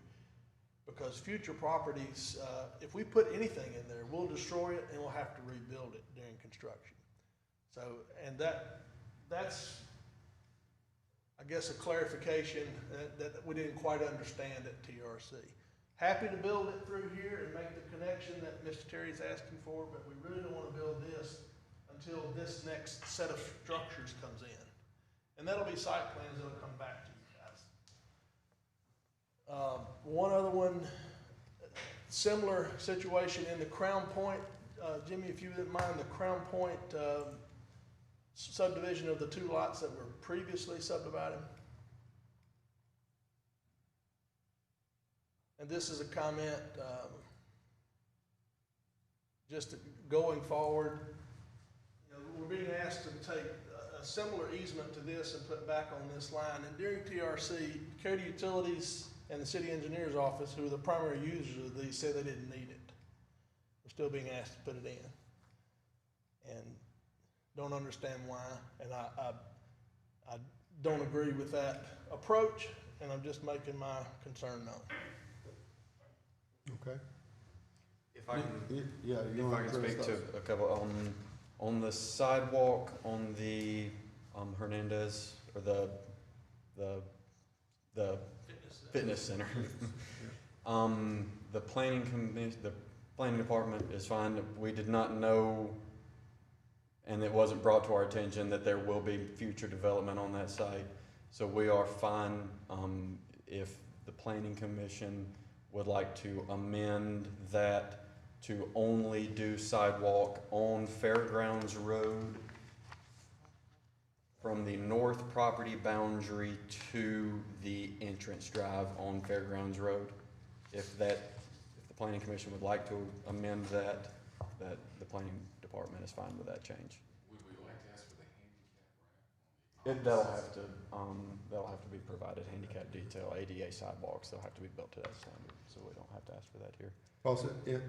R: Because future properties, if we put anything in there, we'll destroy it and we'll have to rebuild it during construction. So, and that's, I guess, a clarification that we didn't quite understand at TRC. Happy to build it through here and make the connection that Mr. Terry's asking for, but we really don't want to build this until this next set of structures comes in. And that'll be site plans that'll come back to you guys. One other one, similar situation in the Crown Point. Jimmy, if you didn't mind, the Crown Point subdivision of the two lots that were previously subdivided. And this is a comment, just going forward. You know, we're being asked to take a similar easement to this and put back on this line. And during TRC, Decatur Utilities and the city engineer's office, who are the primary users of these, said they didn't need it. We're still being asked to put it in. And don't understand why, and I don't agree with that approach, and I'm just making my concern known.
B: Okay.
A: If I can,
B: Yeah,
A: if I can speak to a couple, on the sidewalk, on the Hernandez, or the fitness center. The planning department is fine. We did not know, and it wasn't brought to our attention, that there will be future development on that site. So we are fine if the planning commission would like to amend that to only do sidewalk on Fairgrounds Road from the north property boundary to the entrance drive on Fairgrounds Road. If the planning commission would like to amend that the planning department is fine with that change.
D: Would we like to ask for the handicap ramp?
A: That'll have to be provided, handicap detail, ADA sidewalks, they'll have to be built to that standard, so we don't have to ask for that here.
B: Because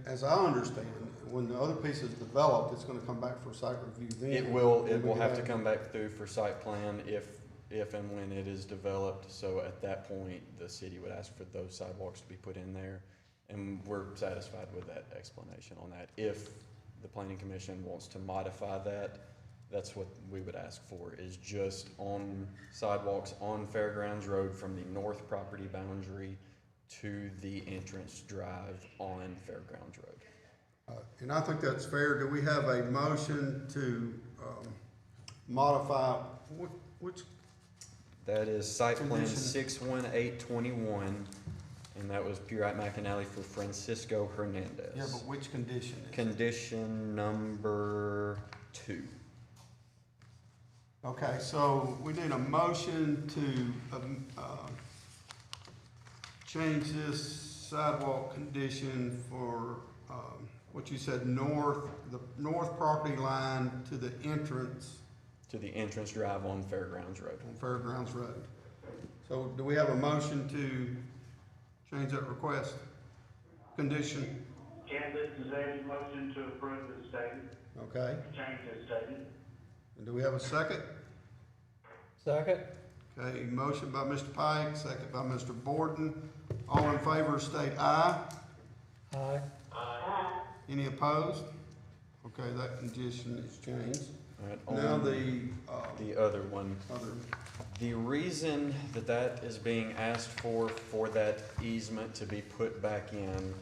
B: as I understand, when the other piece is developed, it's gonna come back for site review then.
A: It will have to come back through for site plan if and when it is developed, so at that point, the city would ask for those sidewalks to be put in there, and we're satisfied with that explanation on that. If the planning commission wants to modify that, that's what we would ask for, is just on sidewalks on Fairgrounds Road from the north property boundary to the entrance drive on Fairgrounds Road.
B: And I think that's fair. Do we have a motion to modify, which?
A: That is site plan
B: Condition.
A: 61821, and that was Purite McAnally for Francisco Hernandez.
B: Yeah, but which condition?
A: Condition number 2.
B: Okay, so we need a motion to change this sidewalk condition for what you said, the north property line to the entrance.
A: To the entrance drive on Fairgrounds Road.
B: On Fairgrounds Road. So do we have a motion to change that request? Condition?
G: Candace is a motion to approve the statement.
B: Okay.
G: Change the statement.
B: And do we have a second?
S: Second.
B: Okay, motion by Mr. Pike, second by Mr. Borton. All in favor state aye.
S: Aye.
G: Aye.
B: Any opposed? Okay, that condition is changed.
A: All right,
B: Now
A: on
B: the
A: other one. The reason that is being asked for that easement to be put back in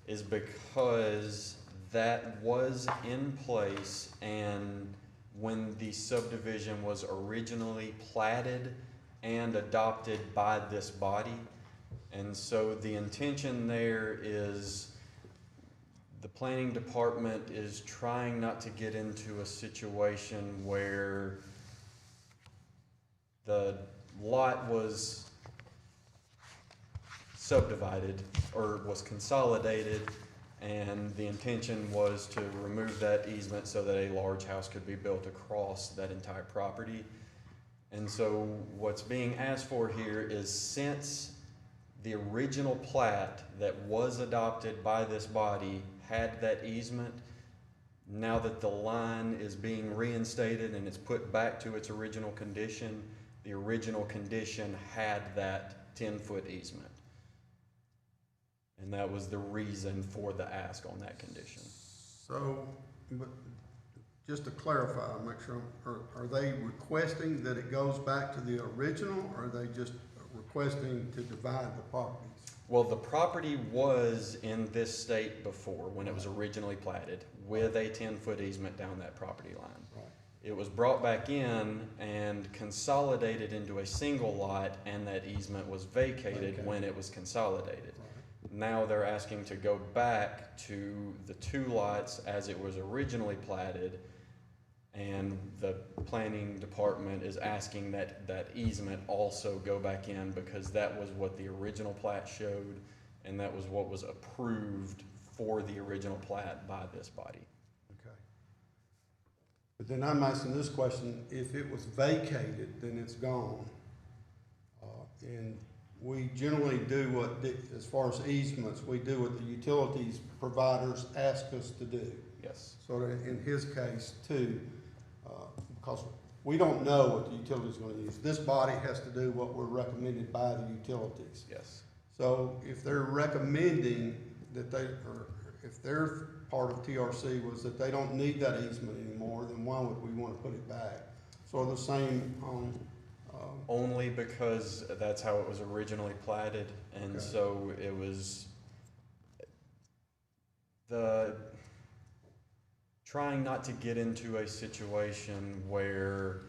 A: is because that was in place, and when the subdivision was originally platted and adopted by this body. And so the intention there is the planning department is trying not to get into a situation where the lot was subdivided or was consolidated And the intention was to remove that easement so that a large house could be built across that entire property. And so what's being asked for here is, since the original plat that was adopted by this body had that easement, now that the line is being reinstated and it's put back to its original condition, the original condition had that 10-foot easement. And that was the reason for the ask on that condition.
B: So, but just to clarify, make sure, are they requesting that it goes back to the original, or are they just requesting to divide the properties?
A: Well, the property was in this state before, when it was originally platted, with a 10-foot easement down that property line.
B: Right.
A: It was brought back in and consolidated into a single lot, and that easement was vacated when it was consolidated. Now they're asking to go back to the 2 lots as it was originally platted, and the planning department is asking that that easement also go back in, because that was what the original plat showed, and that was what was approved for the original plat by this body.
B: Okay. But then I'm asking this question: if it was vacated, then it's gone. And we generally do what, as far as easements, we do what the utilities providers ask us to do.
A: Yes.
B: So that in his case too, because we don't know what the utilities are going to use. This body has to do what we're recommended by the utilities.
A: Yes.
B: So if they're recommending that they, or if their part of TRC was that they don't need that easement anymore, then why would we want to put it back? So the same on.
A: Only because that's how it was originally platted, and
B: Okay.
A: so it was trying not to get into a situation where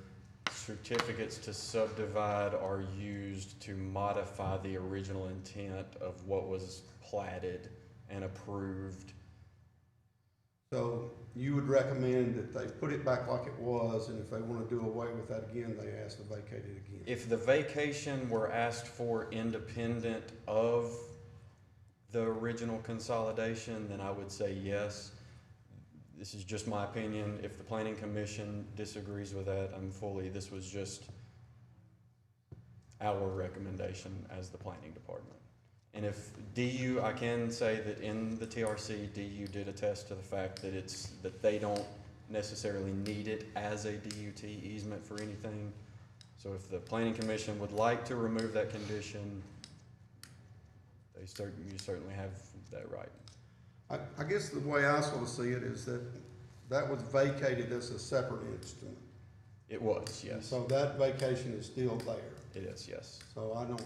A: certificates to subdivide are used to modify the original intent of what was platted and approved.
B: So you would recommend that they put it back like it was, and if they want to do away with that again, they ask to vacate it again?
A: If the vacation were asked for independent of the original consolidation, then I would say yes. This is just my opinion. If the planning commission disagrees with that, this was just our recommendation as the planning department. And if DU, I can say that in the TRC, DU did attest to the fact that that they don't necessarily need it as a DUT easement for anything. So if the planning commission would like to remove that condition, you certainly have that right.
B: I guess the way I sort of see it is that that was vacated as a separate instrument.
A: It was, yes.
B: So that vacation is still there.
A: It is, yes.
B: So I don't,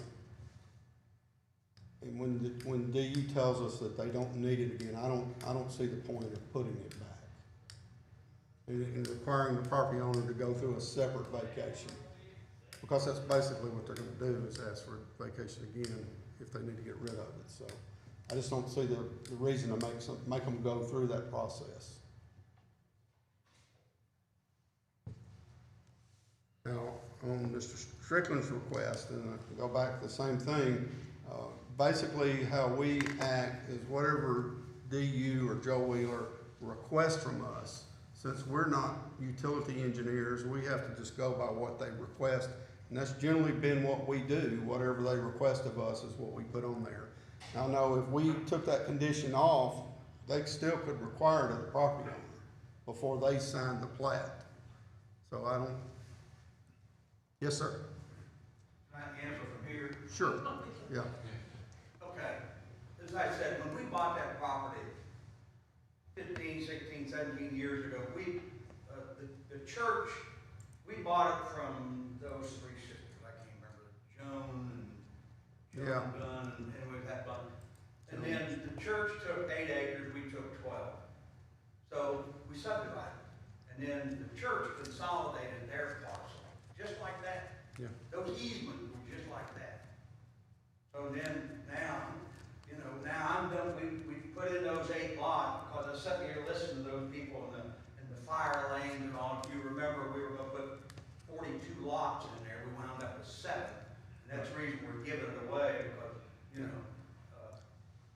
B: and when DU tells us that they don't need it again, I don't see the point of putting it back. And requiring the property owner to go through a separate vacation. Because that's basically what they're gonna do, is ask for vacation again if they need to get rid of it. So I just don't see the reason to make them go through that process. Now, on Mr. Strickland's request, and I can go back to the same thing, basically how we act is whatever DU or Joe Wheeler requests from us, since we're not utility engineers, we have to just go by what they request. And that's generally been what we do. Whatever they request of us is what we put on there. Now, no, if we took that condition off, they still could require it of the property owner before they sign the plat. So I don't. Yes, sir.
J: Can I answer from here?
B: Sure. Yeah.
J: Okay. As I said, when we bought that property 15, 16, 17 years ago, the church, we bought it from those 3 sisters. I can't remember, Joan and Dunn, and anyway, that bunch. And then the church took 8 acres, we took 12. So we subdivided. And then the church consolidated their parcel, just like that.
B: Yeah.
J: Those easements were just like that. So then now, now I'm done, we put in those 8 lots, because I was sitting here listening to those people in the fire lanes and all. If you remember, we were gonna put 42 lots in there, we wound up with 7. And that's the reason we're giving it away, because,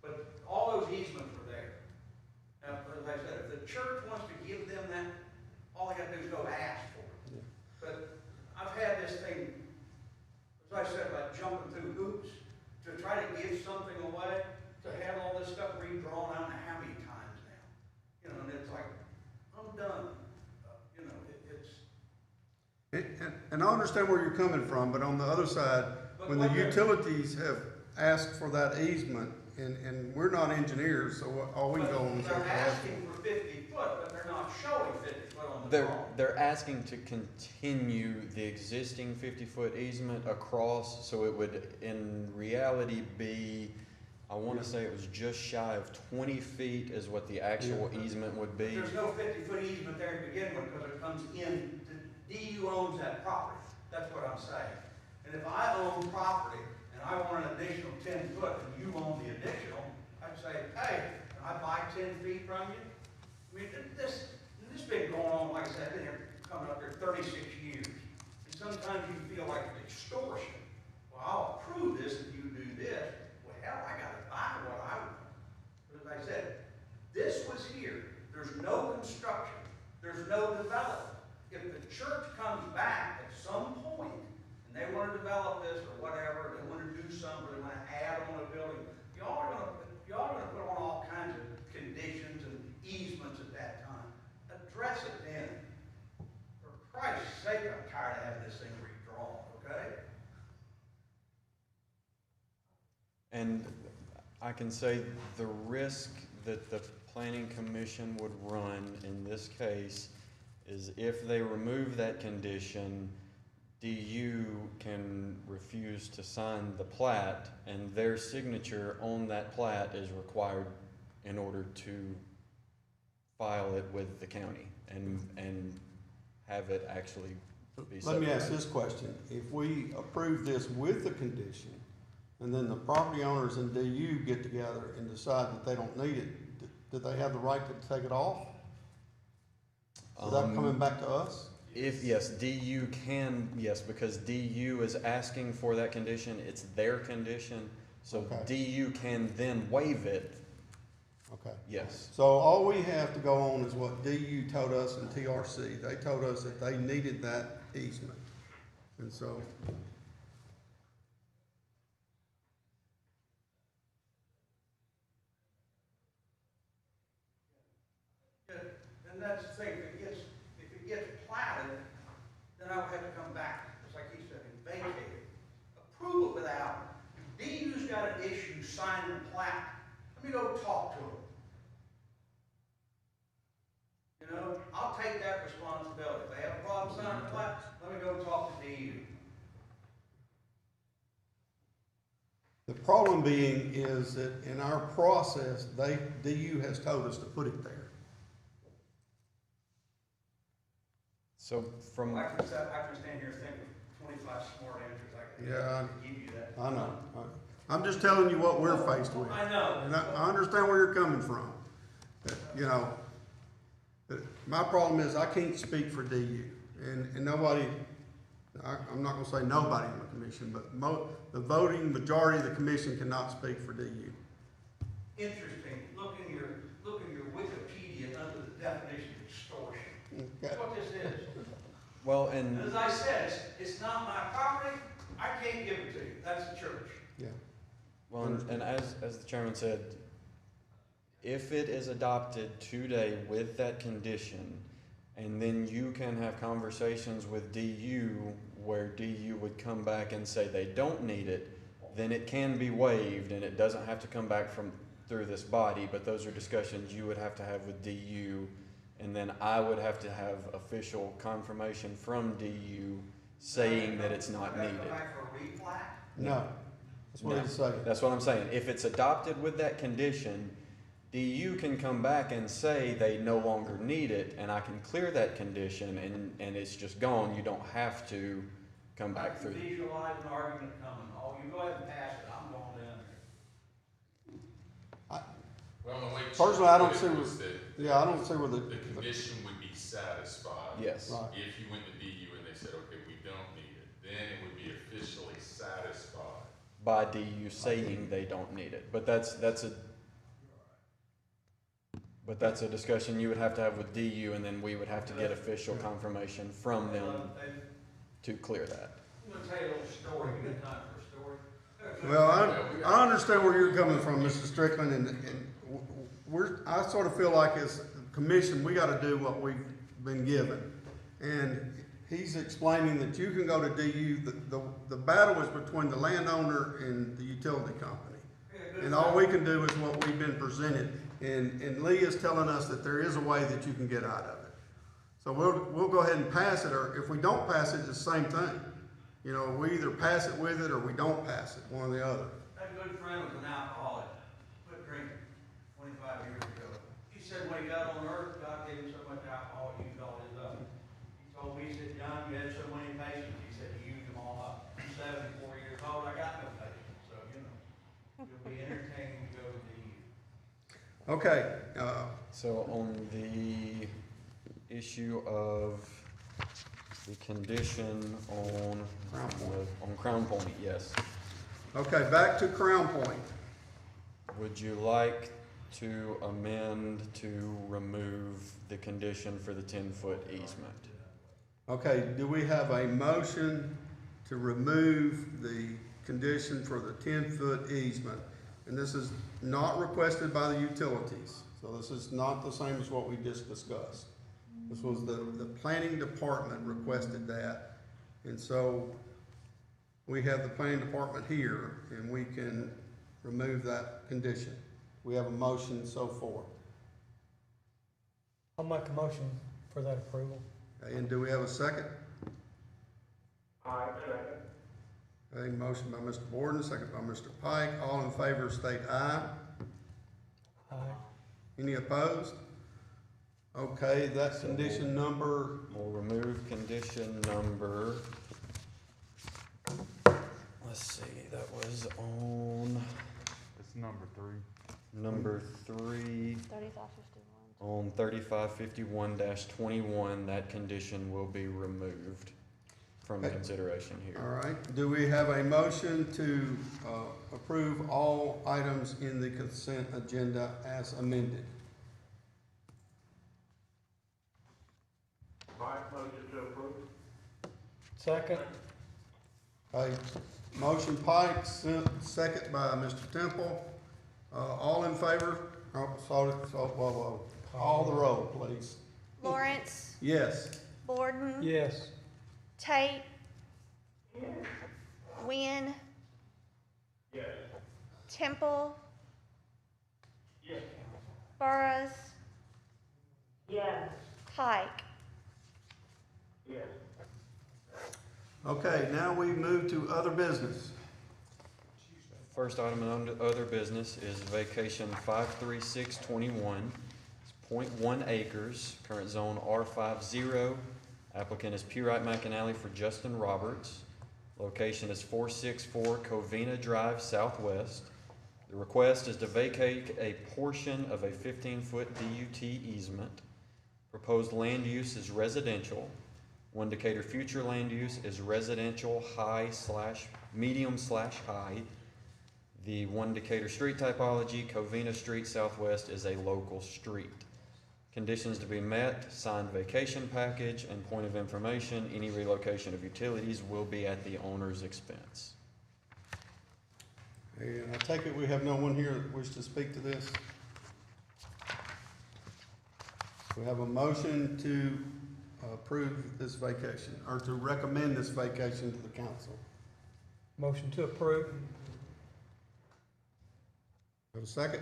J: but all those easements were there. church wants to give them that, all they gotta do is go ask for it. But I've had this thing, as I said, about jumping through hoops to try to give something away, to have all this stuff redrawn, I don't know how many times now. You know, and it's like, I'm done. You know,
B: And I understand where you're coming from, but on the other side, when the utilities have asked for that easement, and we're not engineers, so all we can go on is.
J: They're asking for 50 foot, but they're not showing 50 foot on the drawing.
A: They're asking to continue the existing 50-foot easement across, so it would in reality be, I want to say it was just shy of 20 feet is what the actual easement would be.
J: There's no 50-foot easement there to begin with, because it comes in, DU owns that property. That's what I'm saying. And if I own property, and I want an additional 10 foot, and you own the additional, I'd say, hey, can I buy 10 feet from you? I mean, this has been going on, like I said, I've been here, coming up here 36 years. And sometimes you feel like it's extortion. Well, I'll approve this if you do this. Well, hell, I gotta buy what I want. But as I said, this was here. There's no construction. There's no development. If the church comes back at some point, and they want to develop this or whatever, they want to do something, they want to add on a building, y'all are going to put on all kinds of conditions and easements at that time. Address it then. For Christ's sake, I'm tired of having this thing redrawn, okay?
A: And I can say the risk that the planning commission would run in this case is if they remove that condition, DU can refuse to sign the plat, and their signature on that plat is required in order to file it with the county and have it actually be
B: Let me ask
A: subdivided.
B: this question. If we approve this with the condition, and then the property owners and DU get together and decide that they don't need it, do they have the right to take it off? Is that coming back to us?
A: If, yes, DU can, yes, because DU is asking for that condition, it's their condition, so DU can then waive it.
B: Okay.
A: Yes.
B: So all we have to go on is what DU told us in TRC. They told us that they needed that easement. And so.
J: And that's the thing, if it gets platted, then I would have to come back, just like he said, and vacate it. Approve it without, if DU's got an issue signing the plat, let me go talk to them. You know, I'll take that responsibility. If they have a problem signing the plat, let me go talk to DU.
B: The problem being is that in our process, DU has told us to put it there.
A: So from.
J: I can stand here and think of 25 smart answers I can give you that.
B: I know. I'm just telling you what we're faced with.
J: I know.
B: And I understand where you're coming from. You know, my problem is I can't speak for DU. And nobody, I'm not gonna say nobody in the commission, but the voting majority of the commission cannot speak for DU.
J: Interesting. Look in your Wikipedia under the definition of extortion. That's what this is.
A: Well, and
J: as I said, it's not my property. I can't give it to you. That's the church.
B: Yeah.
A: Well, and as the chairman said, if it is adopted today with that condition, and then you can have conversations with DU where DU would come back and say they don't need it, then it can be waived and it doesn't have to come back through this body, but those are discussions you would have to have with DU, and then I would have to have official confirmation from DU saying that it's not needed.
B: No. That's what he's saying.
A: That's what I'm saying. If it's adopted with that condition, DU can come back and say they no longer need it, and I can clear that condition, and it's just gone. You don't have to come back through.
J: Visualize an argument coming. Oh, you go ahead and pass it. I'm going down there.
D: Well, the way
B: Personally, I don't
D: it
B: see
D: was
B: where, I don't see where
D: the condition would be satisfied.
A: Yes.
B: Right.
D: If you went to DU and they said, okay, we don't need it, then it would be officially satisfied.
A: By DU saying they don't need it, but that's a. But that's a discussion you would have to have with DU, and then we would have to get official confirmation from them to clear that.
J: I'm gonna tell you a little story. You got time for a story?
B: Well, I understand where you're coming from, Mr. Strickland, and I sort of feel like as a commission, we gotta do what we've been given. And he's explaining that you can go to DU, the battle is between the landowner and the utility company. And all we can do is what we've been presented, and Lee is telling us that there is a way that you can get out of it. So we'll go ahead and pass it, or if we don't pass it, it's the same thing. You know, we either pass it with it or we don't pass it, one or the other.
J: That good friend was an alcoholic, quit drinking 25 years ago. He said when he got on earth, God gave him so much alcohol, he used all his up. He told me, he said, John, you had so many patients. He said, you used them all up. I'm 74 years old, I got no patients. So, you know, you'll be entertaining to go to the
B: Okay.
A: So on the issue of the condition on Crown Point, yes.
B: Okay, back to Crown Point.
A: Would you like to amend to remove the condition for the 10-foot easement?
B: Okay, do we have a motion to remove the condition for the 10-foot easement? And this is not requested by the utilities, so this is not the same as what we just discussed. This was the planning department requested that, and so we have the planning department here, and we can remove that condition. We have a motion so forth.
S: I'll make a motion for that approval.
B: Okay, and do we have a second?
G: Aye, second.
B: Okay, motion by Mr. Borden, second by Mr. Pike. All in favor state aye.
S: Aye.
B: Any opposed? Okay, that condition number,
A: We'll remove condition number, let's see, that was on
H: It's number 3.
A: number 3.
C: 3551.
A: On 3551-21, that condition will be removed from
B: Okay.
A: consideration
B: all
A: here.
B: right. Do we have a motion to approve all items in the consent agenda as amended?
G: Mike, motion to approve.
S: Second?
B: Okay, motion Pike, second by Mr. Temple. All in favor? Oh, sorry, whoa. Call the roll, please.
C: Lawrence,
B: Yes.
C: Borden,
S: Yes.
C: Tate, Wynn,
G: Yes.
C: Temple,
G: Yes.
C: Burrows,
G: Yes.
C: Pike.
G: Yes.
B: Okay, now we move to other business.
A: First item on other business is vacation 53621. It's 0.1 acres, current zone R50. Applicant is Purite McAnally for Justin Roberts. Location is 464 Covina Drive Southwest. The request is to vacate a portion of a 15-foot DUT easement. Proposed land use is residential. One Decatur future land use is residential medium/high. The One Decatur street typology, Covina Street Southwest, is a local street. Conditions to be met: signed vacation package, and point of information, any relocation of utilities will be at the owner's expense.
B: And I take it we have no one here that wishes to speak to this? We have a motion to approve this vacation, or to recommend this vacation to the council.
S: Motion to approve.
B: Have a second?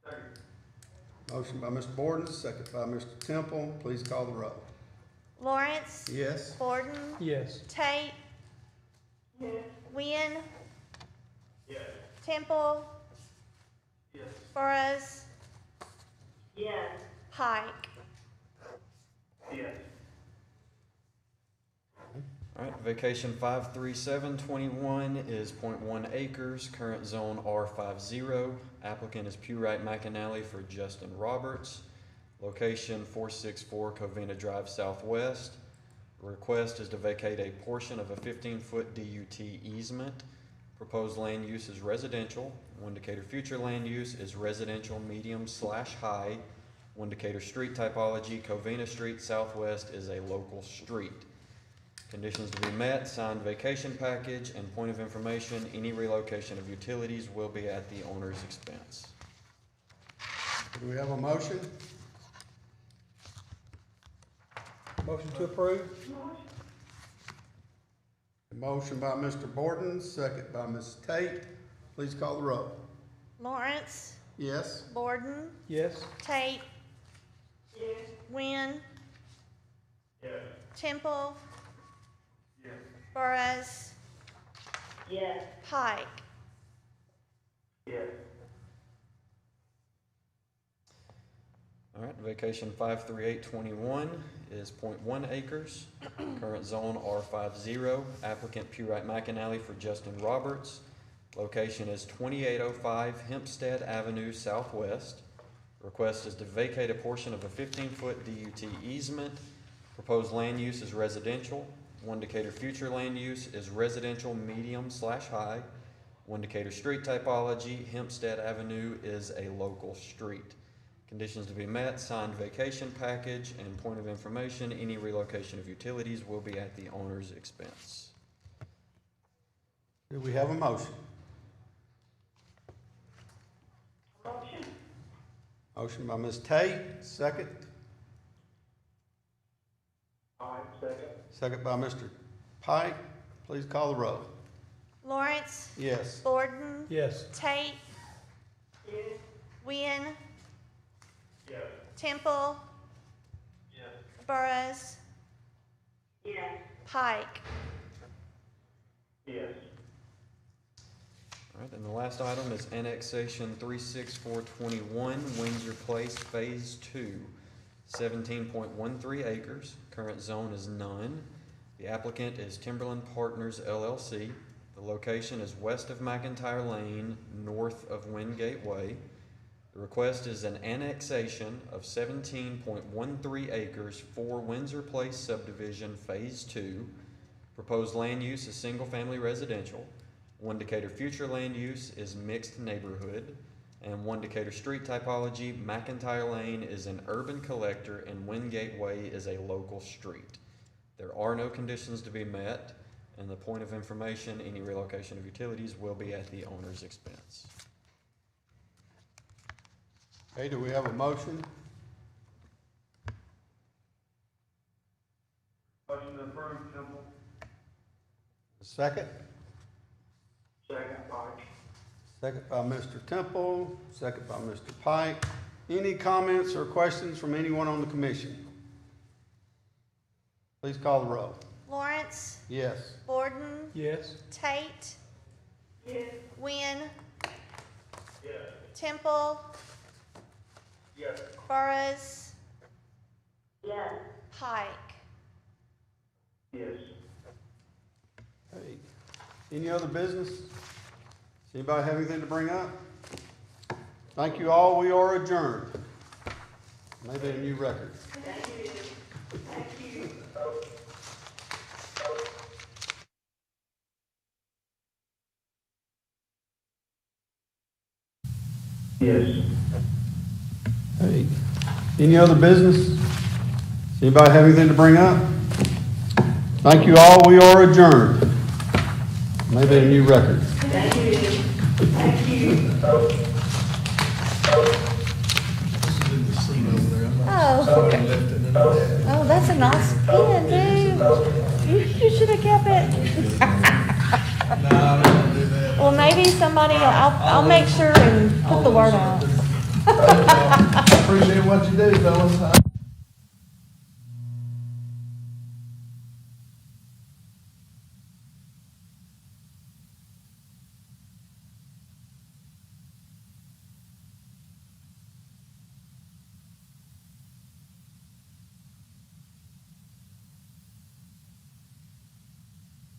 G: Second.
B: Motion by Mr. Borden, second by Mr. Temple. Please call the roll.
C: Lawrence,
B: Yes?
C: Borden,
S: Yes.
C: Tate,
G: Yes.
C: Wynn,
G: Yes.
C: Temple,
G: Yes.
C: Burrows,
G: Yes.
C: Pike.
G: Yes.
A: All right, vacation 53721 is 0.1 acres, current zone R50. Applicant is Purite McAnally for Justin Roberts. Location 464 Covina Drive Southwest. Request is to vacate a portion of a 15-foot DUT easement. Proposed land use is residential. 1 Decatur future land use is residential medium/high. 1 Decatur street typology, Covina Street Southwest is a local street. Conditions to be met, signed vacation package, and point of information, any relocation of utilities will be at the owner's expense.
B: Do we have a motion?
S: Motion to approve?
B: A motion by Mr. Borden, second by Ms. Tate. Please call the roll.
C: Lawrence,
B: Yes?
C: Borden,
S: Yes.
C: Tate, Wynn,
G: Yes.
C: Temple,
G: Yes.
C: Burrows,
G: Yes.
C: Pike.
G: Yes.
A: All right, vacation 53821 is 0.1 acres. Current zone R50. Applicant Purite McAnally for Justin Roberts. Location is 2805 Hempstead Avenue Southwest. Request is to vacate a portion of a 15-foot DUT easement. Proposed land use is residential. 1 Decatur future land use is residential medium/high. 1 Decatur street typology, Hempstead Avenue is a local street. Conditions to be met, signed vacation package, and point of information, any relocation of utilities will be at the owner's expense.
B: Do we have a motion?
G: Motion.
B: Motion by Ms. Tate, second.
G: Second.
B: Second by Mr. Pike. Please call the roll.
C: Lawrence,
B: Yes.
C: Borden,
S: Yes.
C: Tate, Wynn,
G: Yes.
C: Temple,
G: Yes.
C: Burrows,
G: Yes.
C: Pike.
G: Yes.
A: All right, and the last item is Annexation 36421, Windsor Place Phase 2, 17.13 acres. Current zone is none. The applicant is Timberland Partners LLC. The location is west of McIntyre Lane, north of Wingate Way. The request is an annexation of 17.13 acres for Windsor Place Subdivision Phase 2. Proposed land use is single-family residential. 1 Decatur future land use is mixed neighborhood. And 1 Decatur street typology, McIntyre Lane is an urban collector and Wingate Way is a local street. There are no conditions to be met, and the point of information, any relocation of utilities will be at the owner's expense.
B: Okay, do we have a motion?
G: Motion to approve, Temple.
B: Second?
G: Second, Pike.
B: Second by Mr. Temple, second by Mr. Pike. Any comments or questions from anyone on the commission? Please call the roll.
C: Lawrence,
B: Yes.
C: Borden,
S: Yes.
C: Tate, Wynn,
G: Yes.
C: Temple,
G: Yes.
C: Burrows,
G: Yes.
C: Pike.
G: Yes.
B: Hey, any other business? Does anybody have anything to bring up? Thank you all. We are adjourned. Maybe a new record.
G: Thank you. Thank you. Yes.
B: Hey, any other business? Does anybody have anything to bring up? Thank you all. We are adjourned. Maybe a new record.
G: Thank you. Thank you.
C: Oh, that's a nice pen, dude. You should have kept it. Well, maybe somebody, I'll make sure and put the word out.
R: Appreciate what you do, fellas.